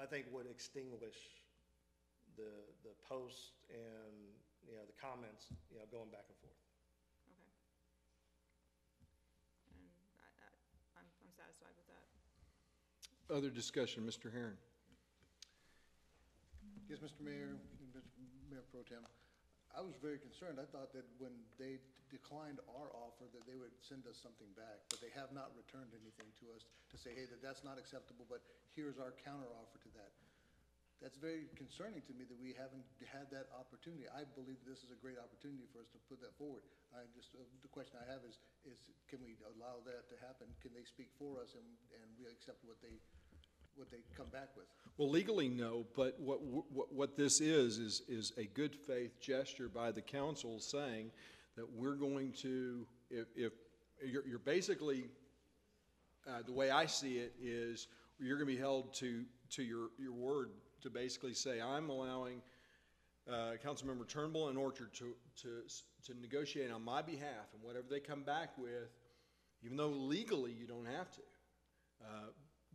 I think would extinguish the posts and, the comments, going back and forth. Okay. And I'm satisfied with that. Other discussion, Mr. Herron. Yes, Mr. Mayor, Mr. Mayor Pro Tem, I was very concerned. I thought that when they declined our offer that they would send us something back, but they have not returned anything to us to say, hey, that's not acceptable, but here's our counter offer to that. That's very concerning to me that we haven't had that opportunity. I believe this is a great opportunity for us to put that forward. The question I have is can we allow that to happen? Can they speak for us and we accept what they come back with? Well, legally, no, but what this is a good faith gesture by the council saying that we're going to, if you're basically, the way I see it is you're going to be held to your word to basically say, I'm allowing Councilmember Turnbull and Orchard to negotiate on my behalf, and whatever they come back with, even though legally you don't have to.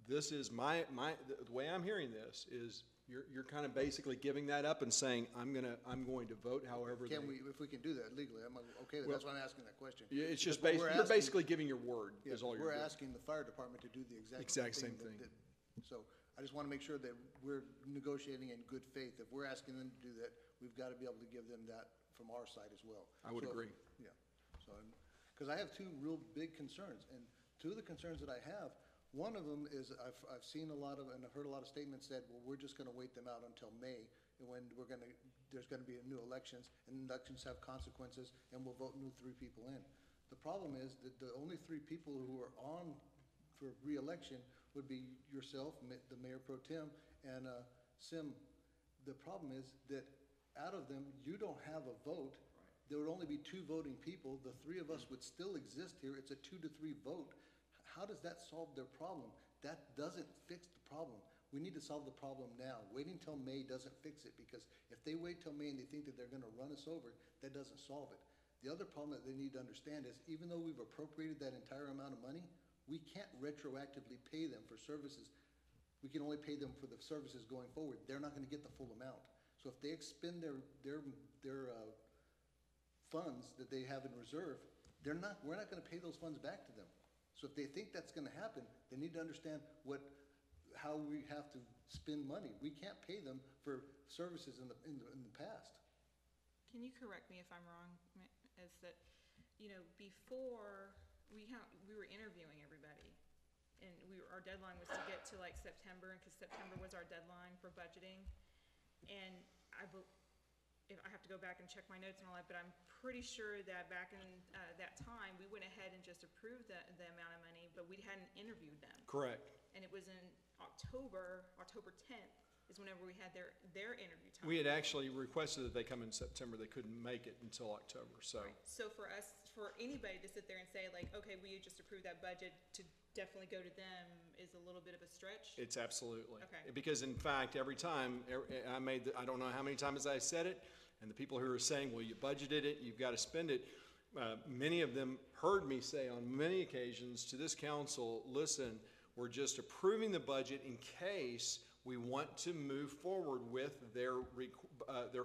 This is the way I'm hearing this is you're kind of basically giving that up and saying I'm going to vote however. If we can do that legally, I'm okay with that. That's why I'm asking that question. Yeah, it's just you're basically giving your word. Yeah, is all you're doing. We're asking the fire department to do the exact same thing. So I just want to make sure that we're negotiating in good faith. If we're asking them to do that, we've got to be able to give them that from our side as well. I would agree. Yeah. So, because I have 2 real big concerns, and 2 of the concerns that I have, one of them is I've seen a lot of, and I've heard a lot of statements said, well, we're just going to wait them out until May, and when there's going to be new elections, and elections have consequences, and we'll vote new 3 people in. The problem is that the only 3 people who are on for re-election would be yourself, the Mayor Pro Tem, and Sim. The problem is that out of them, you don't have a vote. Right. There would only be 2 voting people. The 3 of us would still exist here. It's a 2-to-3 vote. How does that solve their problem? That doesn't fix the problem. We need to solve the problem now. Waiting till May doesn't fix it, because if they wait till May and they think that they're going to run us over, that doesn't solve it. The other problem that they need to understand is even though we've appropriated that entire amount of money, we can't retroactively pay them for services. We can only pay them for the services going forward. They're not going to get the full amount. So if they expend their funds that they have in reserve, we're not gonna pay those funds back to them. So if they think that's gonna happen, they need to understand how we have to spend money. We can't pay them for services in the past. Can you correct me if I'm wrong, is that, before, we were interviewing everybody, and our deadline was to get to like September, because September was our deadline for budgeting, and if I have to go back and check my notes and all that, but I'm pretty sure that back in that time, we went ahead and just approved the amount of money, but we hadn't interviewed them. Correct. And it was in October 10th is whenever we had their interview time. We had actually requested that they come in September. They couldn't make it until October, so. Right. So for anybody to sit there and say like, okay, we just approved that budget, to definitely go to them is a little bit of a stretch? It's absolutely. Okay. Because in fact, every time, I don't know how many times I said it, and the people who are saying, well, you budgeted it, you've got to spend it, many of them heard me say on many occasions to this council, listen, we're just approving the budget in case we want to move forward with their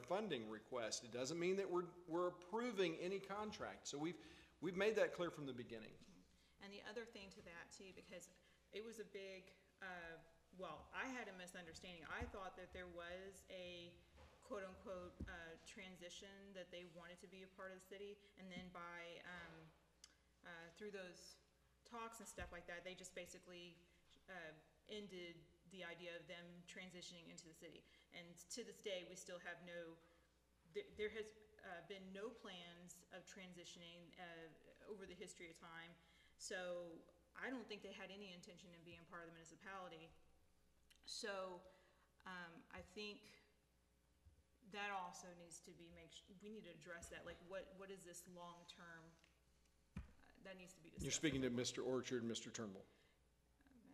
funding request. It doesn't mean that we're approving any contract. So we've made that clear from the beginning. And the other thing to that too, because it was a big, I had a misunderstanding. I thought that there was a quote-unquote transition, that they wanted to be a part of the city, and then through those talks and stuff like that, they just basically ended the idea of them transitioning into the city. And to this day, we still have there has been no plans of transitioning over the history of time. So I don't think they had any intention of being part of the municipality. So I think that also needs to be we need to address that. Like, what is this long-term? That needs to be discussed. You're speaking to Mr. Orchard and Mr. Turnbull.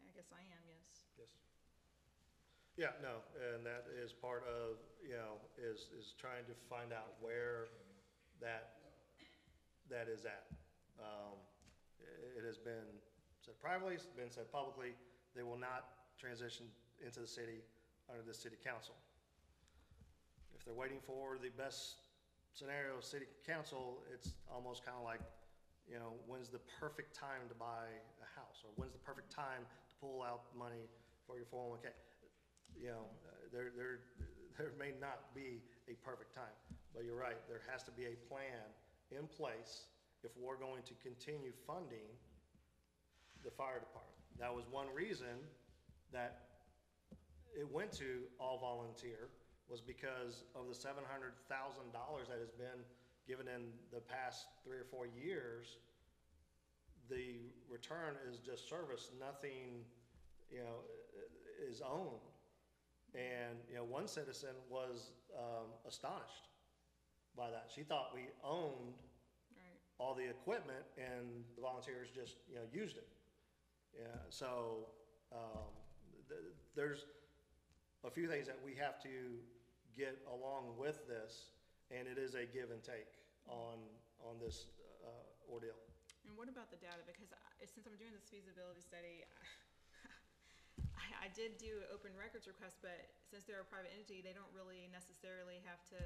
I guess I am, yes. Yes. Yeah, no, and that is part of, is trying to find out where that is at. It has been said privately, it's been said publicly, they will not transition into the city under the city council. If they're waiting for the best scenario of city council, it's almost kind of like, when's the perfect time to buy a house, or when's the perfect time to pull out money for your 401k? There may not be a perfect time, but you're right, there has to be a plan in place if we're going to continue funding the fire department. That was one reason that it went to all volunteer, was because of the $700,000 that has been given in the past 3 or 4 years. The return is just service, nothing, is owned. And, one citizen was astonished by that. She thought we owned all the equipment and the volunteers just, used it. Yeah, so there's a few things that we have to get along with this, and it is a give and take on this ordeal. And what about the data? Because since I'm doing this feasibility study, I did do an open records request, but since they're a private entity, they don't really necessarily have to,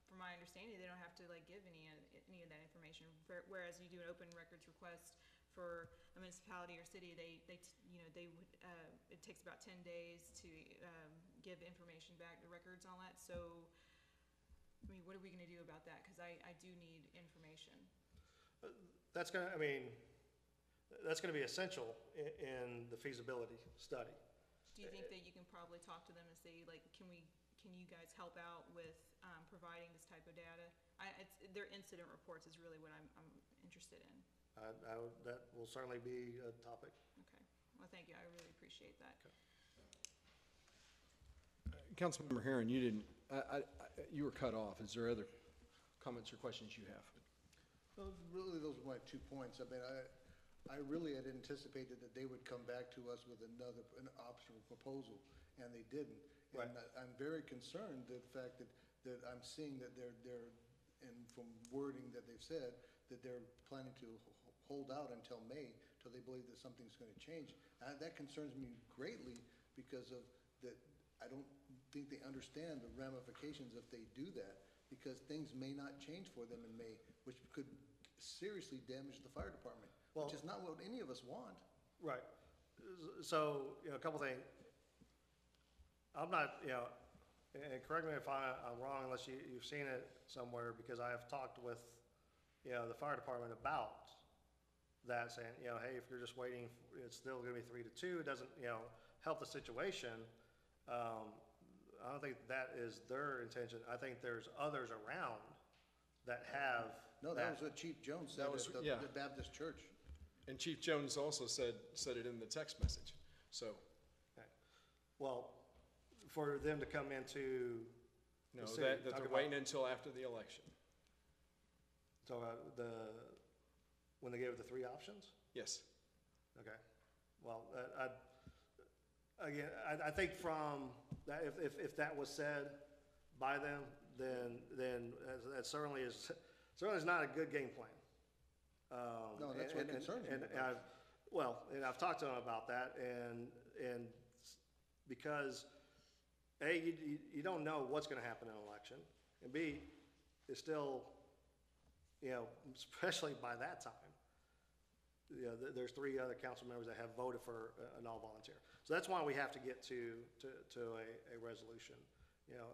from my understanding, they don't have to give any of that information. Whereas you do an open records request for a municipality or city, they would, it takes about 10 days to give information back, the records, all that. So, what are we going to do about that? Because I do need information. That's going to be essential in the feasibility study. Do you think that you can probably talk to them and say, can you guys help out with providing this type of data? Their incident reports is really what I'm interested in. That will certainly be a topic. Okay. Well, thank you. I really appreciate that. Okay. Councilmember Herron, you were cut off. Is there other comments or questions you have? Well, really, those were my 2 points. I mean, I really had anticipated that they would come back to us with an optional proposal, and they didn't. Right. And I'm very concerned that the fact that I'm seeing that they're, and from wording that they've said, that they're planning to hold out until May, till they believe that something's going to change. That concerns me greatly, because of that. I don't think they understand the ramifications if they do that, because things may not change for them in May, which could seriously damage the fire department, which is not what any of us want. Right. So, a couple things. I'm not, and correct me if I'm wrong unless you've seen it somewhere, because I have talked with, the fire department about that, saying, hey, if you're just waiting, it's still gonna be 3-2, it doesn't, help the situation. I don't think that is their intention. I think there's others around that have No, that was what Chief Jones said at the Baptist church. And Chief Jones also said it in the text message, so. Okay. Well, for them to come into No, the city, that talk they're about- waiting until after the election. So, when they gave it the 3 options? Yes. Okay. Well, I think from that, if that was said by them, then that certainly is not a good game plan. No, that's what concerns me about it. And I've talked to them about that, and because A, you don't know what's gonna happen in an election, and B, it's still, especially by that time, there's 3 other council members that have voted for an all-volunteer. So that's why we have to get to a resolution,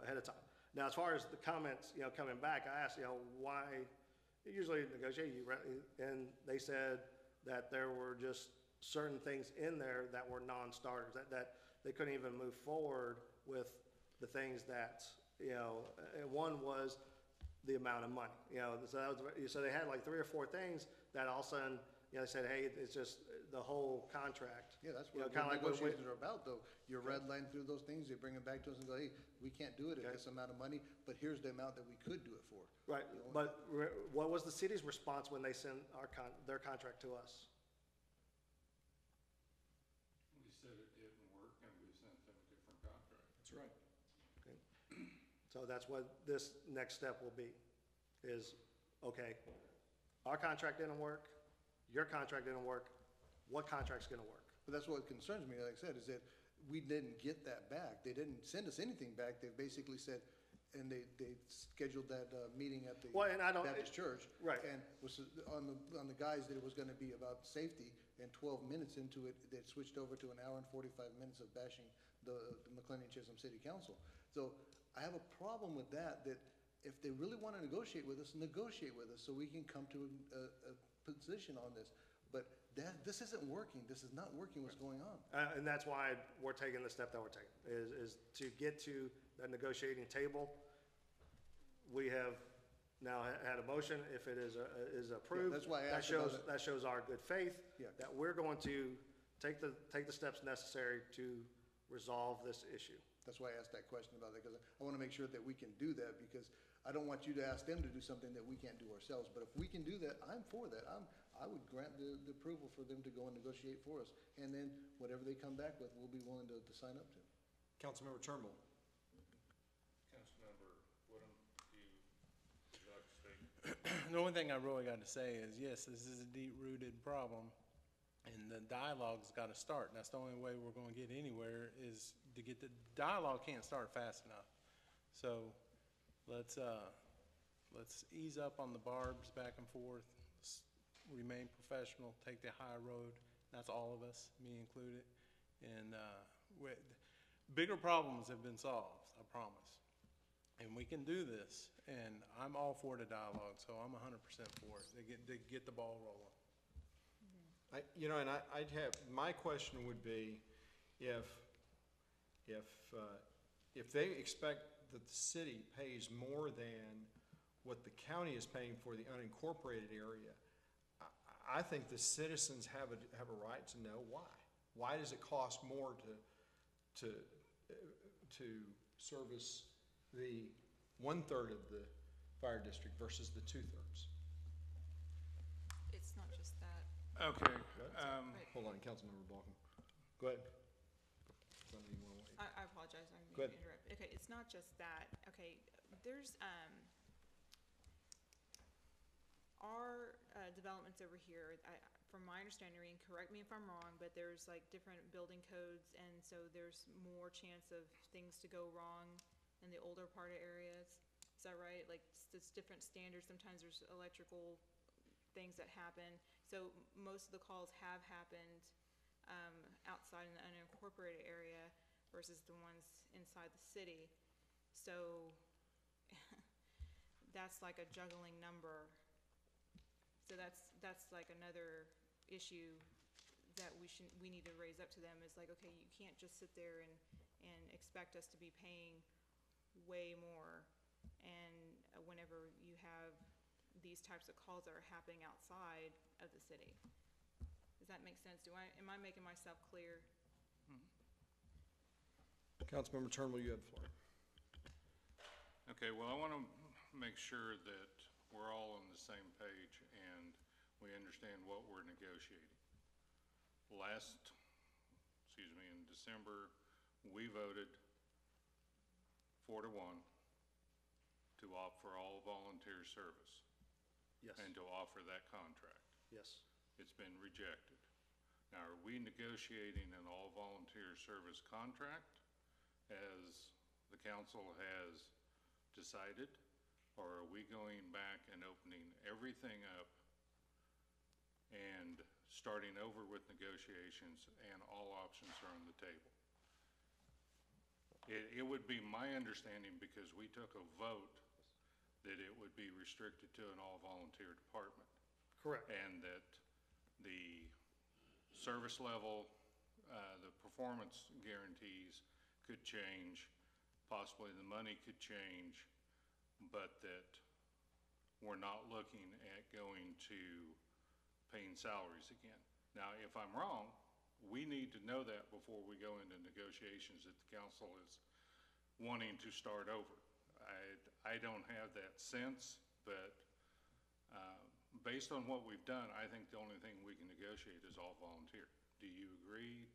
ahead of time. Now, as far as the comments, coming back, I asked, why, usually negotiate, and they said that there were just certain things in there that were non-starters, that they couldn't even move forward with the things that, and one was the amount of money, so they had like 3 or 4 things that all of a sudden, they said, hey, it's just the whole contract. Yeah, that's what negotiations are about, though. You're redlining through those things, they bring them back to us and go, hey, we can't do it at this amount of money, but here's the amount that we could do it for. Right, but what was the city's response when they sent their contract to us? We said it didn't work and we sent them a different contract. That's right. Okay. So that's what this next step will be, is, okay, our contract didn't work, your contract didn't work, what contract's gonna work? But that's what concerns me, like I said, is that we didn't get that back. They didn't send us anything back. They basically said, and they scheduled that meeting at the Baptist church. Right. And was on the guise that it was gonna be about safety, and 12 minutes into it, they switched over to an hour and 45 minutes of bashing the McLendon-Chisholm City Council. So I have a problem with that if they really wanna negotiate with us so we can come to a position on this. But this isn't working. This is not working what's going on. And that's why we're taking the step that we're taking, is to get to that negotiating table. We have now had a motion. If it is approved, that's why I asked about it. That shows our good faith, Yeah. that we're going to take the steps necessary to resolve this issue. That's why I asked that question about it, because I want to make sure that we can do that, because I don't want you to ask them to do something that we can't do ourselves. But if we can do that, I'm for that. I would grant the approval for them to go and negotiate for us. And then whatever they come back with, we'll be willing to sign up to. Councilmember Turnbull. Councilmember Woodham, would you like to speak? The only thing I really got to say is, yes, this is a deep-rooted problem, and the dialogue's got to start. And that's the only way we're going to get anywhere, is to get the dialogue can't start fast enough. So let's ease up on the barbs back and forth, remain professional, take the high road. That's all of us, me included. And bigger problems have been solved, I promise. And we can do this. And I'm all for the dialogue, so I'm 100% for it. They get the ball rolling. I'd have, my question would be, if they expect that the city pays more than what the county is paying for the unincorporated area, I think the citizens have a right to know why. Why does it cost more to service the 1/3 of the fire district versus the 2/3? It's not just that. Okay, Hold on, Councilmember Balkin. Go ahead. I apologize, I'm Go going ahead. to interrupt. Okay, it's not just that. Okay, there's, our developments over here, from my understanding, and correct me if I'm wrong, but there's like different building codes, and so there's more chance of things to go wrong in the older part of areas. Is that right? Like, it's different standards. Sometimes there's electrical things that happen. So most of the calls have happened outside in the unincorporated area versus the ones inside the city. So that's like a juggling number. So that's like another issue that we need to raise up to them, is like, okay, you can't just sit there and expect us to be paying way more. And whenever you have these types of calls that are happening outside of the city. Does that make sense? Am I making myself clear? Councilmember Turnbull, you have the floor. Okay, well, I want to make sure that we're all on the same page and we understand what we're negotiating. In December, we voted 4-1 to opt for all volunteer service. Yes. And to offer that contract. Yes. It's been rejected. Now, are we negotiating an all-volunteer service contract as the council has decided? Or are we going back and opening everything up and starting over with negotiations and all options are on the table? It would be my understanding, because we took a vote, that it would be restricted to an all-volunteer department. Correct. And that the service level, the performance guarantees could change, possibly the money could change, but that we're not looking at going to paying salaries again. Now, if I'm wrong, we need to know that before we go into negotiations that the council is wanting to start over. I don't have that sense, but based on what we've done, I think the only thing we can negotiate is all volunteer. Do you agree?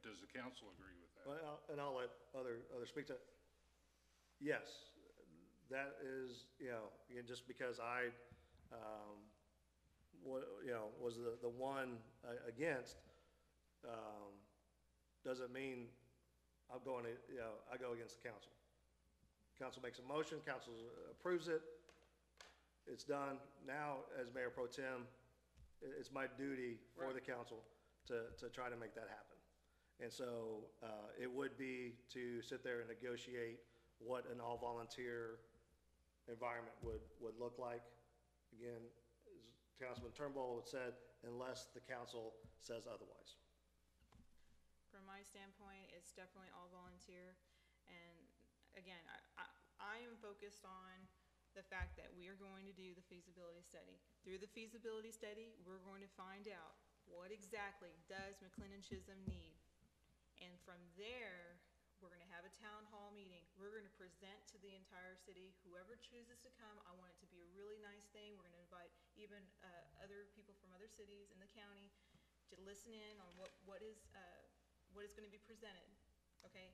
Does the council agree with that? Well, and I'll let others speak to it. Yes, that is, again, just because I, was the one against, doesn't mean I'm going to, I go against the council. Council makes a motion, council approves it, it's done. Now, as Mayor Pro Tem, it's my duty for the council to try to make that happen. And so it would be to sit there and negotiate what an all-volunteer environment would look like. Again, as Councilman Turnbull said, unless the council says otherwise. From my standpoint, it's definitely all volunteer. And again, I am focused on the fact that we are going to do the feasibility study. Through the feasibility study, we're going to find out what exactly does McLendon-Chisholm need. And from there, we're going to have a town hall meeting. We're going to present to the entire city. Whoever chooses to come, I want it to be a really nice thing. We're going to invite even other people from other cities in the county to listen in on what is going to be presented, okay?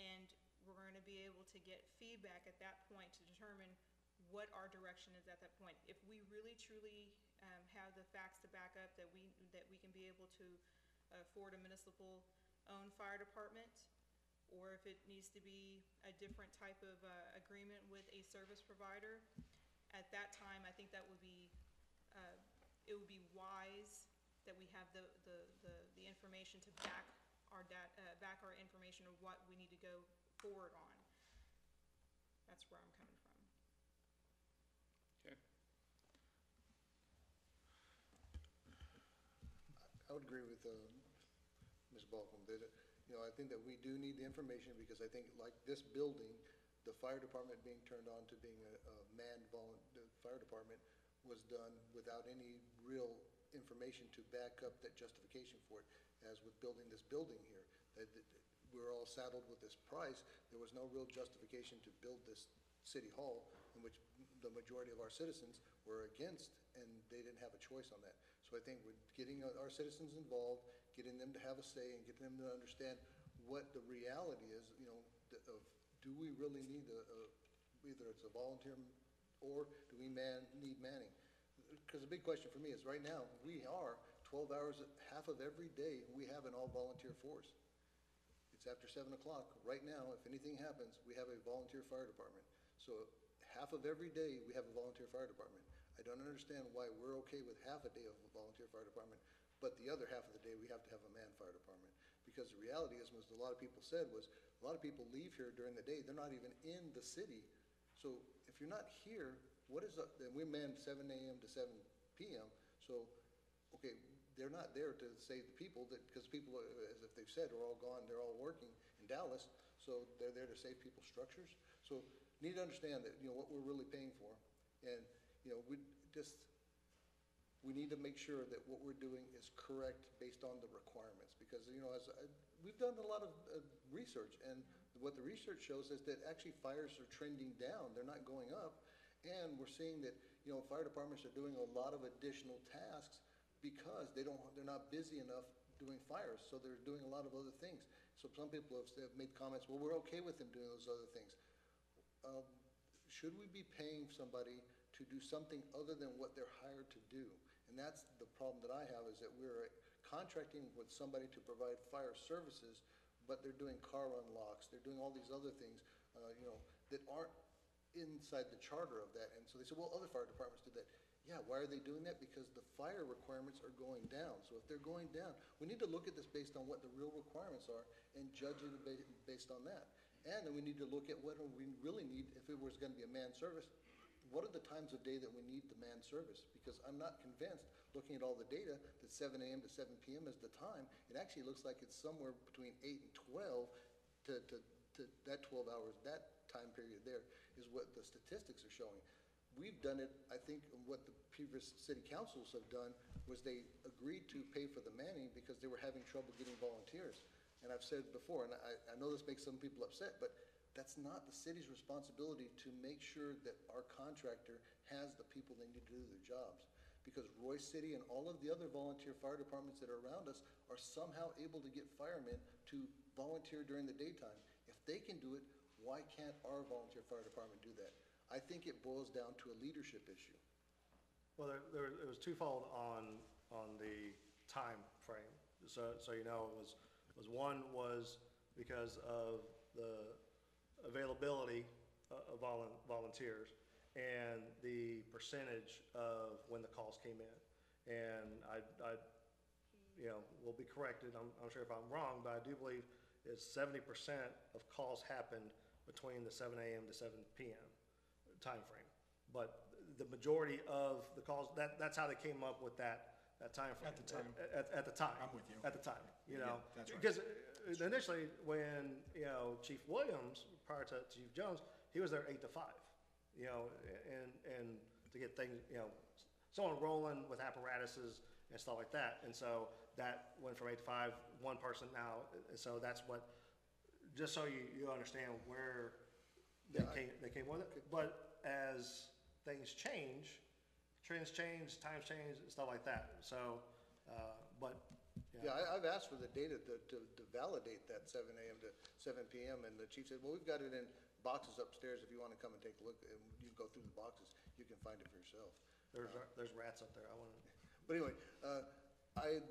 And we're going to be able to get feedback at that point to determine what our direction is at that point. If we really truly have the facts to back up that we can be able to afford a municipal-owned fire department, or if it needs to be a different type of agreement with a service provider, at that time, I think that would be, it would be wise that we have the information to back our information of what we need to go forward on. That's where I'm coming from. Okay. I would agree with Ms. Balcom that, I think that we do need the information, because I think like this building, the fire department being turned on to being a manned fire department was done without any real information to back up that justification for it. As with building this building here, that we're all saddled with this price, there was no real justification to build this city hall, in which the majority of our citizens were against, and they didn't have a choice on that. So I think with getting our citizens involved, getting them to have a say, and getting them to understand what the reality is, of do we really need either it's a volunteer or do we need manning? Because the big question for me is right now, we are 12 hours, half of every day, we have an all-volunteer force. It's after 7 o'clock. Right now, if anything happens, we have a volunteer fire department. So half of every day, we have a volunteer fire department. I don't understand why we're okay with half a day of a volunteer fire department, but the other half of the day, we have to have a manned fire department. Because the reality is, was a lot of people said was, a lot of people leave here during the day, they're not even in the city. So if you're not here, what is up, then we're manned 7 a.m. to 7 p.m. So, okay, they're not there to save the people, because people, as if they've said, are all gone, they're all working in Dallas, so they're there to save people's structures. So you need to understand that, what we're really paying for. And, we need to make sure that what we're doing is correct based on the requirements. Because, we've done a lot of research, and what the research shows is that actually fires are trending down, they're not going up. And we're seeing that, fire departments are doing a lot of additional tasks because they're not busy enough doing fires, so they're doing a lot of other things. So some people have made comments, well, we're okay with them doing those other things. Should we be paying somebody to do something other than what they're hired to do? And that's the problem that I have, is that we're contracting with somebody to provide fire services, but they're doing car unlocks, they're doing all these other things, that aren't inside the charter of that. And so they said, well, other fire departments do that. Yeah, why are they doing that? Because the fire requirements are going down. So if they're going down, we need to look at this based on what the real requirements are and judge it based on that. And then we need to look at what we really need, if it was going to be a manned service, what are the times of day that we need the manned service? Because I'm not convinced, looking at all the data, that 7 a.m. to 7 p.m. is the time. It actually looks like it's somewhere between 8 and 12 to that 12 hours, that time period there is what the statistics are showing. We've done it, I think, what the previous city councils have done was they agreed to pay for the manning because they were having trouble getting volunteers. And I've said before, and I know this makes some people upset, but that's not the city's responsibility to make sure that our contractor has the people they need to do their jobs. Because Royce City and all of the other volunteer fire departments that are around us are somehow able to get firemen to volunteer during the daytime. If they can do it, why can't our volunteer fire department do that? I think it boils down to a leadership issue. Well, it was twofold on the time frame. So it was one was because of the availability of volunteers and the percentage of when the calls came in. And I will be corrected, I'm sure if I'm wrong, but I do believe it's 70% of calls happened between the 7 a.m. to 7 p.m. time frame. But the majority of the calls, that's how they came up with that time frame. At the time. At the time. I'm with you. At the time, that's right. Because initially, when, Chief Williams, prior to Chief Jones, he was there 8 to 5, and to get things, someone rolling with apparatuses and stuff like that. And so that went from 8 to 5, one person now. And so that's what, just so you understand where they came with it. But as things change, trends change, times change, and stuff like that. So, Yeah, I've asked for the data to validate that 7 a.m. to 7 p.m. And the chief said, well, we've got it in boxes upstairs. If you want to come and take a look, and you go through the boxes, you can find it for yourself. There's rats up there. I want to. But anyway,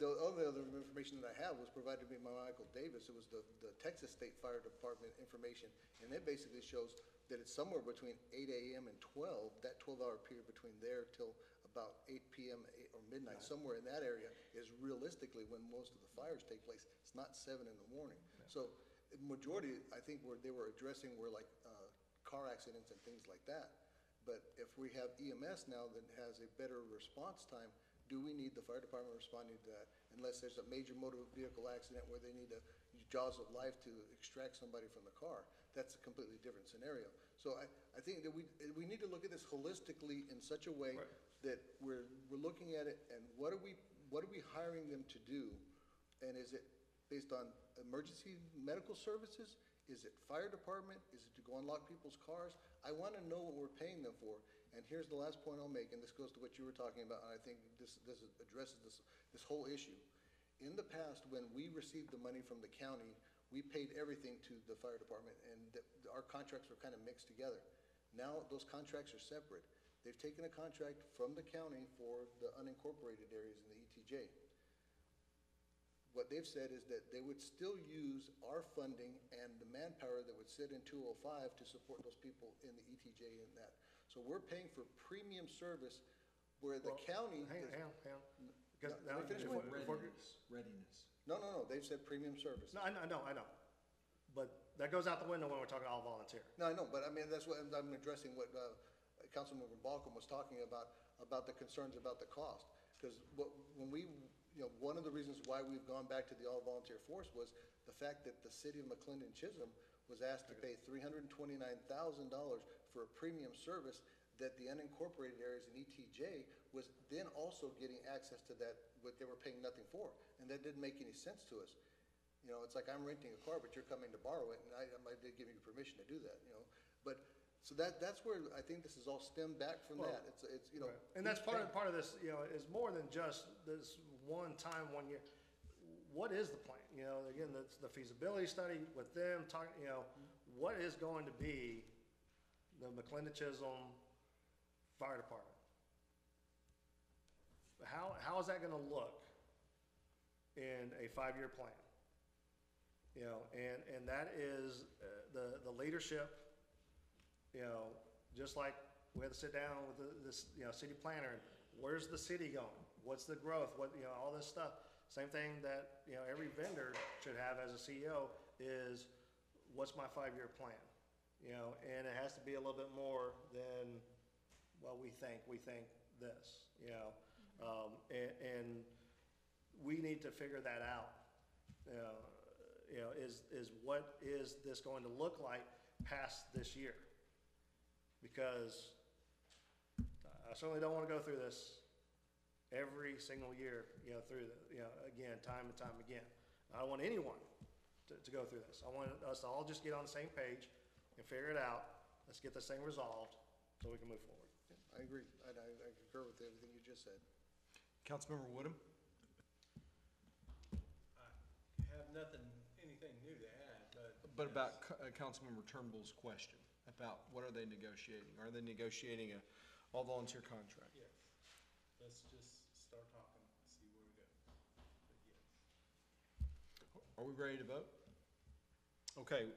the only other information that I have was provided to me by Michael Davis. It was the Texas State Fire Department information, and it basically shows that it's somewhere between 8 a.m. and 12, that 12-hour period between there till about 8 p.m. or midnight, somewhere in that area is realistically when most of the fires take place. It's not 7 in the morning. Yeah. So the majority, I think, they were addressing were like car accidents and things like that. But if we have EMS now that has a better response time, do we need the fire department responding to that? Unless there's a major motor vehicle accident where they need to use jaws of life to extract somebody from the car. That's a completely different scenario. So I think that we need to look at this holistically in such a way that we're looking at it and what are we hiring them to do? And is it based on emergency medical services? Is it fire department? Is it to go unlock people's cars? I want to know what we're paying them for. And here's the last point I'll make, and this goes to what you were talking about, and I think this addresses this whole issue. In the past, when we received the money from the county, we paid everything to the fire department, and our contracts were kind of mixed together. Now, those contracts are separate. They've taken a contract from the county for the unincorporated areas in the ETJ. What they've said is that they would still use our funding and the manpower that would sit in 205 to support those people in the ETJ and that. So we're paying for premium service where the county. Hang on. Because No, let me finish my Readiness. No, they've said premium service. No, I know. But that goes out the window when we're talking all volunteer. No, I know, but I mean, that's what, I'm addressing what Councilmember Balkum was talking about the concerns about the cost. Because when we, one of the reasons why we've gone back to the all-volunteer force was the fact that the city of McLendon-Chisholm was asked to pay $329,000 for a premium service that the unincorporated areas in ETJ was then also getting access to that, what they were paying nothing for. And that didn't make any sense to us. It's like I'm renting a car, but you're coming to borrow it, and I did give you permission to do that, But, so that's where I think this is all stemmed back from that. It's Right. And that's part of this, is more than just this one time, 1 year. What is the plan? Again, that's the feasibility study with them talking, what is going to be the McLendon-Chisholm Fire Department? How is that gonna look in a 5-year plan? And that is the leadership, just like we had to sit down with this, city planner, and where's the city going? What's the growth? What, all this stuff. Same thing that, every vendor should have as a CEO is, what's my 5-year plan? And it has to be a little bit more than what we think. We think this, and we need to figure that out. Is what is this going to look like past this year? Because I certainly don't want to go through this every single year, through again, time and time again. I don't want anyone to go through this. I want us to all just get on the same page and figure it out. Let's get this thing resolved so we can move forward. I agree. I concur with everything you just said. Councilmember Woodham? I have anything new to add, But about Councilmember Turnbull's question about what are they negotiating? Are they negotiating a all-volunteer contract? yes, let's just start talking, see where we go. But yes. Are we ready to vote? Okay,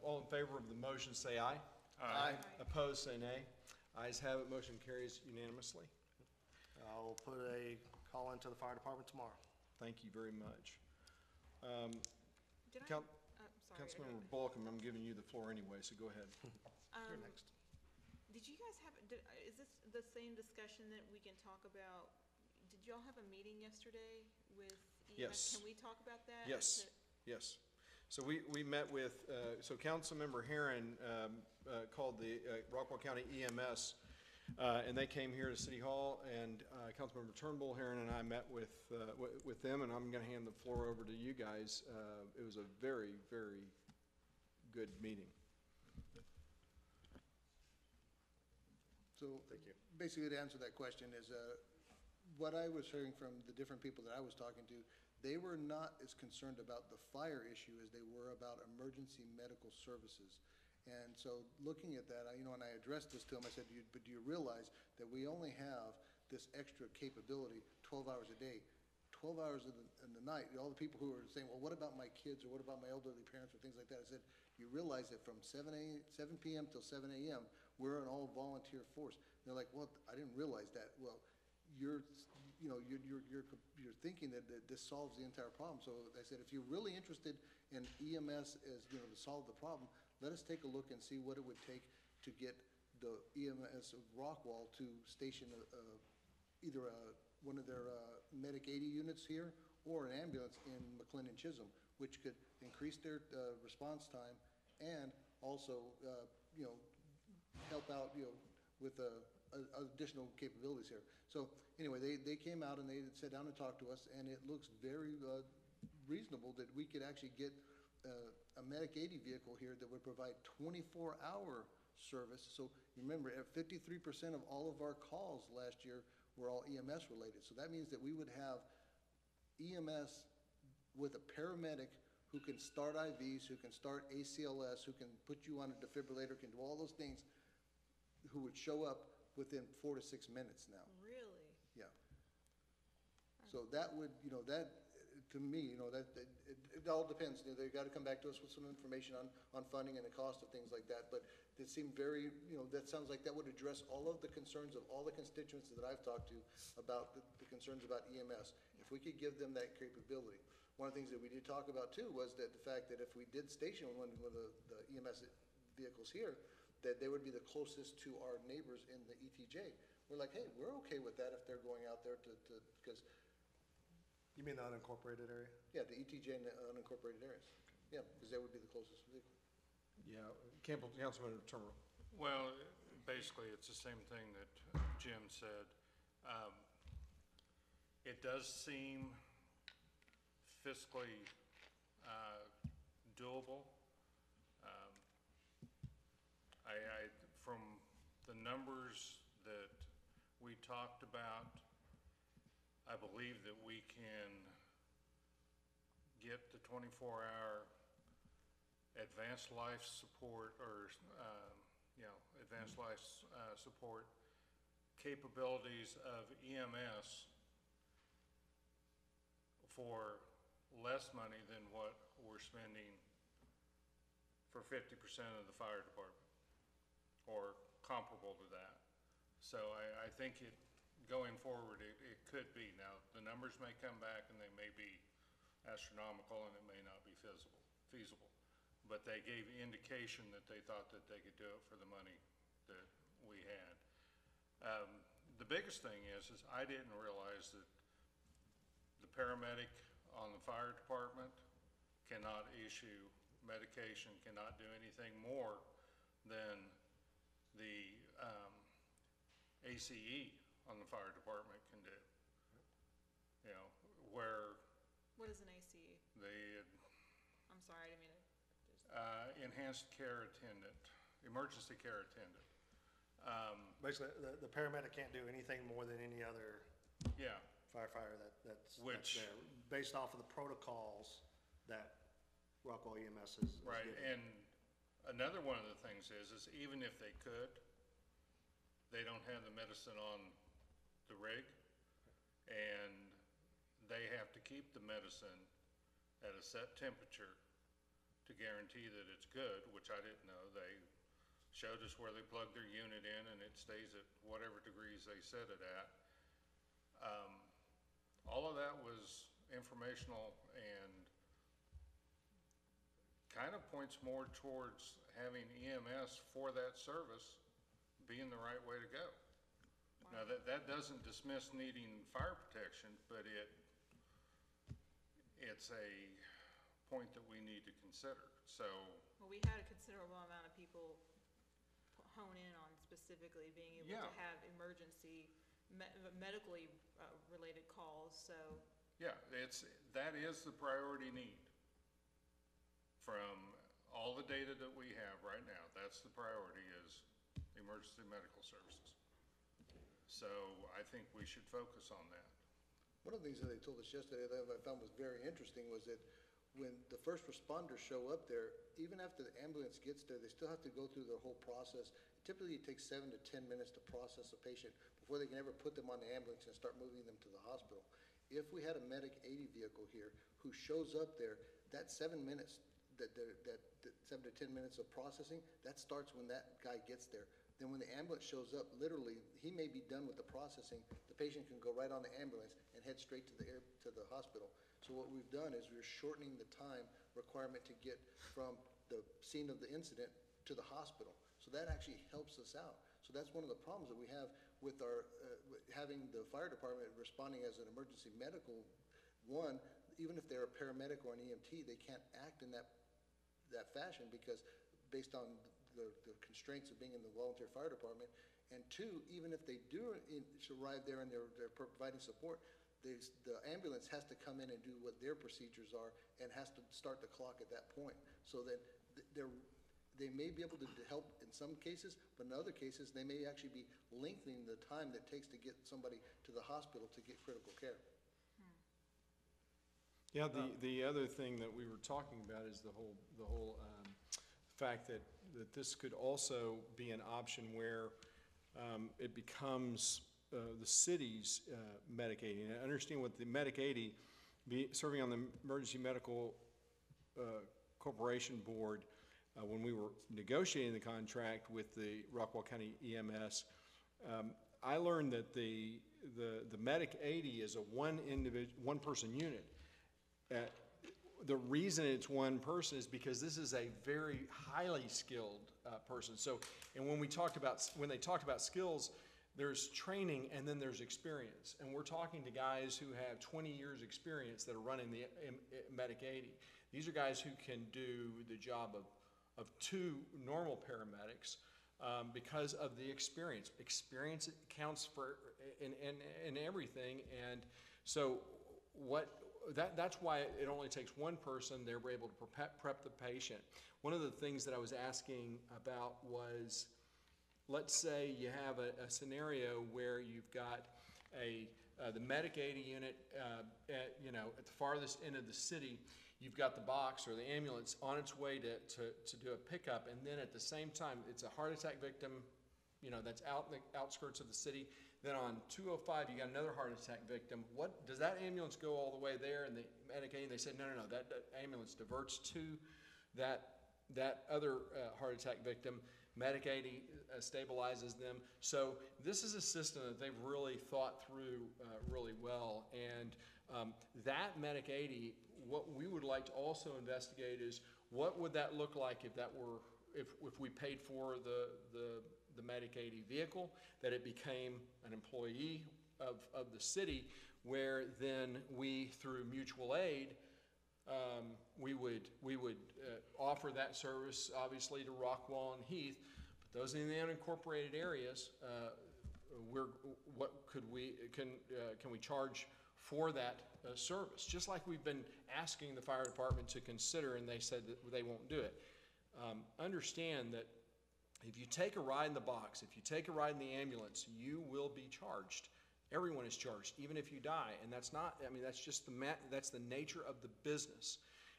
all in favor of the motion, say aye. Aye. Opposed, say nay. Ayes have it, motion carries unanimously. I'll put a call into the fire department tomorrow. Thank you very much. Did I, Count- sorry. Councilmember Balkum, I'm giving you the floor anyway, so go ahead. You're next. Did you guys have, is this the same discussion that we can talk about? Did y'all have a meeting yesterday with EMS? Yes. Can we talk about that? Yes, yes. So we met with, so Councilmember Herron called the Rockwall County EMS, and they came here to City Hall, and Councilmember Turnbull, Herron, and I met with them, and I'm going to hand the floor over to you guys. It was a very, very good meeting. So basically, to answer that question is, what I was hearing from the different people that I was talking to, they were not as concerned about the fire issue as they were about emergency medical services. And so looking at that, and I addressed this to them, I said, but do you realize that we only have this extra capability 12 hours a day, 12 hours in the night? All the people who are saying, well, what about my kids, or what about my elderly parents, or things like that? I said, you realize that from 7 p.m. till 7 a.m., we're an all-volunteer force. And they're like, well, I didn't realize that. Well, you're thinking that this solves the entire problem. So I said, if you're really interested in EMS as, to solve the problem, let us take a look and see what it would take to get the EMS of Rockwall to station either one of their Medic 80 units here or an ambulance in McLendon-Chisholm, which could increase their response time and also, help out, with additional capabilities here. So anyway, they came out and they sat down and talked to us, and it looks very reasonable that we could actually get a Medic 80 vehicle here that would provide 24-hour service. So remember, 53% of all of our calls last year were all EMS related. So that means that we would have EMS with a paramedic who can start IVs, who can start ACLS, who can put you on a defibrillator, can do all those things, who would show up within 4 to 6 minutes now. Really? Yeah. So that would, that, to me, you know, it all depends. They've got to come back to us with some information on funding and the cost of things like that. But it seemed very, you know, that sounds like that would address all of the concerns of all the constituents that I've talked to about the concerns about EMS. If we could give them that capability. One of the things that we did talk about too was that the fact that if we did station one of the EMS vehicles here, that they would be the closest to our neighbors in the ETJ. We're like, hey, we're okay with that if they're going out there because. You mean the unincorporated area? Yeah, the ETJ and the unincorporated areas. Yeah, because they would be the closest vehicle. Yeah, Councilman Turner. Well, basically, it's the same thing that Jim said. It does seem fiscally doable. From the numbers that we talked about, I believe that we can get the 24-hour advanced life support or, advanced life support capabilities of EMS for less money than what we're spending for 50% of the fire department, or comparable to that. So I think going forward, it could be. Now, the numbers may come back and they may be astronomical and it may not be feasible. But they gave indication that they thought that they could do it for the money that we had. The biggest thing is I didn't realize that the paramedic on the fire department cannot issue medication, cannot do anything more than the ACE on the fire department can do. You know, where. What is an ACE? I'm sorry, I didn't mean to. Enhanced care attendant, emergency care attendant. Basically, the paramedic can't do anything more than any other firefighter that's there, based off of the protocols that Rockwall EMS is right, giving. and another one of the things is even if they could, they don't have the medicine on the rig, and they have to keep the medicine at a set temperature to guarantee that it's good, which I didn't know. They showed us where they plug their unit in and it stays at whatever degrees they set it at. All of that was informational and kind of points more towards having EMS for that service being the right way to go. Wow. Now that doesn't dismiss needing fire protection, but it's a point that we need to consider. So. Well, we had a considerable amount of people hone in on specifically being able to have emergency medically related calls. So. Yeah, that is the priority need. From all the data that we have right now, that's the priority is emergency medical services. So I think we should focus on that. One of the things that they told us yesterday that I found was very interesting was that when the first responders show up there, even after the ambulance gets there, they still have to go through the whole process. Typically, it takes 7 to 10 minutes to process a patient before they can ever put them on the ambulance and start moving them to the hospital. If we had a Medic 80 vehicle here who shows up there, that 7 minutes, that 7 to 10 minutes of processing, that starts when that guy gets there. Then when the ambulance shows up, literally, he may be done with the processing. The patient can go right on the ambulance and head straight to the hospital. So what we've done is we're shortening the time requirement to get from the scene of the incident to the hospital. So that actually helps us out. So that's one of the problems that we have with our having the fire department responding as an emergency medical one. Even if they're a paramedic or an EMT, they can't act in that fashion because based on the constraints of being in the volunteer fire department. And two, even if they do arrive there and they're providing support, the ambulance has to come in and do what their procedures are and has to start the clock at that point. So that they may be able to help in some cases, but in other cases, they may actually be lengthening the time that it takes to get somebody to the hospital to get critical care. Yeah, the other thing that we were talking about is the whole fact that this could also be an option where it becomes the city's Medic 80. And I understand what the Medic 80 serving on the Emergency Medical Corporation Board, when we were negotiating the contract with the Rockwall County EMS, I learned that the Medic 80 is a one-person unit. The reason it's one person is because this is a very highly skilled person. So, and when they talked about skills, there's training and then there's experience. And we're talking to guys who have 20 years experience that are running the Medic 80. These are guys who can do the job of two normal paramedics because of the experience. Experience counts for in everything. And so that's why it only takes one person. They were able to prep the patient. One of the things that I was asking about was, let's say you have a scenario where you've got the Medic 80 unit at the farthest end of the city. You've got the box or the ambulance on its way to do a pickup, and then at the same time, it's a heart attack victim, that's out in the outskirts of the city. Then on 205, you got another heart attack victim. What does that ambulance go all the way there? And the Medic 80, they said, no, that ambulance diverts to that other heart attack victim. Medic 80 stabilizes them. So this is a system that they've really thought through really well. And that Medic 80, what we would like to also investigate is what would that look like if we paid for the Medic 80 vehicle, that it became an employee of the city, where then we, through mutual aid, we would offer that service, obviously, to Rockwall and Heath. But those in the unincorporated areas, can we charge for that service? Just like we've been asking the fire department to consider, and they said that they won't do it. Understand that if you take a ride in the box, if you take a ride in the ambulance, you will be charged. Everyone is charged, even if you die. And that's just that's the nature of the business.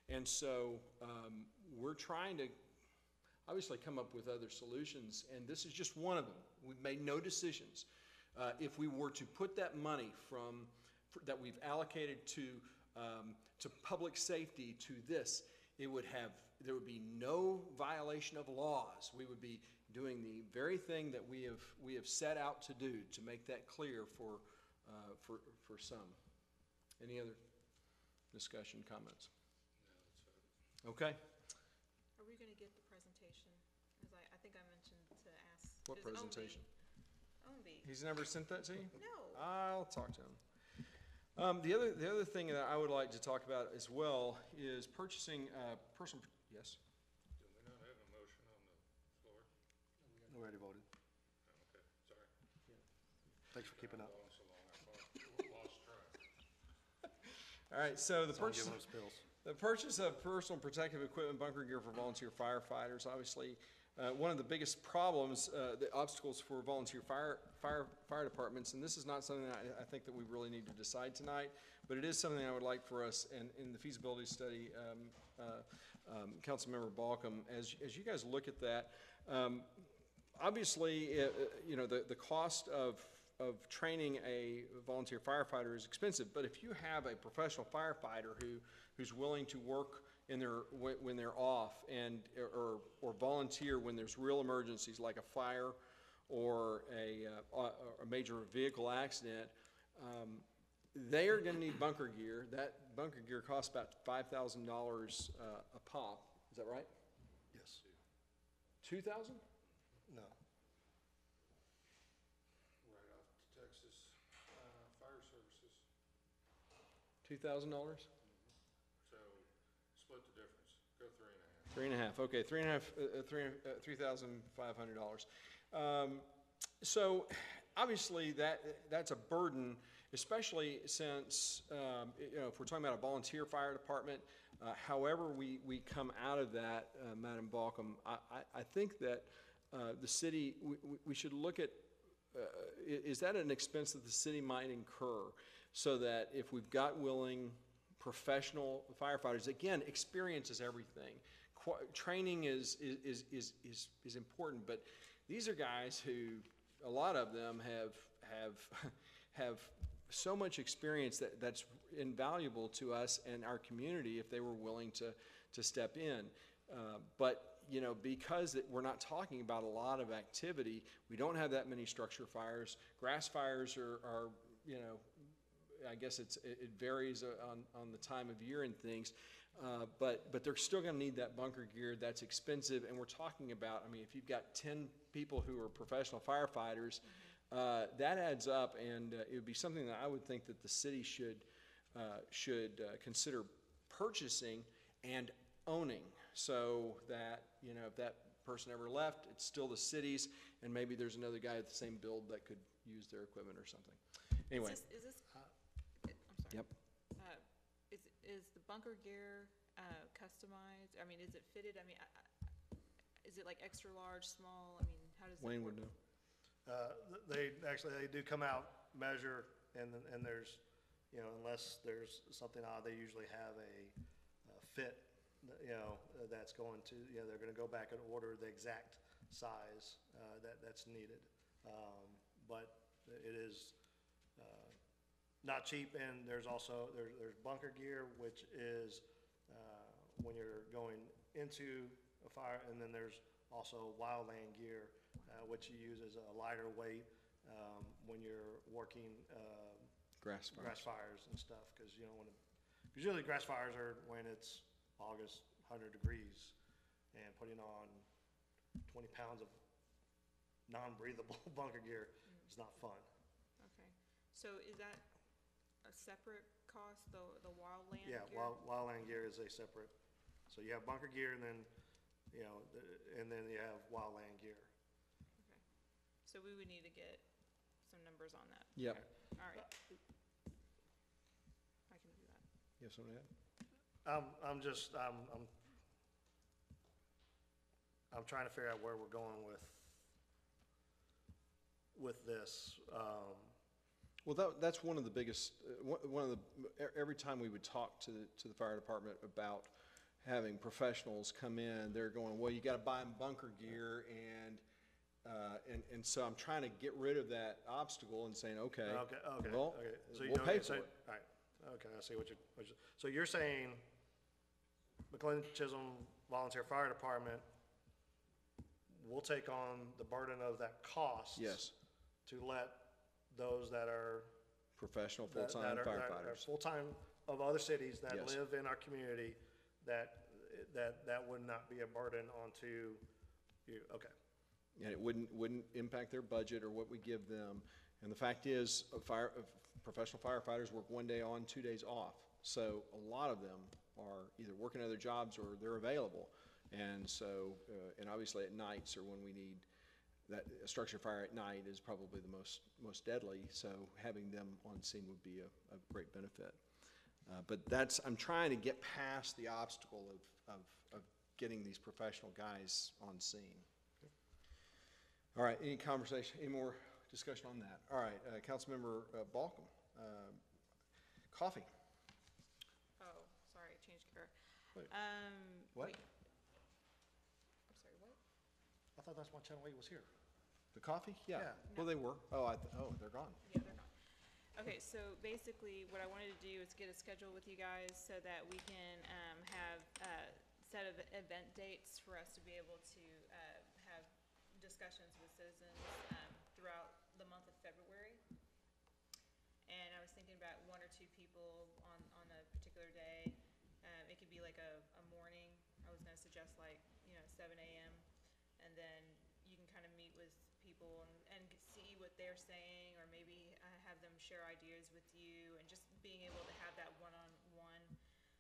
And so we're trying to obviously come up with other solutions, and this is just one of them. We've made no decisions. If we were to put that money that we've allocated to public safety to this, there would be no violation of laws. We would be doing the very thing that we have set out to do, to make that clear for some. Any other discussion, comments? No, that's it. Okay. Are we going to get the presentation? Because I think I mentioned to ask. What presentation? Omby. He's never sent that to you? No. I'll talk to him. The other thing that I would like to talk about as well is purchasing personal. Yes. Do we not have a motion on the floor? We already voted. Okay, sorry. Thanks for keeping up. Going so long, I lost track. All right, so the Someone purchase. giving us pills. The purchase of personal protective equipment, bunker gear for volunteer firefighters, obviously, one of the biggest problems, the obstacles for volunteer fire departments, and this is not something that I think that we really need to decide tonight, but it is something I would like for us, and in the feasibility study, Councilmember Balcom, as you guys look at that, obviously, the cost of training a volunteer firefighter is expensive, but if you have a professional firefighter who's willing to work when they're off or volunteer when there's real emergencies like a fire or a major vehicle accident, they are going to need bunker gear. That bunker gear costs about $5,000 a pop. Is that right? Yes. 2,000? No. Right off to Texas Fire Services. $2,000? So split the difference. Go 3.5. 3.5. Okay, $3,500. So obviously that's a burden, especially since if we're talking about a volunteer fire department. However we come out of that, Madam Balcom, I think that the city, we should look at, is that an expense that the city might incur, so that if we've got willing professional firefighters, again, experience is everything. Training is important, but these are guys who, a lot of them have so much experience that's invaluable to us and our community if they were willing to step in. But you know, because we're not talking about a lot of activity, we don't have that many structure fires. Grass fires are you know, I guess it varies on the time of year and things, but they're still going to need that bunker gear. That's expensive, and we're talking about, I mean, if you've got 10 people who are professional firefighters, that adds up, and it would be something that I would think that the city should consider purchasing and owning, so that, you know, if that person ever left, it's still the city's, and maybe there's another guy at the same build that could use their equipment or something. Anyway. I'm sorry. Yep. Is the bunker gear customized? I mean, is it fitted? I mean, is it like extra large, small? I mean, how does it Wayne work? would know. They do come out, measure, and there's, you know, unless there's something odd, they usually have a fit, you know, that's going to, you know, they're going to go back and order the exact size that's needed. But it is not cheap, and there's also, there's bunker gear, which is when you're going into a fire, and then there's also wildland gear, which you use as a lighter weight when you're working Grass fires and stuff, because you don't want to, because usually grass fires are when it's August, 100 degrees, and putting on 20 pounds of non-breathable bunker gear is not fun. Okay. So is that a separate cost, the wildland Yeah, gear? wildland gear is a separate, so you have bunker gear, and then, you know, and then you have wildland gear. Okay. So we would need to get some numbers on that. Yep. All right. I can do that. You have something to add? I'm trying to figure out where we're going with this. Well, that's one of the biggest, every time we would talk to the fire department about having professionals come in, they're going, well, you got to buy them bunker gear, and so I'm trying to get rid of that obstacle and saying, okay, well, So we'll pay for so, it. all right, okay, I see what you're, so you're saying McLendon-Chisholm Volunteer Fire Department will take on the burden of that cost? Yes. To let those that are Professional, that full-time are firefighters. full-time of other cities that Yes. live in our community, that would not be a burden onto you, okay. And it wouldn't impact their budget or what we give them. And the fact is, professional firefighters work 1 day on, 2 days off. So a lot of them are either working other jobs or they're available. And so, and obviously at nights are when we need that. A structure fire at night is probably the most deadly. So having them on scene would be a great benefit. But I'm trying to get past the obstacle of getting these professional guys on scene. All right, any more discussion on that? All right, Councilmember Balkum, coffee. Oh, sorry, changed gear. Wait. What? Wait. I'm sorry, what? I thought that's why Channel 8 was here. The coffee? Yeah. Yeah. Well, they were. Oh, they're gone. Yeah, they're gone. Okay, so basically what I wanted to do is get a schedule with you guys so that we can have a set of event dates for us to be able to have discussions with citizens throughout the month of February. And I was thinking about 1 or 2 people on a particular day. It could be like a morning. I was gonna suggest like, 7 a.m. And then you can kind of meet with people and see what they're saying, or maybe have them share ideas with you, and just being able to have that one-on-one.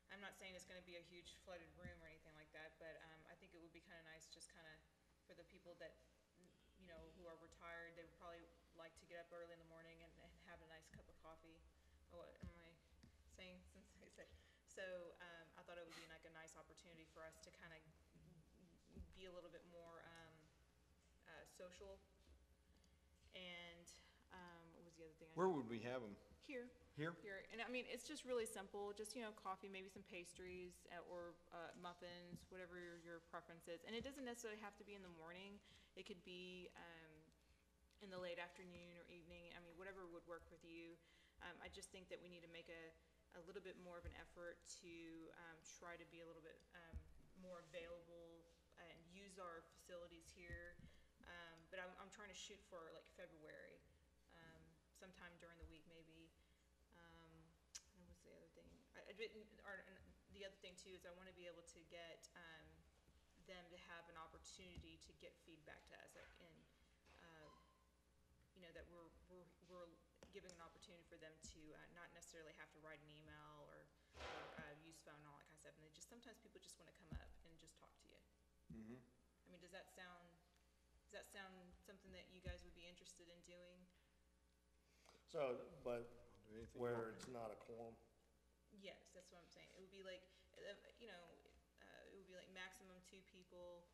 I'm not saying it's gonna be a huge flooded room or anything like that, but I think it would be kind of nice just kind of for the people that, who are retired. They would probably like to get up early in the morning and have a nice cup of coffee. Oh, what am I saying? Since I said so, I thought it would be like a nice opportunity for us to kind of be a little bit more social. And what was the other thing? Where would we have them? Here. Here? Here, and I mean, it's just really simple, just, coffee, maybe some pastries, or muffins, whatever your preference is. And it doesn't necessarily have to be in the morning. It could be in the late afternoon or evening. I mean, whatever would work with you. I just think that we need to make a little bit more of an effort to try to be a little bit more available and use our facilities here. But I'm trying to shoot for like February, sometime during the week maybe. And what's the other thing? And the other thing too is I want to be able to get them to have an opportunity to get feedback to us, and that we're giving an opportunity for them to not necessarily have to write an email or use phone and all that kind of stuff. And sometimes people just want to come up and just talk to you. Mm-hmm. I mean, does that sound something that you guys would be interested in doing? So, but Anything you where want. it's not a quorum? Yes, that's what I'm saying. It would be like, it would be like maximum 2 people,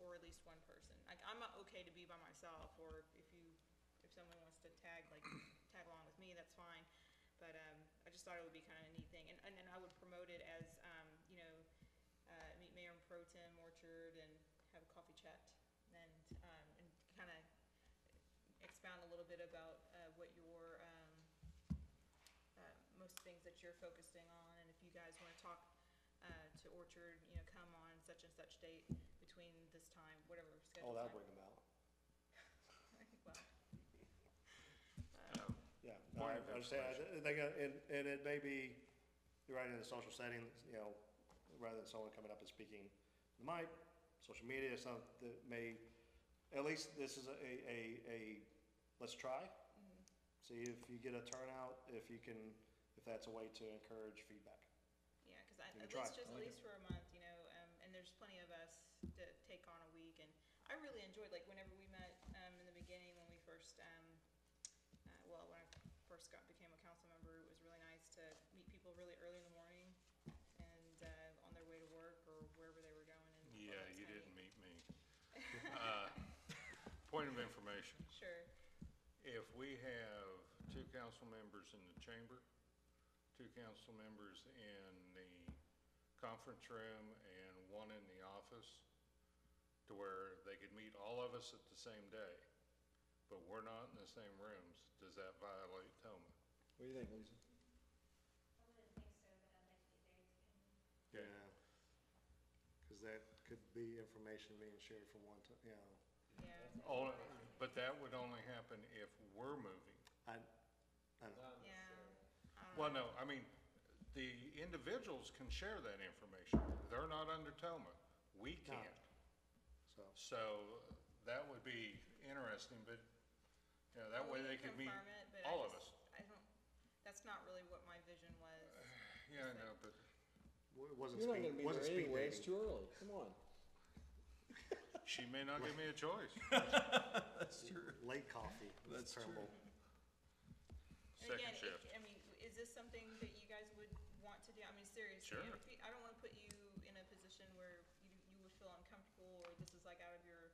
or at least one person. Like, I'm not okay to be by myself, or if someone wants to tag along with me, that's fine. But I just thought it would be kind of a neat thing, and then I would promote it as meet Mayor and Pro Tem Orchard and have a coffee chat, and kind of expound a little bit about what your most things that you're focusing on, and if you guys want to talk to Orchard, come on such and such date between this time, whatever schedule. Oh, that'll time. bring them out. Well, Yeah, no, I understand. And it may be, you're right, in a social setting, rather than someone coming up and speaking the mic, social media, something that may, at least this is a let's try. See if you get a turnout, if that's a way to encourage feedback. Yeah, because You at can try. least for a month, and there's plenty of us to take on a week, and I really enjoyed, like, whenever we met in the beginning when we first, when I first became a council member, it was really nice to meet people really early in the morning and on their way to work or wherever they were going. And Yeah, you didn't meet me. Point of information. Sure. If we have 2 council members in the chamber, 2 council members in the conference room, and 1 in the office, to where they could meet all of us at the same day, but we're not in the same rooms, does that violate TOMA? What do you think, Lisa? I wouldn't think so, but I'd like to get David's opinion. Okay. Yeah. Because that could be information being shared from one to, Yeah. But that would only happen if we're moving. I know. Yeah. Well, no, I mean, the individuals can share that information. They're not under TOMA. We No. can't. So, So that would be interesting, but, that way they could meet Confirm it, but all of us. That's not really what my vision was. Yeah, I know, but it wasn't You're not speed, gonna be wasn't there speed anyway, it's dating. too early, come on. she may not give me a choice. That's true. Late coffee. That's true. terrible. And Second again, shift. Is this something that you guys would want to do? I mean, seriously. Sure. I don't want to put you in a position where you would feel uncomfortable, or this is like out of your,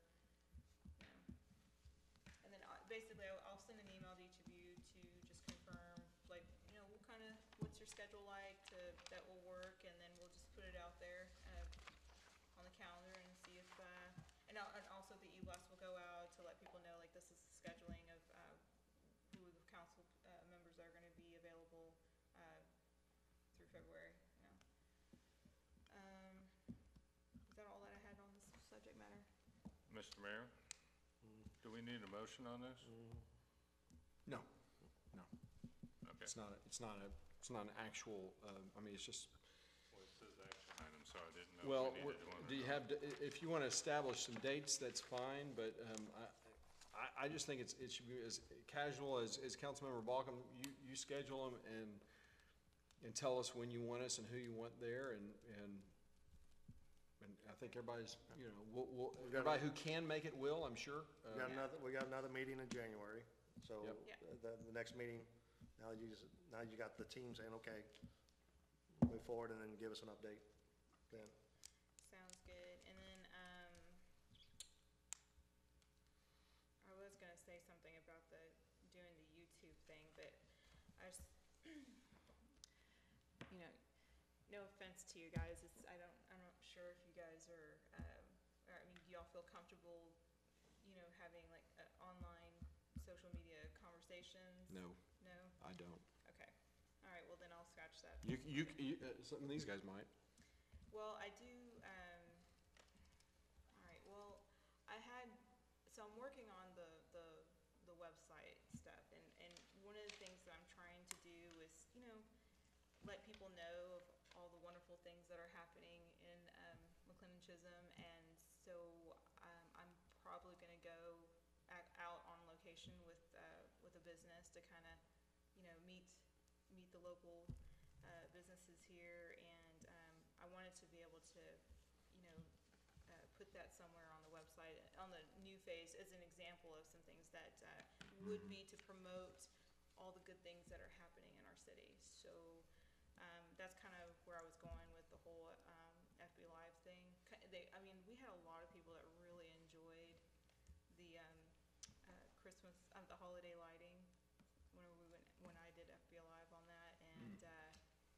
and then basically I'll send an email to each of you to just confirm, like, what's your schedule like that will work, and then we'll just put it out there on the calendar and see if, and also the e-blast will go out to let people know, like, this is the scheduling of who the council members are going to be available through February. Is that all that I had on this subject matter? Mr. Mayor, do we need a motion on this? No, Okay. it's not an actual, it's just, Well, it says action item, so I didn't know well, if we needed one. do you have, if you want to establish some dates, that's fine, but I just think it should be as casual as Councilmember Balkum, you schedule them and tell us when you want us and who you want there, and I think everybody's, everybody who can make it will, I'm sure. We got another meeting in January, so Yep. Yeah. the next meeting, now you got the team saying, okay, move forward, and then give us an update then. Sounds good. And then, I was gonna say something about doing the YouTube thing, but I just, no offense to you guys, I'm not sure if you guys are, do y'all feel comfortable, having like online social media conversations? No, No? I don't. Okay. All right, well then I'll scratch that. Some of these guys might. Well, I do, all right, well, so I'm working on the website stuff, and one of the things that I'm trying to do is, let people know of all the wonderful things that are happening in McLendon-Chisholm, and so I'm probably gonna go out on location with a business to kind of, meet the local businesses here, and I wanted to be able to, put that somewhere on the website, on the new phase, as an example of some things that would be to promote all the good things that are happening in our city. So that's kind of where I was going with the whole FB Live thing. We had a lot of people that really enjoyed the Christmas, the holiday lighting when I did FB Live on that, and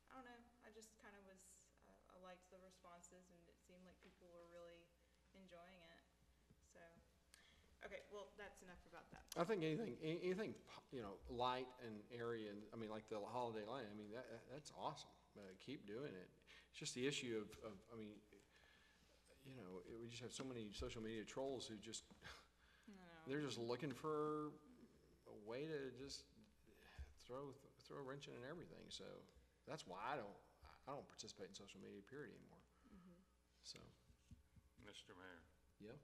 I don't know, I just kind of was, I liked the responses, and it seemed like people were really enjoying it. So, okay, well, that's enough about that. I think anything, light and airy, and, like the holiday light, that's awesome. Keep doing it. It's just the issue of we just have so many social media trolls who just, they're just looking for a way to just throw a wrench in everything. So that's why I don't participate in social media, period, anymore. So. Mr. Mayor, Yeah.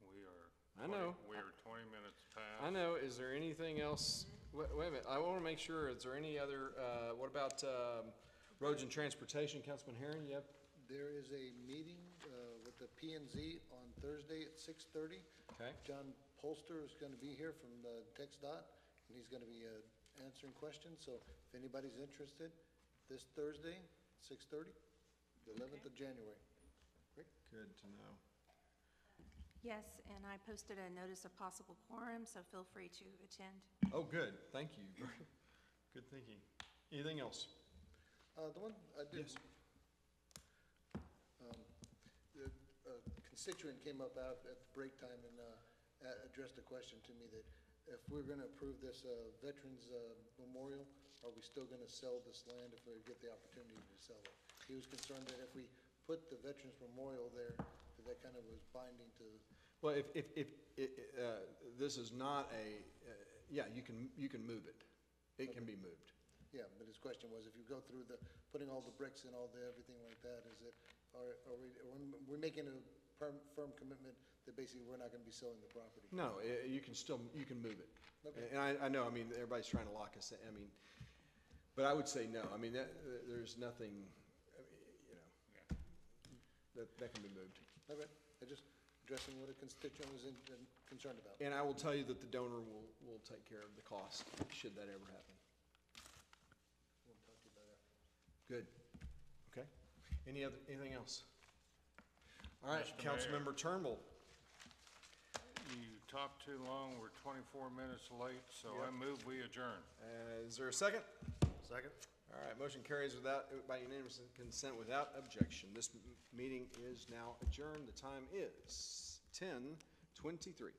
we are. I know. We are 20 minutes past. I know. Is there anything else? Wait a minute. I want to make sure. Is there any other? What about roads and transportation, Councilman Herron? Yep. There is a meeting with the P&Z on Thursday at 6:30. Okay. John Polster is going to be here from the TxDOT, and he's going to be answering questions. So if anybody's interested, this Thursday, 6:30, the 11th of January. Great. Good to know. Yes, and I posted a notice of possible quorum, so feel free to attend. Oh, good. Thank you. Good thinking. Anything else? The one I did. Yes. The constituent came up out at the break time and addressed a question to me that if we're going to approve this Veterans Memorial, are we still going to sell this land if we get the opportunity to sell it? He was concerned that if we put the Veterans Memorial there, that kind of was binding to. Well, if this is not a, you can move it. It can be moved. Yeah, but his question was, if you go through putting all the bricks and all the everything like that, are we making a firm commitment that basically we're not going to be selling the property? No, you can move it. Okay. And I know, everybody's trying to lock us in, but I would say no. There's nothing, that can be moved. Okay, I just addressing what a constituent was concerned about. And I will tell you that the donor will take care of the cost, should that ever happen. We'll talk to you about that. Good. Okay. Anything else? All right, Mr. Councilmember Turnbull. You talked too long. We're 24 minutes late, so I move we adjourn. Is there a second? Second? All right, motion carries by unanimous consent without objection. This meeting is now adjourned. The time is 10:23.